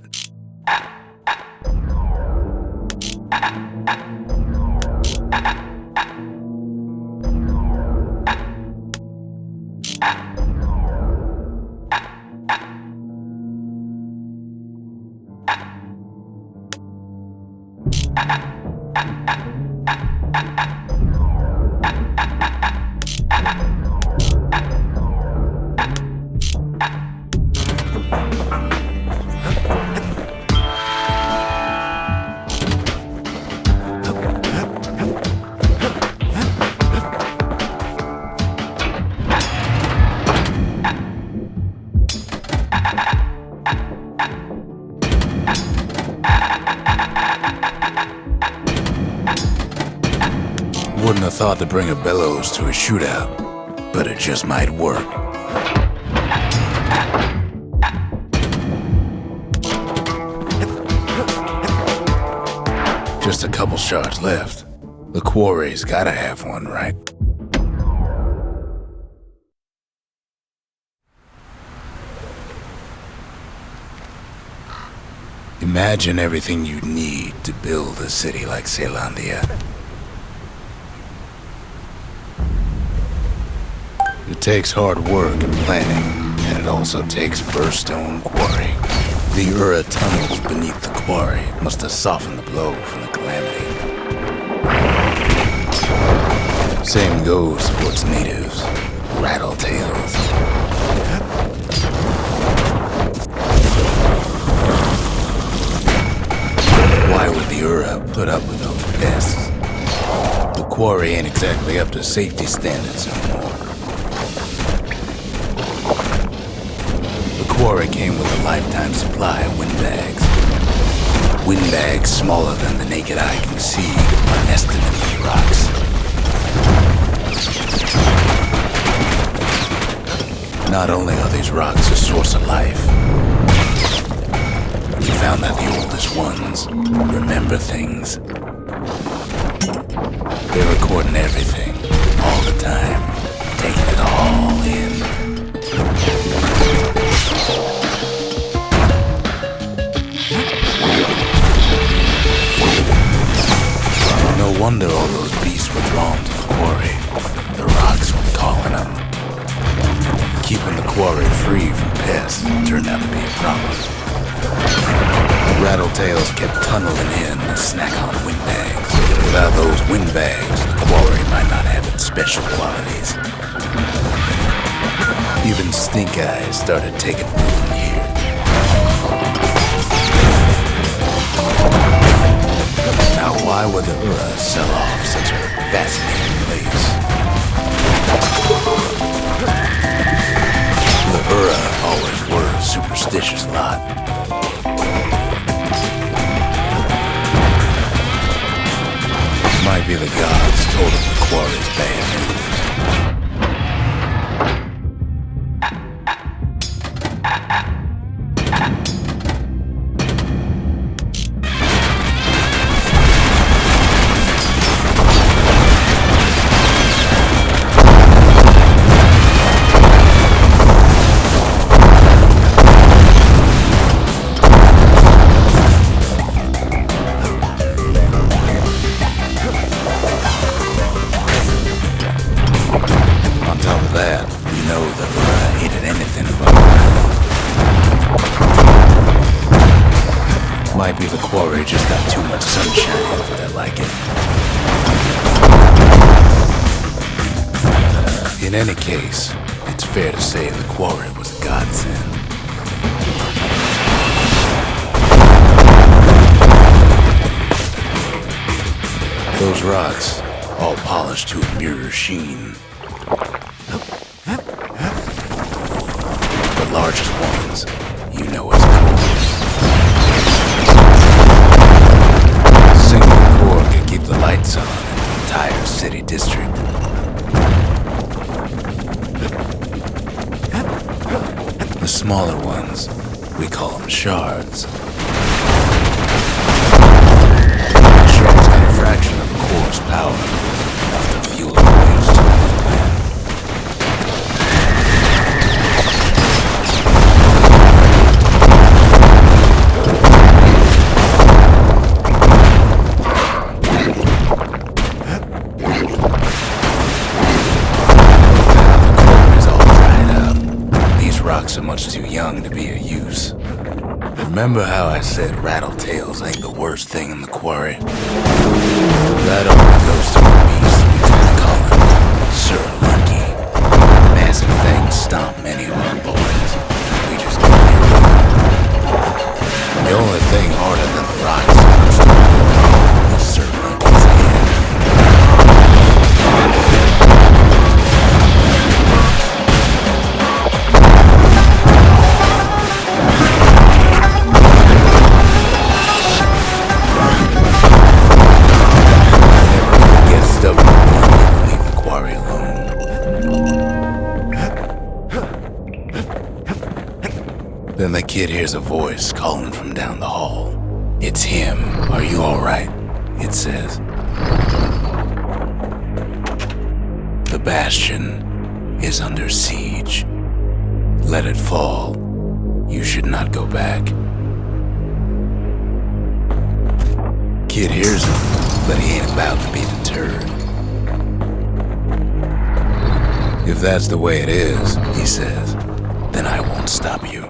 Wouldn't have thought to bring a bellows to a shootout, but it just might work. Just a couple shards left. The quarry's gotta have one, right? Imagine everything you'd need to build a city like Zealandia. It takes hard work and planning, and it also takes Bastion quarry. The Ura tunnels beneath the quarry must have softened the blow from the calamity. Same goes for its natives, rattletails. Why would the Ura put up with those pests? The quarry ain't exactly up to safety standards anymore. The quarry came with a lifetime supply of windbags. Windbags smaller than the naked eye can see are nested in these rocks. Not only are these rocks a source of life, we found that the oldest ones remember things. They're recording everything, all the time, taking it all in. No wonder all those beasts were drawn to the quarry. The rocks were calling them. Keeping the quarry free from pests turned out to be a problem. The rattletails kept tunneling in to snack on windbags. Without those windbags, the quarry might not have its special qualities. Even stink eyes started taking root in here. Now why would the Ura sell off such a fascinating place? The Ura always were a superstitious lot. Might be the gods told him the quarry's bad news. Might be the quarry just got too much sunshine for their liking. In any case, it's fair to say the quarry was a godsend. Those rocks, all polished to a mirror sheen. The largest ones, you know as gold. Single core could keep the lights on in the entire city district. The smaller ones, we call them shards. Shards got a fraction of the core's power, enough to fuel the waves to another land. Are much too young to be of use. Remember how I said rattletails ain't the worst thing in the quarry? That only goes to a beast we could call him Sir Lunky. Massive things stomp many of our boys. We just can't hear them. The only thing harder than the rocks was Sir Lunky's head. Leave the quarry alone. Then the kid hears a voice calling from down the hall. It's him. Are you all right? It says. The Bastion is under siege. Let it fall. You should not go back. Kid hears him, but he ain't about to be deterred. If that's the way it is, he says, then I won't stop you.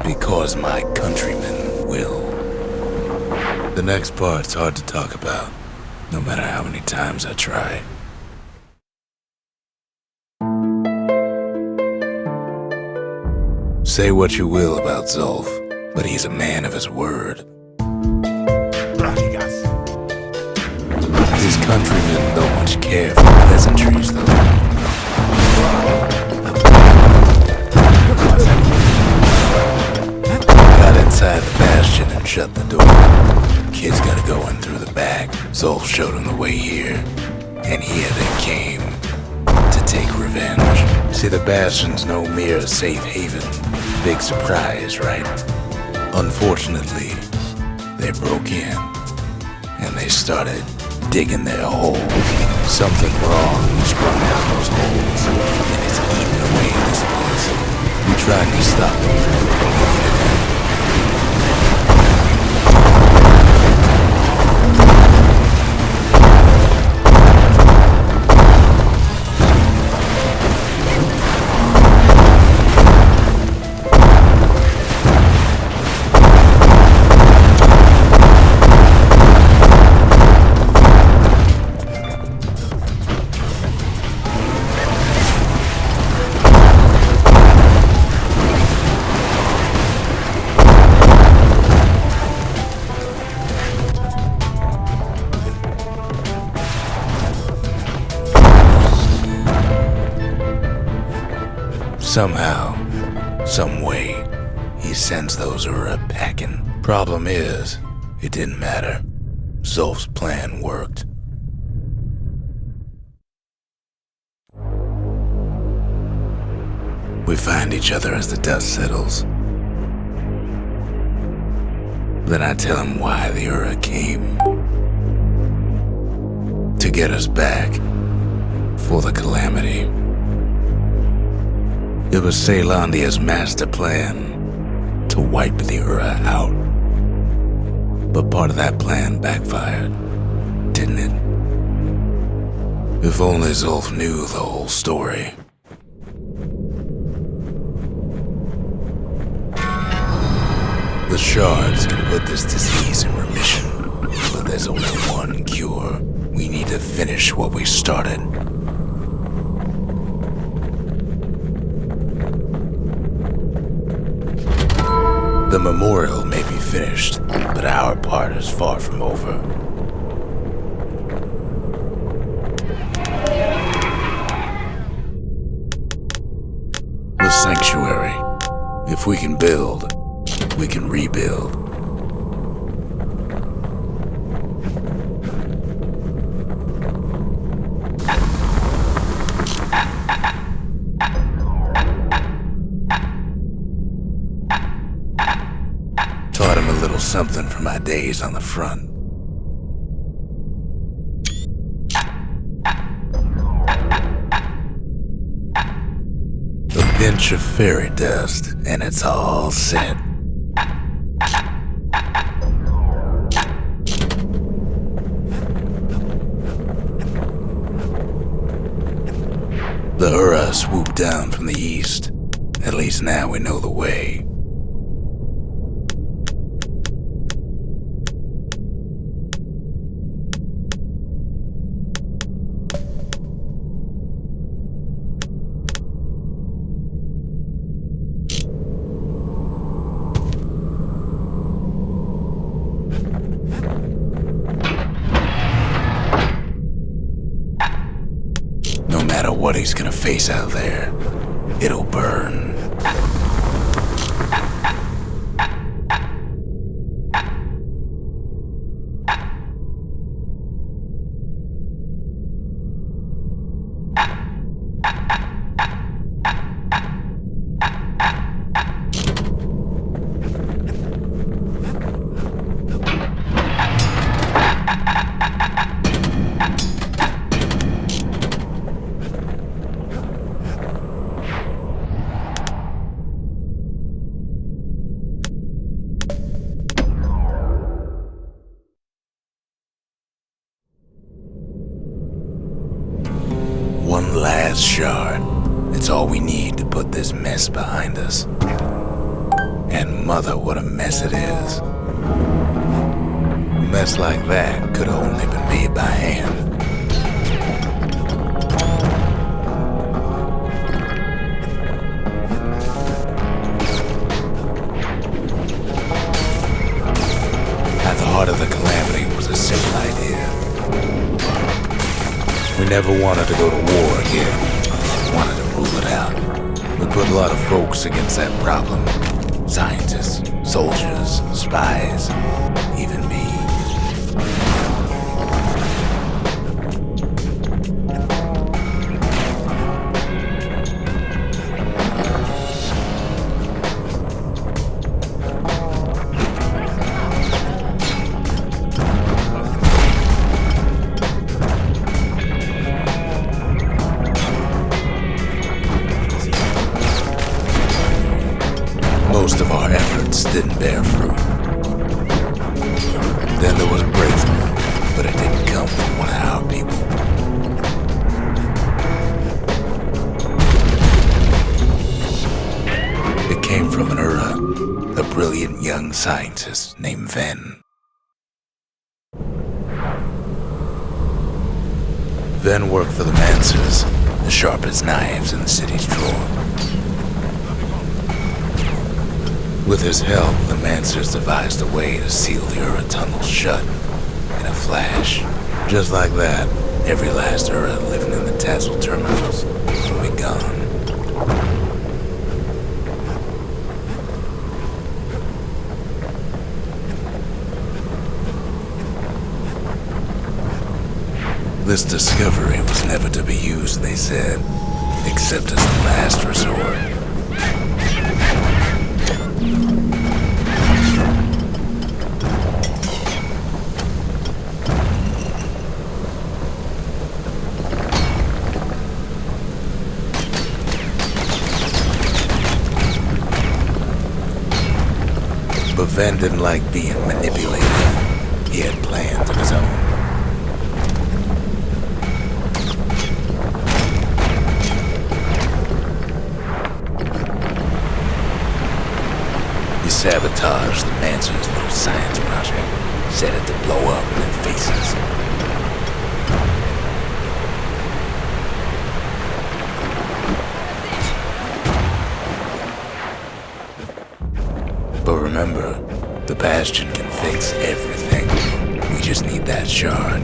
Because my countrymen will. The next part's hard to talk about, no matter how many times I try. Say what you will about Zulf, but he's a man of his word. His countrymen don't much care for pleasantries, though. Got inside the Bastion and shut the door. Kid's gotta go in through the back. Zulf showed him the way here, and here they came to take revenge. See, the Bastion's no mere safe haven. Big surprise, right? Unfortunately, they broke in, and they started digging their hole. Something wrong sprung out those holes, and it's eating away at this place. We tried to stop them. Somehow, some way, he sends those Ura packing. Problem is, it didn't matter. Zulf's plan worked. We find each other as the dust settles. Then I tell him why the Ura came. To get us back. For the calamity. It was Caelondia's master plan to wipe the Ura out. But part of that plan backfired, didn't it? If only Zulf knew the whole story. The shards can put this disease in remission, but there's only one cure. We need to finish what we started. The memorial may be finished, but our part is far from over. The sanctuary. If we can build, we can rebuild. Taught him a little something from my days on the front. A pinch of fairy dust, and it's all set. The Ura swooped down from the east. At least now we know the way. No matter what he's gonna face out there, it'll burn. One last shard. It's all we need to put this mess behind us. And mother, what a mess it is. A mess like that could have only been made by hand. At the heart of the calamity was a simple idea. We never wanted to go to war again. We wanted to rule it out. We put a lot of folks against that problem. Scientists, soldiers, spies, even me. Most of our efforts didn't bear fruit. Then there was a breakthrough, but it didn't come from one of our people. It came from an a brilliant young scientist named Ven. Ven worked for the Mancers, the sharpest knives in the city's drawer. With his help, the Mancers devised a way to seal the Ura tunnel shut in a flash. Just like that, every last Ura living in the Tassel terminals will be gone. This discovery was never to be used, they said, except as a last resort. But Ven didn't like being manipulated. He had plans of his own. He sabotaged the Mancers' little science project, set it to blow up in their faces. But remember, the Bastion can fix everything. We just need that shard.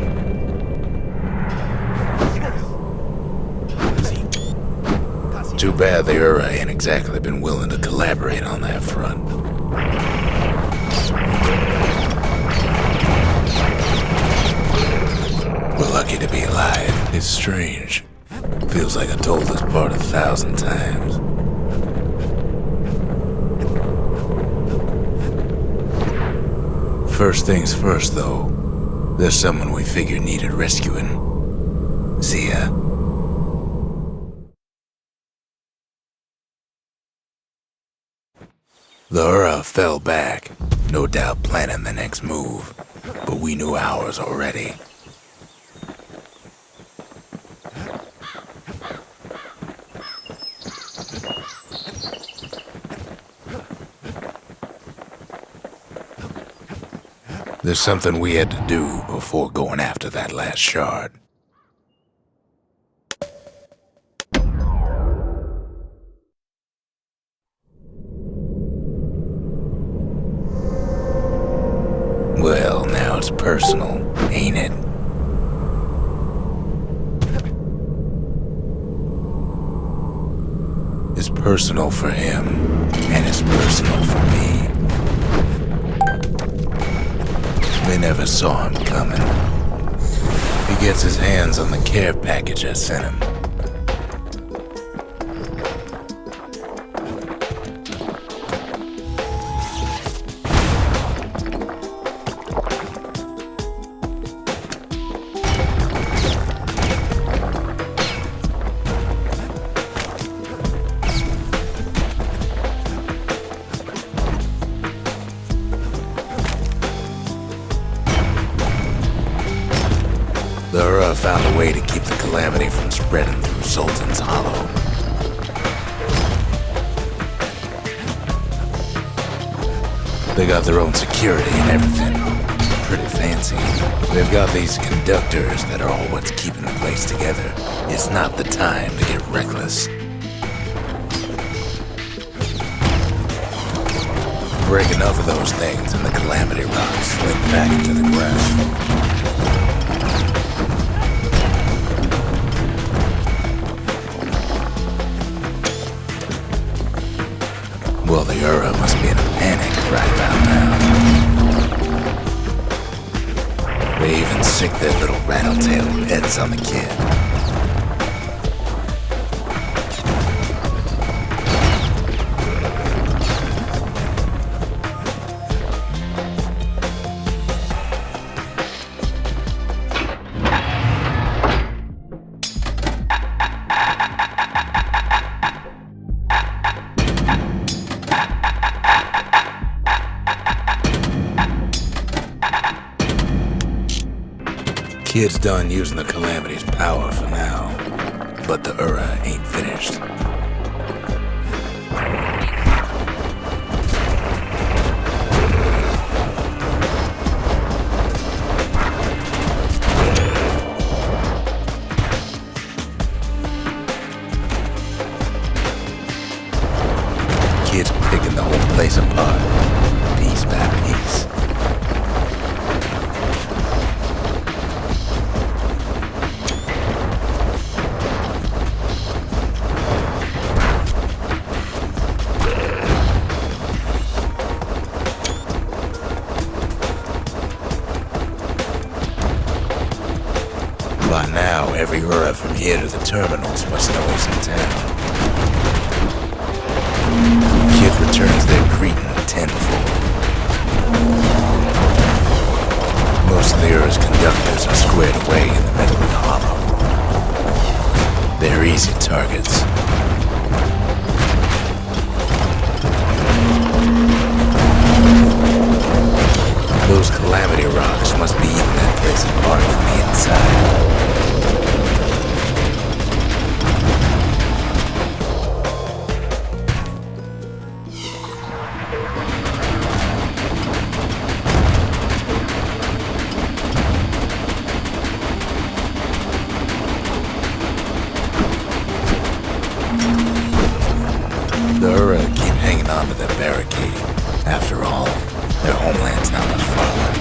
Too bad the Ura ain't exactly been willing to collaborate on that front. We're lucky to be alive. It's strange. Feels like I told this part 1,000 times. First things first, though. There's someone we figured needed rescuing. See ya. The Ura fell back, no doubt planning the next move, but we knew ours already. There's something we had to do before going after that last shard. Well, now it's personal, ain't it? It's personal for him, and it's personal for me. They never saw him coming. He gets his hands on the care package I sent him. The Ura found a way to keep the calamity from spreading Sultan's Hollow. They got their own security and everything. Pretty fancy. They've got these conductors that are all what's keeping the place together. It's not the time to get reckless. Break enough of those things and the calamity rocks slip back into the ground. Well, the Ura must be in a panic right about now. They even sick their little rattletail heads on the kid. Kid's done using the Calamity's power for now, but the Ura ain't finished. Kid's picking the whole place apart, piece by piece. By now, every Ura from here to the terminals must know he's in town. Kid returns their greeting tenfold. Most of the Ura's conductors are squared away in the middle of the hollow. They're easy targets. Those calamity rocks must be eating that place apart from the inside. The Ura keep hanging on to their barricade. After all, their homeland's not much farther.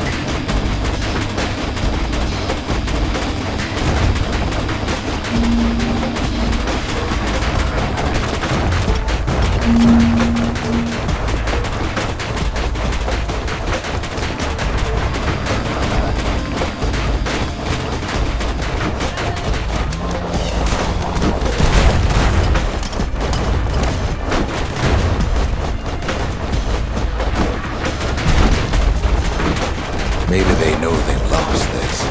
Maybe they know they've lost this.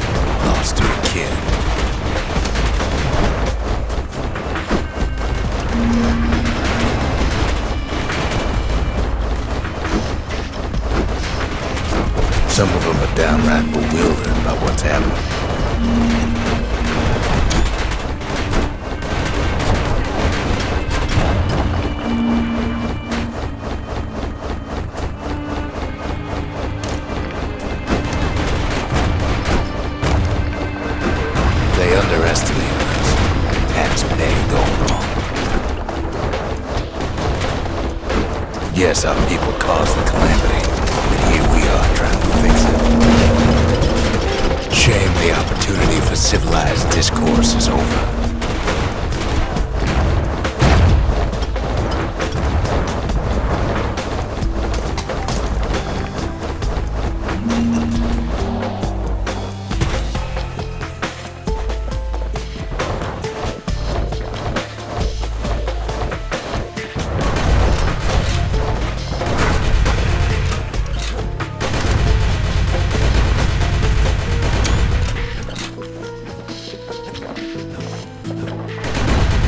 Lost to a kid. Some of them are downright bewildered by what's happening. They underestimate us. Taxpaying going wrong. Yes, our people caused the calamity, but here we are trying to fix it. Shame the opportunity for civilized discourse is over.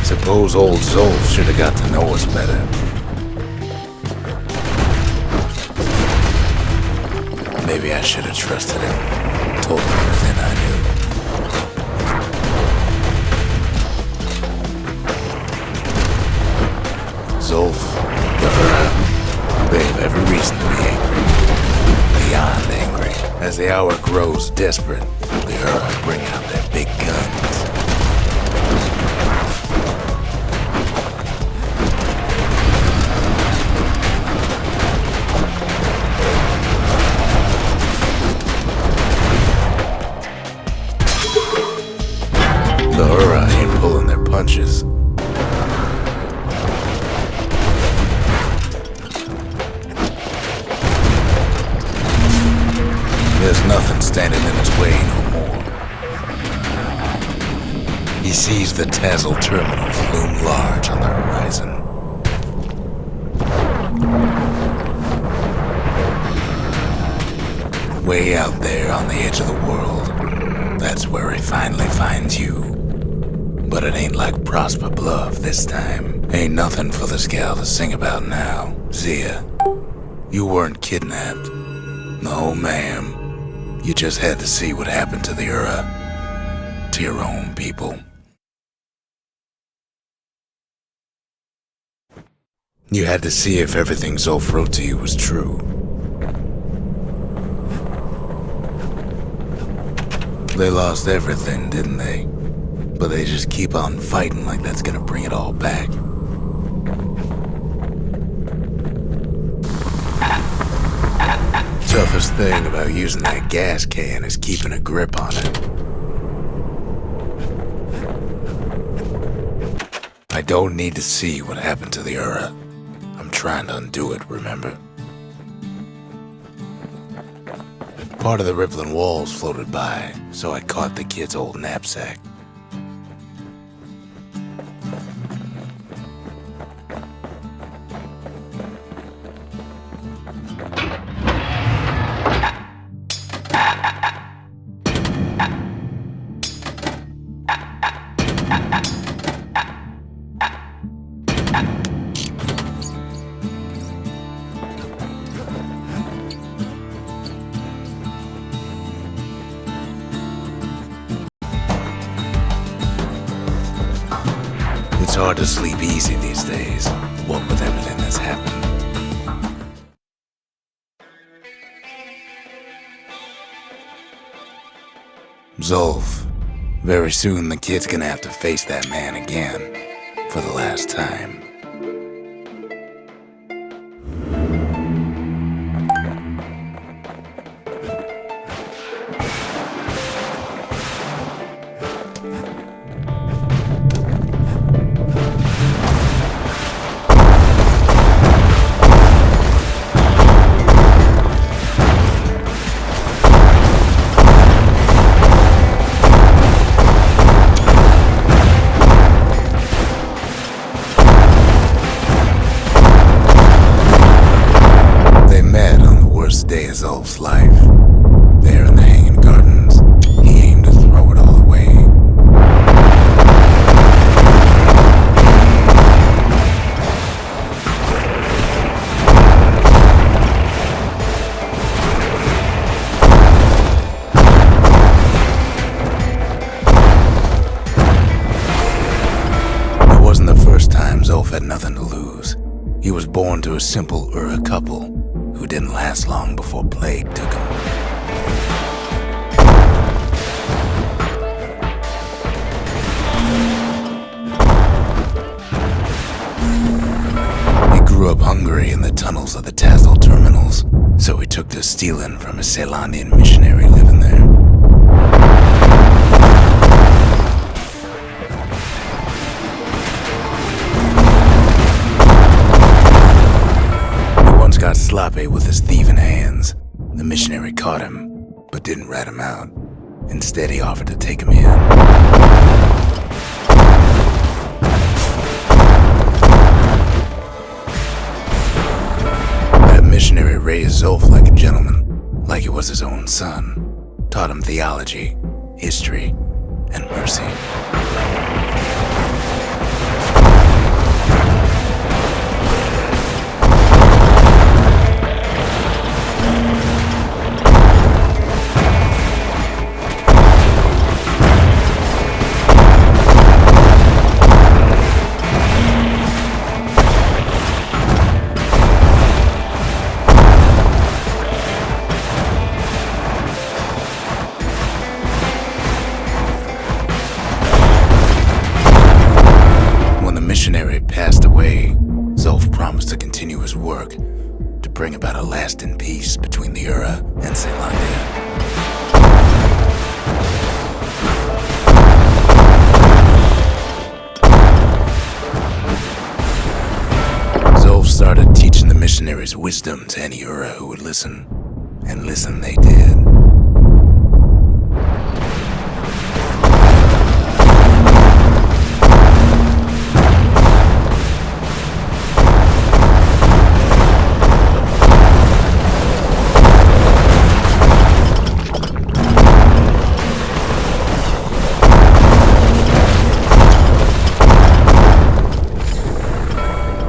Suppose old Zolf should have got to know us better. Maybe I should have trusted him. Told him everything I knew. Zolf, the Ura, they have every reason to be angry. Beyond angry. As the hour grows desperate, the Ura bring out their big guns. The Ura ain't pulling their punches. There's nothing standing in his way no more. He sees the Tassel terminals loom large on the horizon. Way out there on the edge of the world, that's where he finally finds you. But it ain't like Prosper Bluff this time. Ain't nothing for this gal to sing about now. Zia, you weren't kidnapped. No, ma'am. You just had to see what happened to the Ura, to your own people. You had to see if everything Zolf wrote to you was true. They lost everything, didn't they? But they just keep on fighting like that's gonna bring it all back. Toughest thing about using that gas can is keeping a grip on it. I don't need to see what happened to the Ura. I'm trying to undo it, remember? Part of the rippling walls floated by, so I caught the kid's old knapsack. It's hard to sleep easy these days, what with everything that's happened. Zolf, very soon the kid's gonna have to face that man again, for the last time. Day of Zolf's life. There in the hanging gardens, he aimed to throw it all away. It wasn't the first time Zolf had nothing to lose. He was born to a simple Ura couple who didn't last long before plague took him. He grew up hungry in the tunnels of the Tassel terminals, so he took to stealing from a Ceylonian missionary living there. Got sloppy with his thieving hands. The missionary caught him, but didn't rat him out. Instead, he offered to take him in. That missionary raised Zolf like a gentleman, like he was his own son. Taught him theology, history, and mercy. missionary passed away, Zolf promised to continue his work to bring about a lasting peace between the Ura and Zealandia. Started teaching the missionaries wisdom to any Ura who would listen, and listen they did.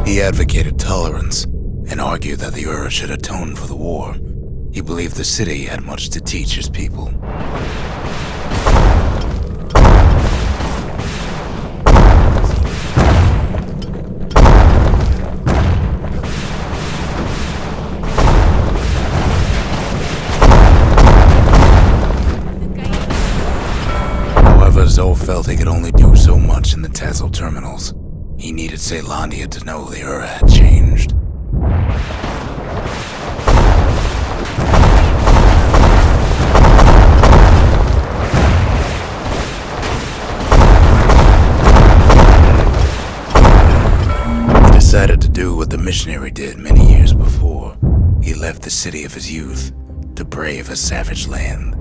He advocated tolerance and argued that the Ura should atone for the war. He believed the city had much to teach his people. However, Zolf felt he could only do so much in the Tassel terminals. He needed Zealandia to know the Ura had changed. He decided to do what the missionary did many years before. He left the city of his youth to brave a savage land.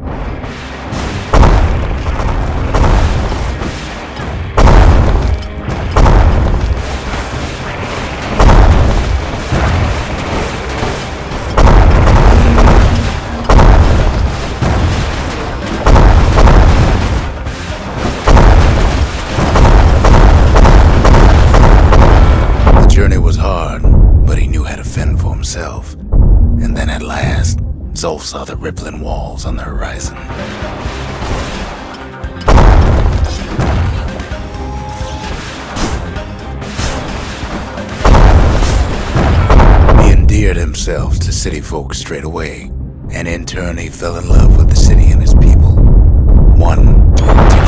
And then at last, Zolf saw the rippling walls on the horizon. He endeared himself to city folk straight away, and in turn he fell in love with the city and its people. One in particular.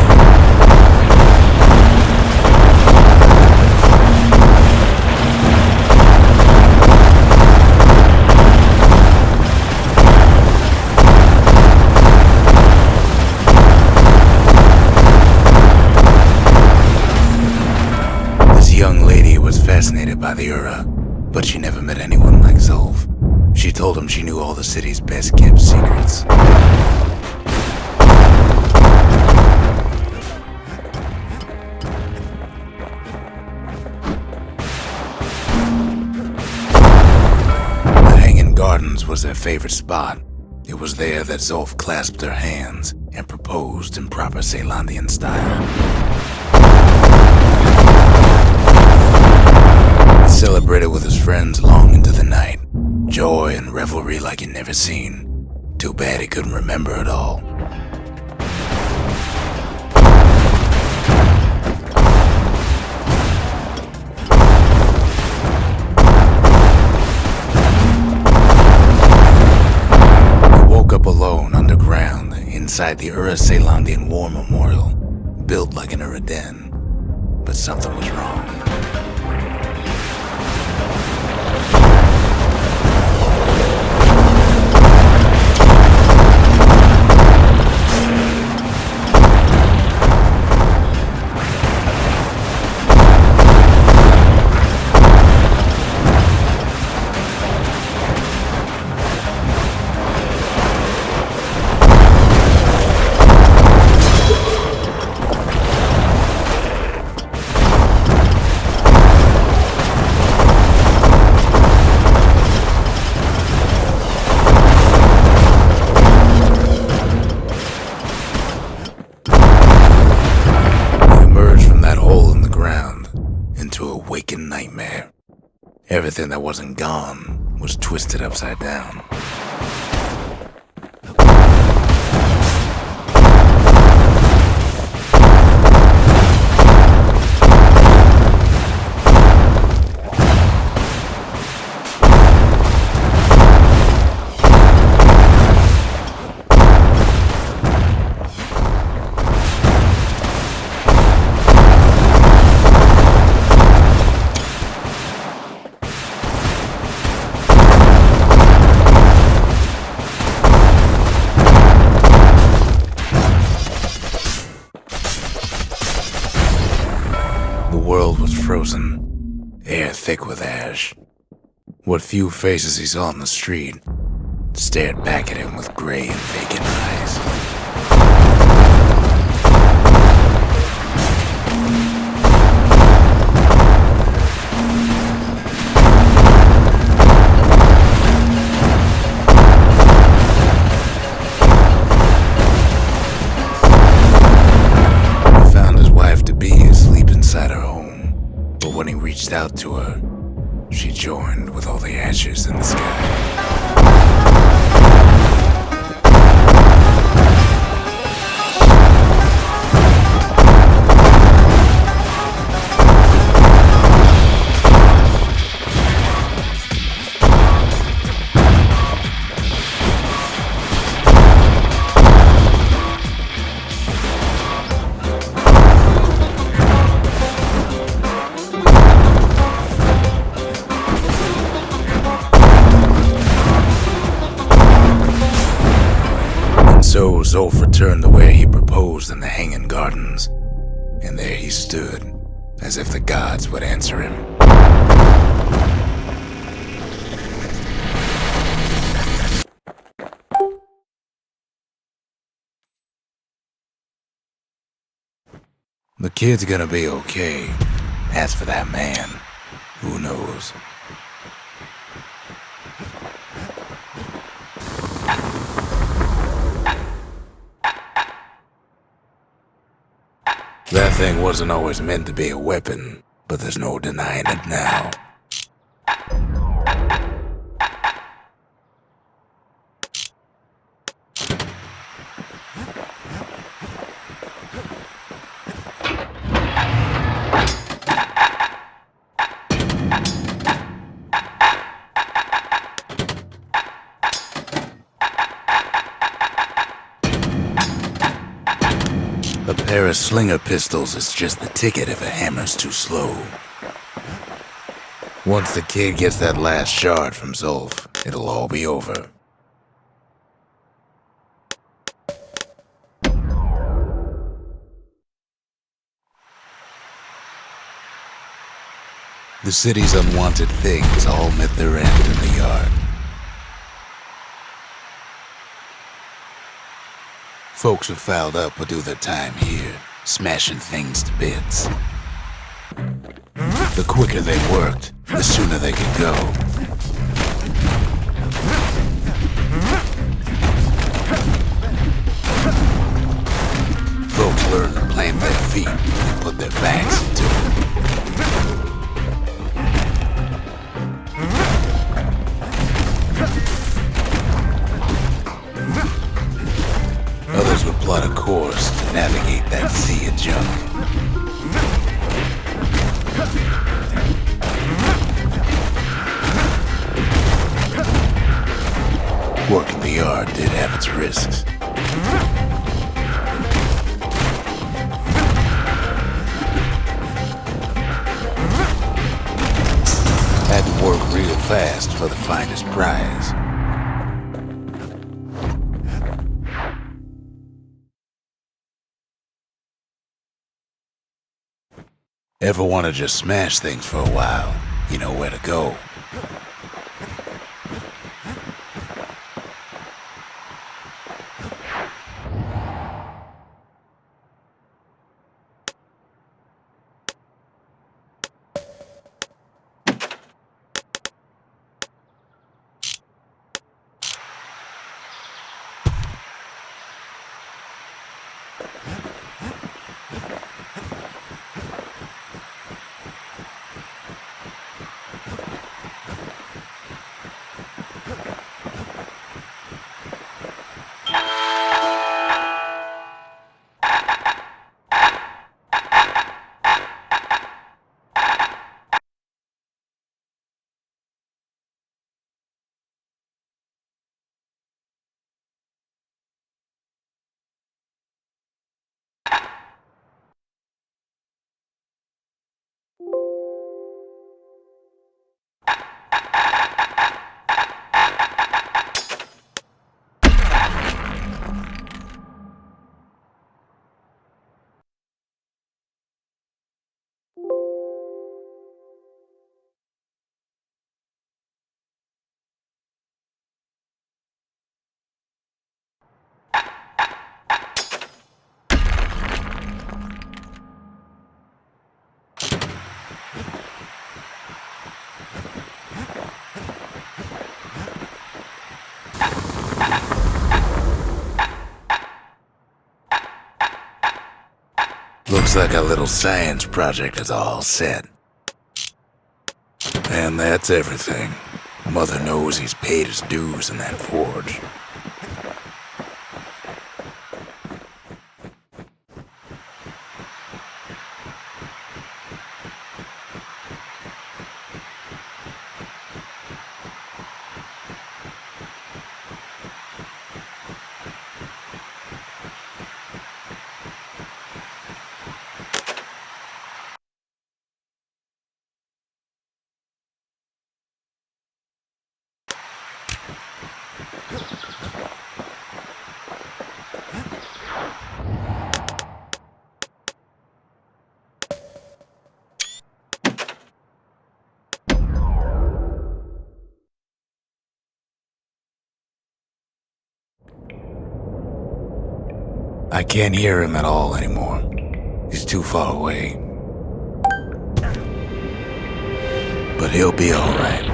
Fascinated by the Ura, but she never met anyone like Zolf. She told him she knew all the city's best kept secrets. The Hanging Gardens was their favorite spot. It was there that Zolf clasped her hands and proposed in proper Zealandian style. Celebrated with his friends long into the night. Joy and revelry like he'd never seen. Too bad he couldn't remember it all. He woke up alone underground inside the Ura Zealandian War Memorial, built like an Ura den. But something was wrong. Nightmare. Everything that wasn't gone was twisted upside down. air thick with ash. What few faces he saw on the street stared back at him with gray and vacant eyes. He found his wife to be asleep inside her home, but when he reached out to her, she joined with all the ashes in the sky. So Zolf returned to where he proposed in the Hanging Gardens, and there he stood, as if the gods would answer him. The kid's gonna be okay. As for that man, who knows? That thing wasn't always meant to be a weapon, but there's no denying it now. A pair of slinger pistols is just the ticket if a hammer's too slow. Once the kid gets that last shard from Zolf, it'll all be over. The city's unwanted things all met their end in the yard. Folks who fouled up would do their time here, smashing things to bits. The quicker they worked, the sooner they could go. Folks learned to plant their feet and put their backs into it. Others would plot a course to navigate that sea of junk. Working the yard did have its risks. Had to work real fast for the finest prize. Ever want to just smash things for a while? You know where to go. Looks like our little science project is all set. And that's everything. Mother knows he's paid his dues in that forge. I can't hear him at all anymore. He's too far away. But he'll be all right.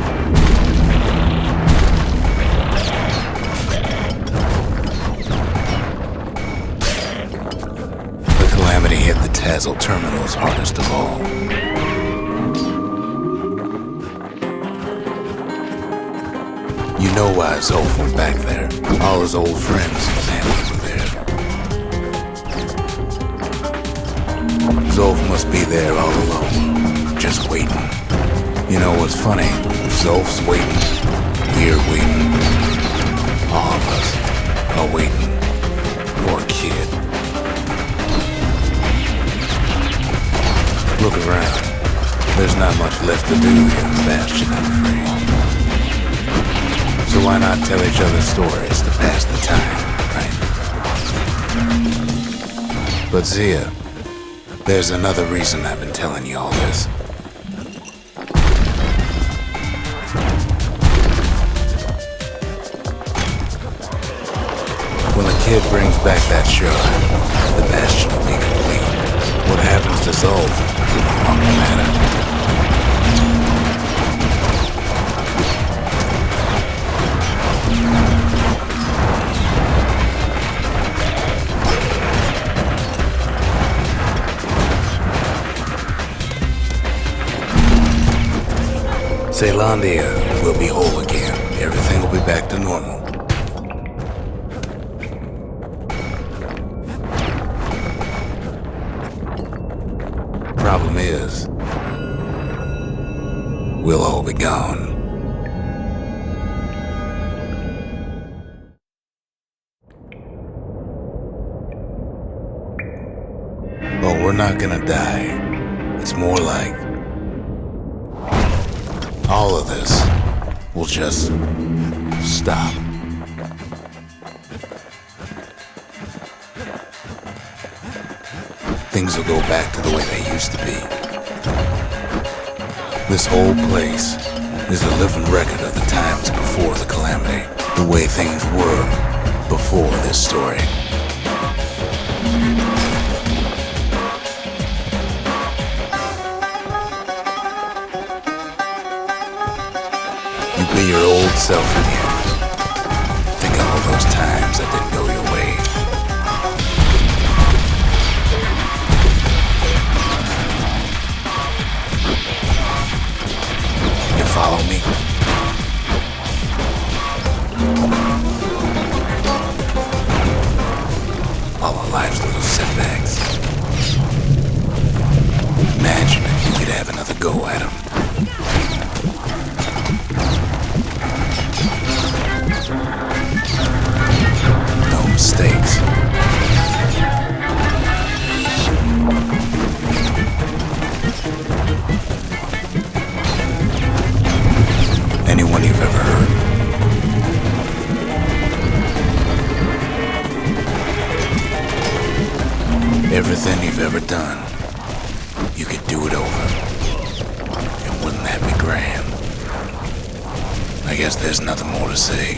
The calamity hit the Tazzle terminals hardest of all. You know why Zolf went back there. All his old friends and family were there. Zolf must be there all alone, just waiting. You know what's funny? Zolf's waiting. We're waiting. All of us are waiting. Poor kid. Look around. There's not much left to do here in Bastion, I'm afraid. So why not tell each other stories to pass the time, right? But Zia, there's another reason I've been telling you all this. When the kid brings back that shard, the Bastion will be complete. What happens to Zolf won't matter. Caelondia will be whole again. Everything will be back to normal. Problem is, we'll all be gone. But we're not gonna die. It's more like all of this will just stop. Things will go back to the way they used to be. This whole place is a living record of the times before the calamity, the way things were before this story. Be your old self again. Think of all those times that didn't go your way. You follow me? All our lives little setbacks. Imagine if you could have another go at them. Mistakes. Anyone you've ever heard. Everything you've ever done, you could do it over. And wouldn't that be grand? I guess there's nothing more to say.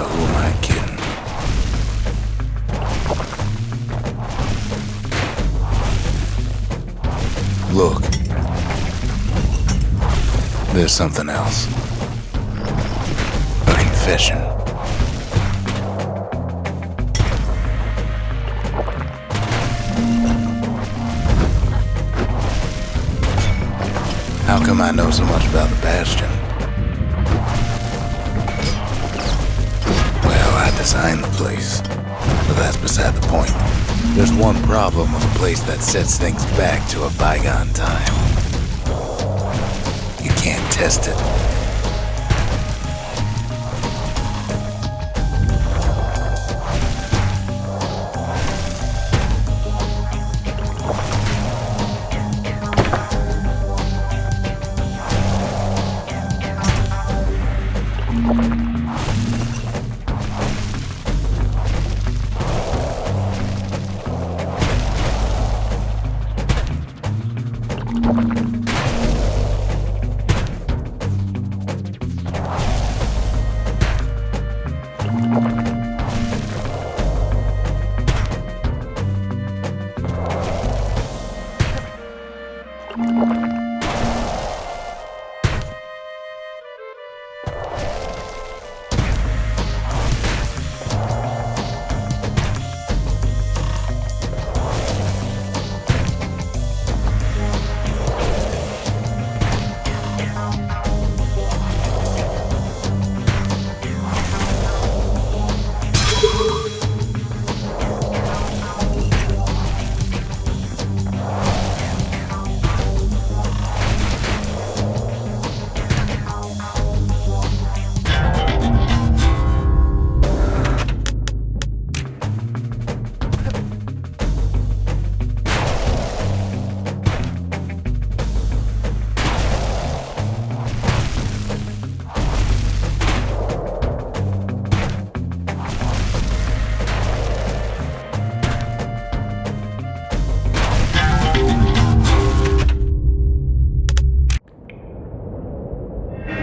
Who am I kidding? Look. something else. A confession. How come I know so much about the Bastion? Well, I designed the place, but that's beside the point. There's one problem with a place that sets things back to a bygone time. You can't test it.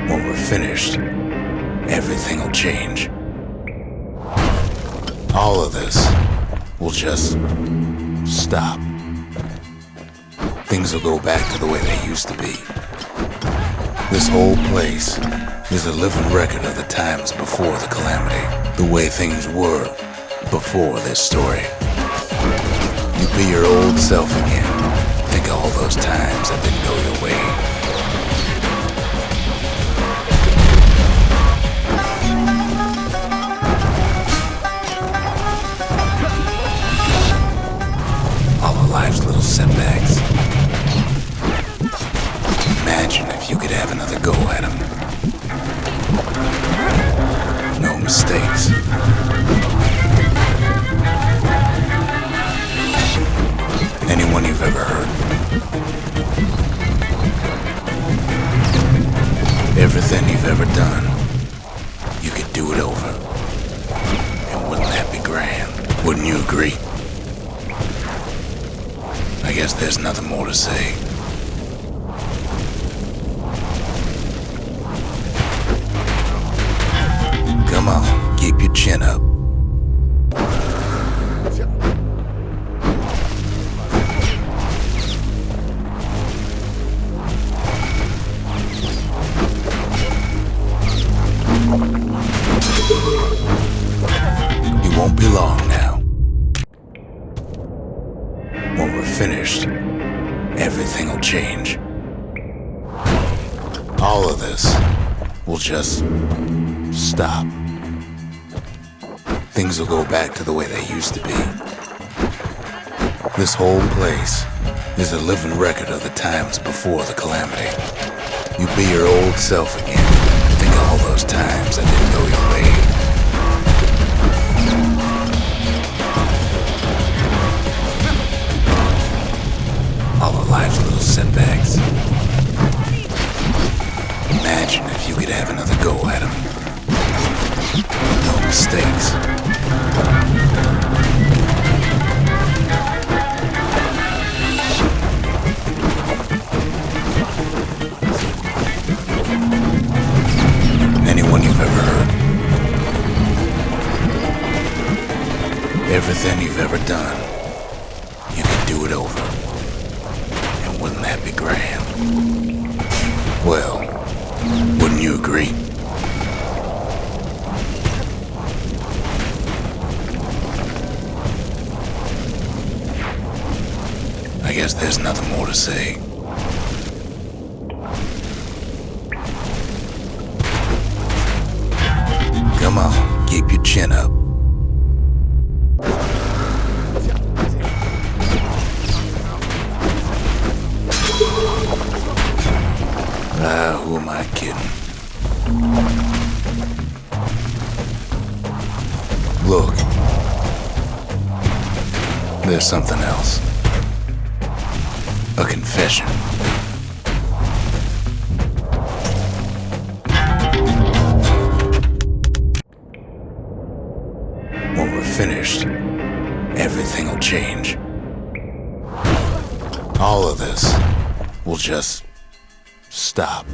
When we're finished, everything will change. All of this will just stop. Things will go back to the way they used to be. This whole place is a living record of the times before the calamity, the way things were before this story. You be your old self again. Think of all those times that didn't go your way. All of life's little setbacks. Imagine if you could have another go at them. No mistakes. Anyone you've ever hurt. Everything you've ever done, you could do it over. And wouldn't that be grand? Wouldn't you agree? I guess there's nothing more to say. Come on, keep your chin up. You won't be long now. When we're finished, everything will change. All of this will just stop. Things will go back to the way they used to be. This whole place is a living record of the times before the calamity. You be your old self again. Think of all those times that didn't go your way. All of life's little setbacks. Imagine if you could have another go at them. No mistakes. Anyone you've ever hurt. Everything you've ever done, you could do it over. And wouldn't that be grand? Well, agree? I guess there's nothing more to say. Come on, keep your chin up. Who am I kidding? Look. There's something else. A confession. When we're finished, everything will change. All of this will just stop.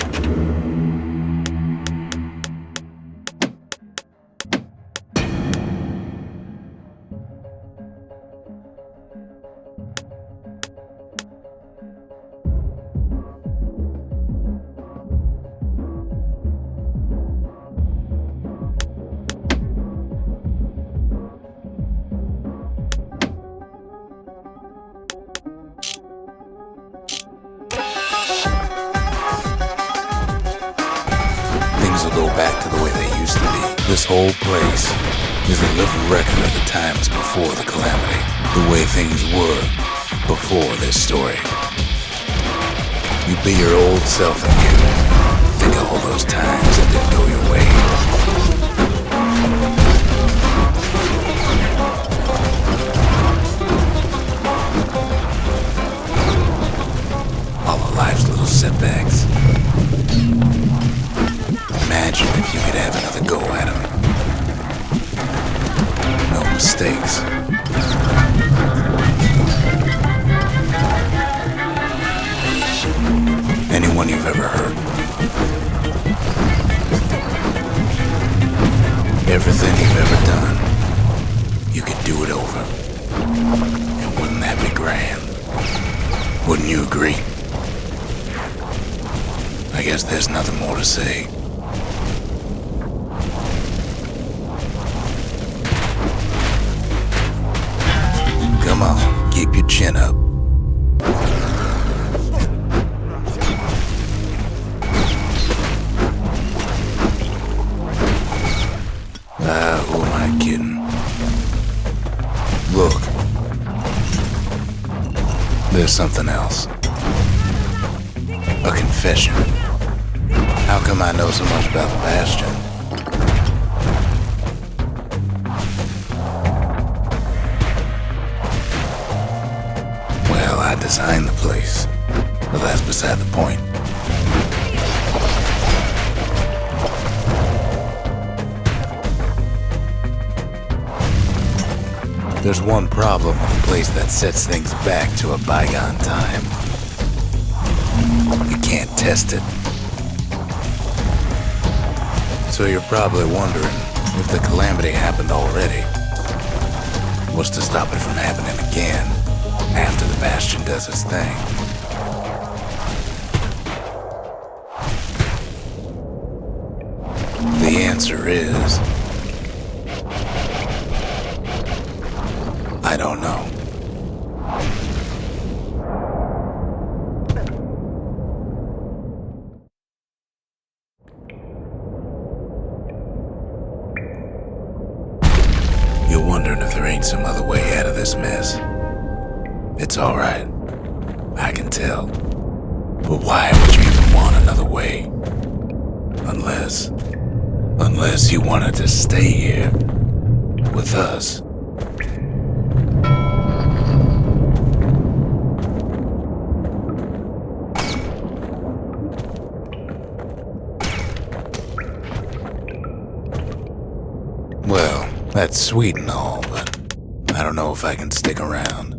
Go back to the way they used to be. This whole place is a living record of the times before the calamity, the way things were before this story. You be your old self again. Think of all those times that didn't go your way. All of life's little setbacks. Imagine if you could have another go at him. No mistakes. Anyone you've ever hurt. Everything you've ever done. You could do it over. And wouldn't that be grand? Wouldn't you agree? I guess there's nothing more to say. Come on, keep your chin up. Who am I kidding? Look. There's something else. A confession. How come I know so much about the Bastion? I designed the place, but that's beside the point. There's one problem with a place that sets things back to a bygone time. You can't test it. So you're probably wondering if the calamity happened already. What's to stop it from happening again? After the Bastion does its thing. The answer is... I don't know. You're wondering if there ain't some other way out of this mess. It's all right. I can tell. But why would you even want another way? Unless you wanted to stay here with us. Well, that's sweet and all, but I don't know if I can stick around.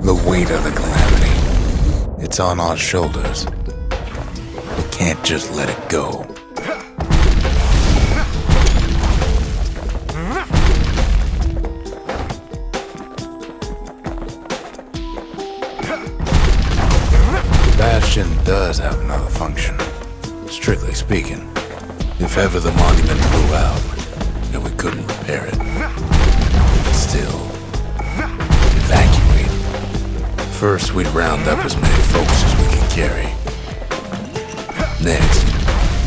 The weight It's on our shoulders. We can't just let it go. Bastion does have another function. Strictly speaking, if ever the monument blew out and we couldn't repair it, we could still evacuate. First, we'd round up as many folks as we could carry. Next,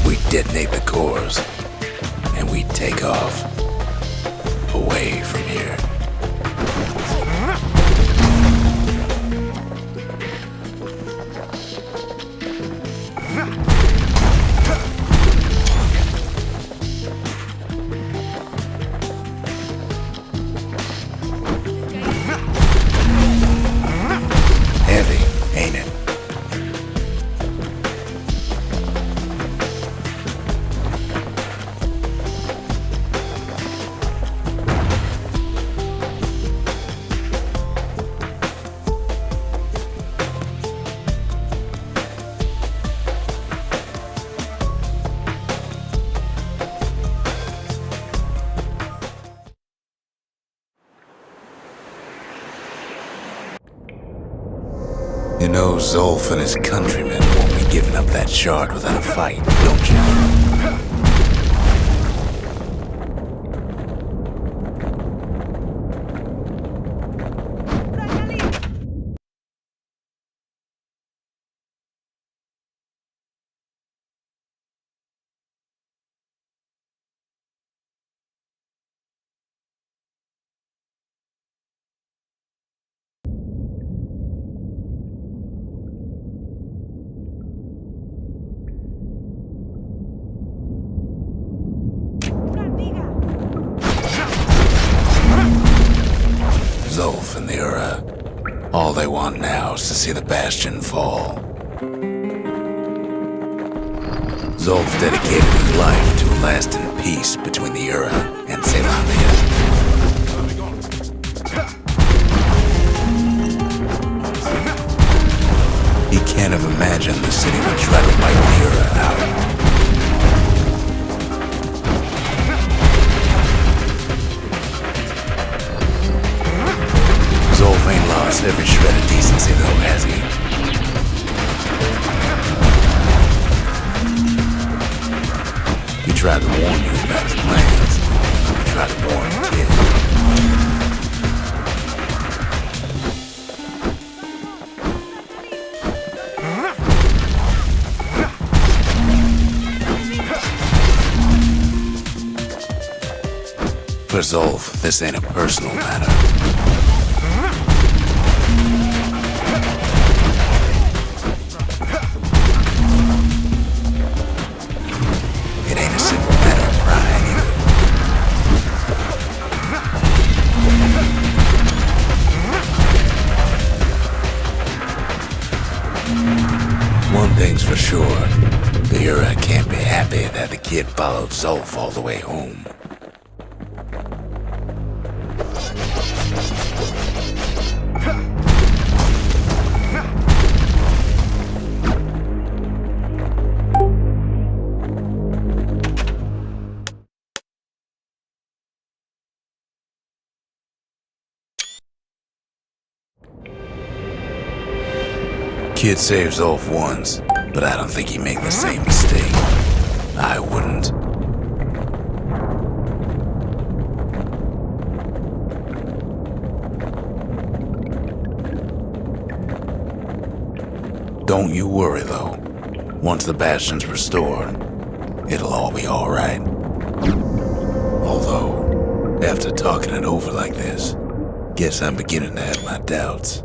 we'd detonate the cores, and we'd take off away from here. Heavy, ain't it? You know Zolf and his countrymen won't be giving up that shard without a fight, don't you? Zolf and the Ura, all they want now is to see the Bastion fall. Zolf dedicated his life to a lasting peace between the Ura and Zealandia. He can't have imagined the city would try to wipe the Ura out. Zolf ain't lost every shred of decency though, has he? He tried to warn you about his plans. He tried to warn the kid. For Zolf, this ain't a personal matter. It ain't a simple matter of pride either. One thing's for sure, the Ura can't be happy that the kid followed Zolf all the way home. Kid saves Zolf once, but I don't think he'd make the same mistake. I wouldn't. Don't you worry though. Once the Bastion's restored, it'll all be alright. Although, after talking it over like this, guess I'm beginning to have my doubts.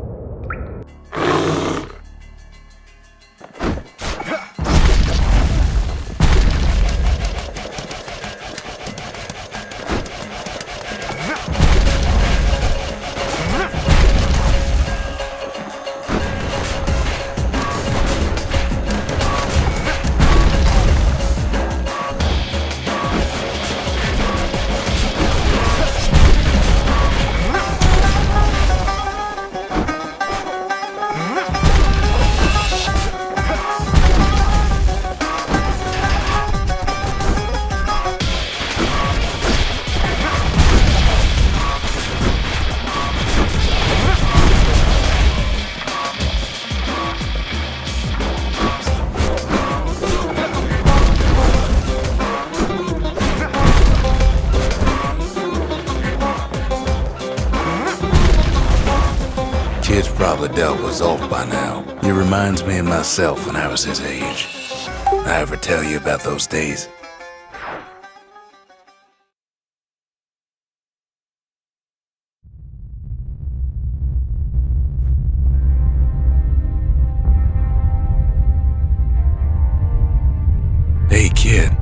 probably dealt with Zolf by now. He reminds me of myself when I was his age. I ever tell you about those days? Hey, kid.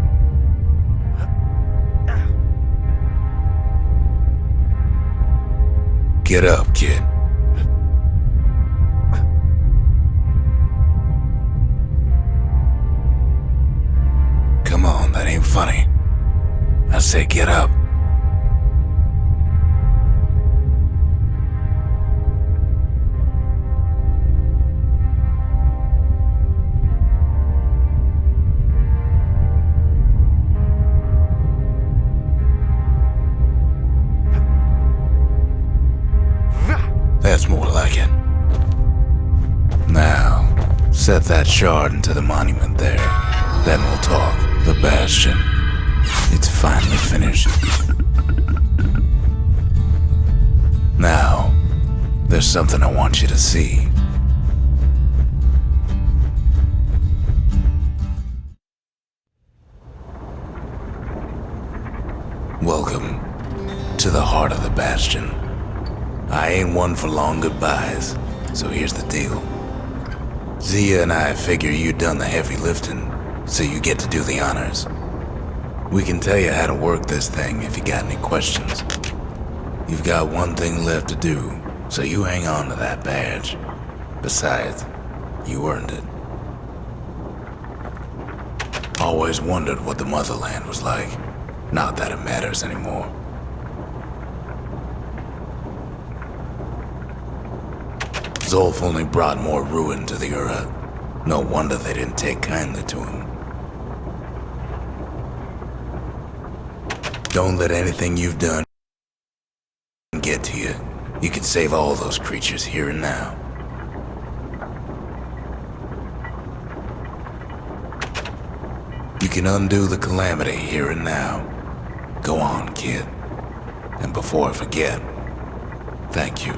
Get up, kid. Come on, that ain't funny. I said get up. That's more like it. Now, set that shard into the monument there. Then we'll talk. The Bastion. It's finally finished. Now, there's something I want you to see. Welcome to the heart of the Bastion. I ain't one for long goodbyes, so here's the deal. Zia and I figure you done the heavy lifting, so you get to do the honors. We can tell you how to work this thing if you got any questions. You've got one thing left to do, so you hang on to that badge. Besides, you earned it. Always wondered what the motherland was like. Not that it matters anymore. Zolf only brought more ruin to the Ura. No wonder they didn't take kindly to him. Don't let anything you've done get to you. You can save all those creatures here and now. You can undo the calamity here and now. Go on, kid. And before I forget, thank you.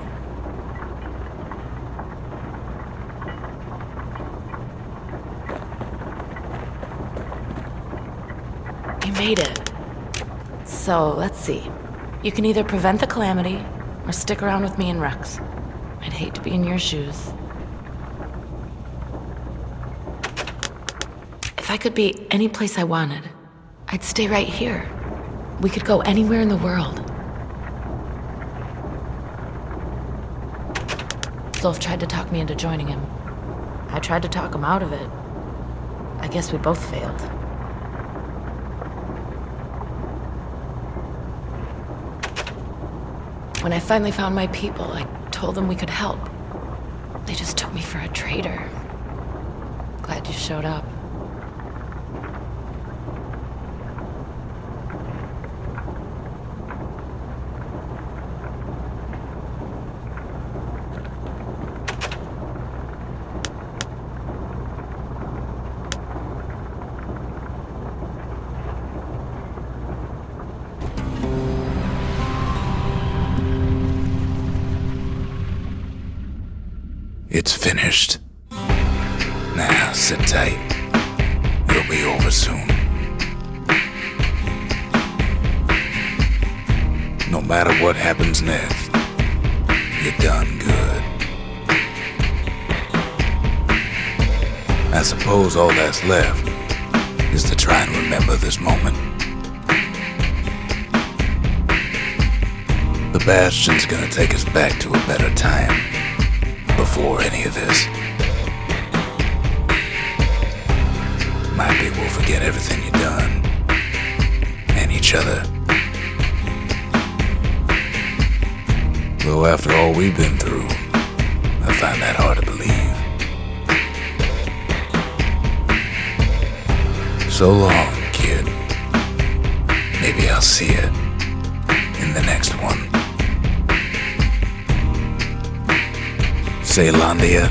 You made it. So, let's see. You can either prevent the calamity, or stick around with me and Rex. I'd hate to be in your shoes. If I could be any place I wanted, I'd stay right here. We could go anywhere in the world. Zolf tried to talk me into joining him. I tried to talk him out of it. I guess we both failed. When I finally found my people, I told them we could help. They just took me for a traitor. Glad you showed up. It's finished. Now, sit tight. It'll be over soon. No matter what happens next, you're done good. I suppose all that's left is to try and remember this moment. The Bastion's gonna take us back to a better time. Before any of this. Might be we'll forget everything you've done. And each other. Though after all we've been through, I find that hard to believe. So long, kid. Maybe I'll see you in the next one. Zealandia,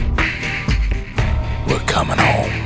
we're coming home.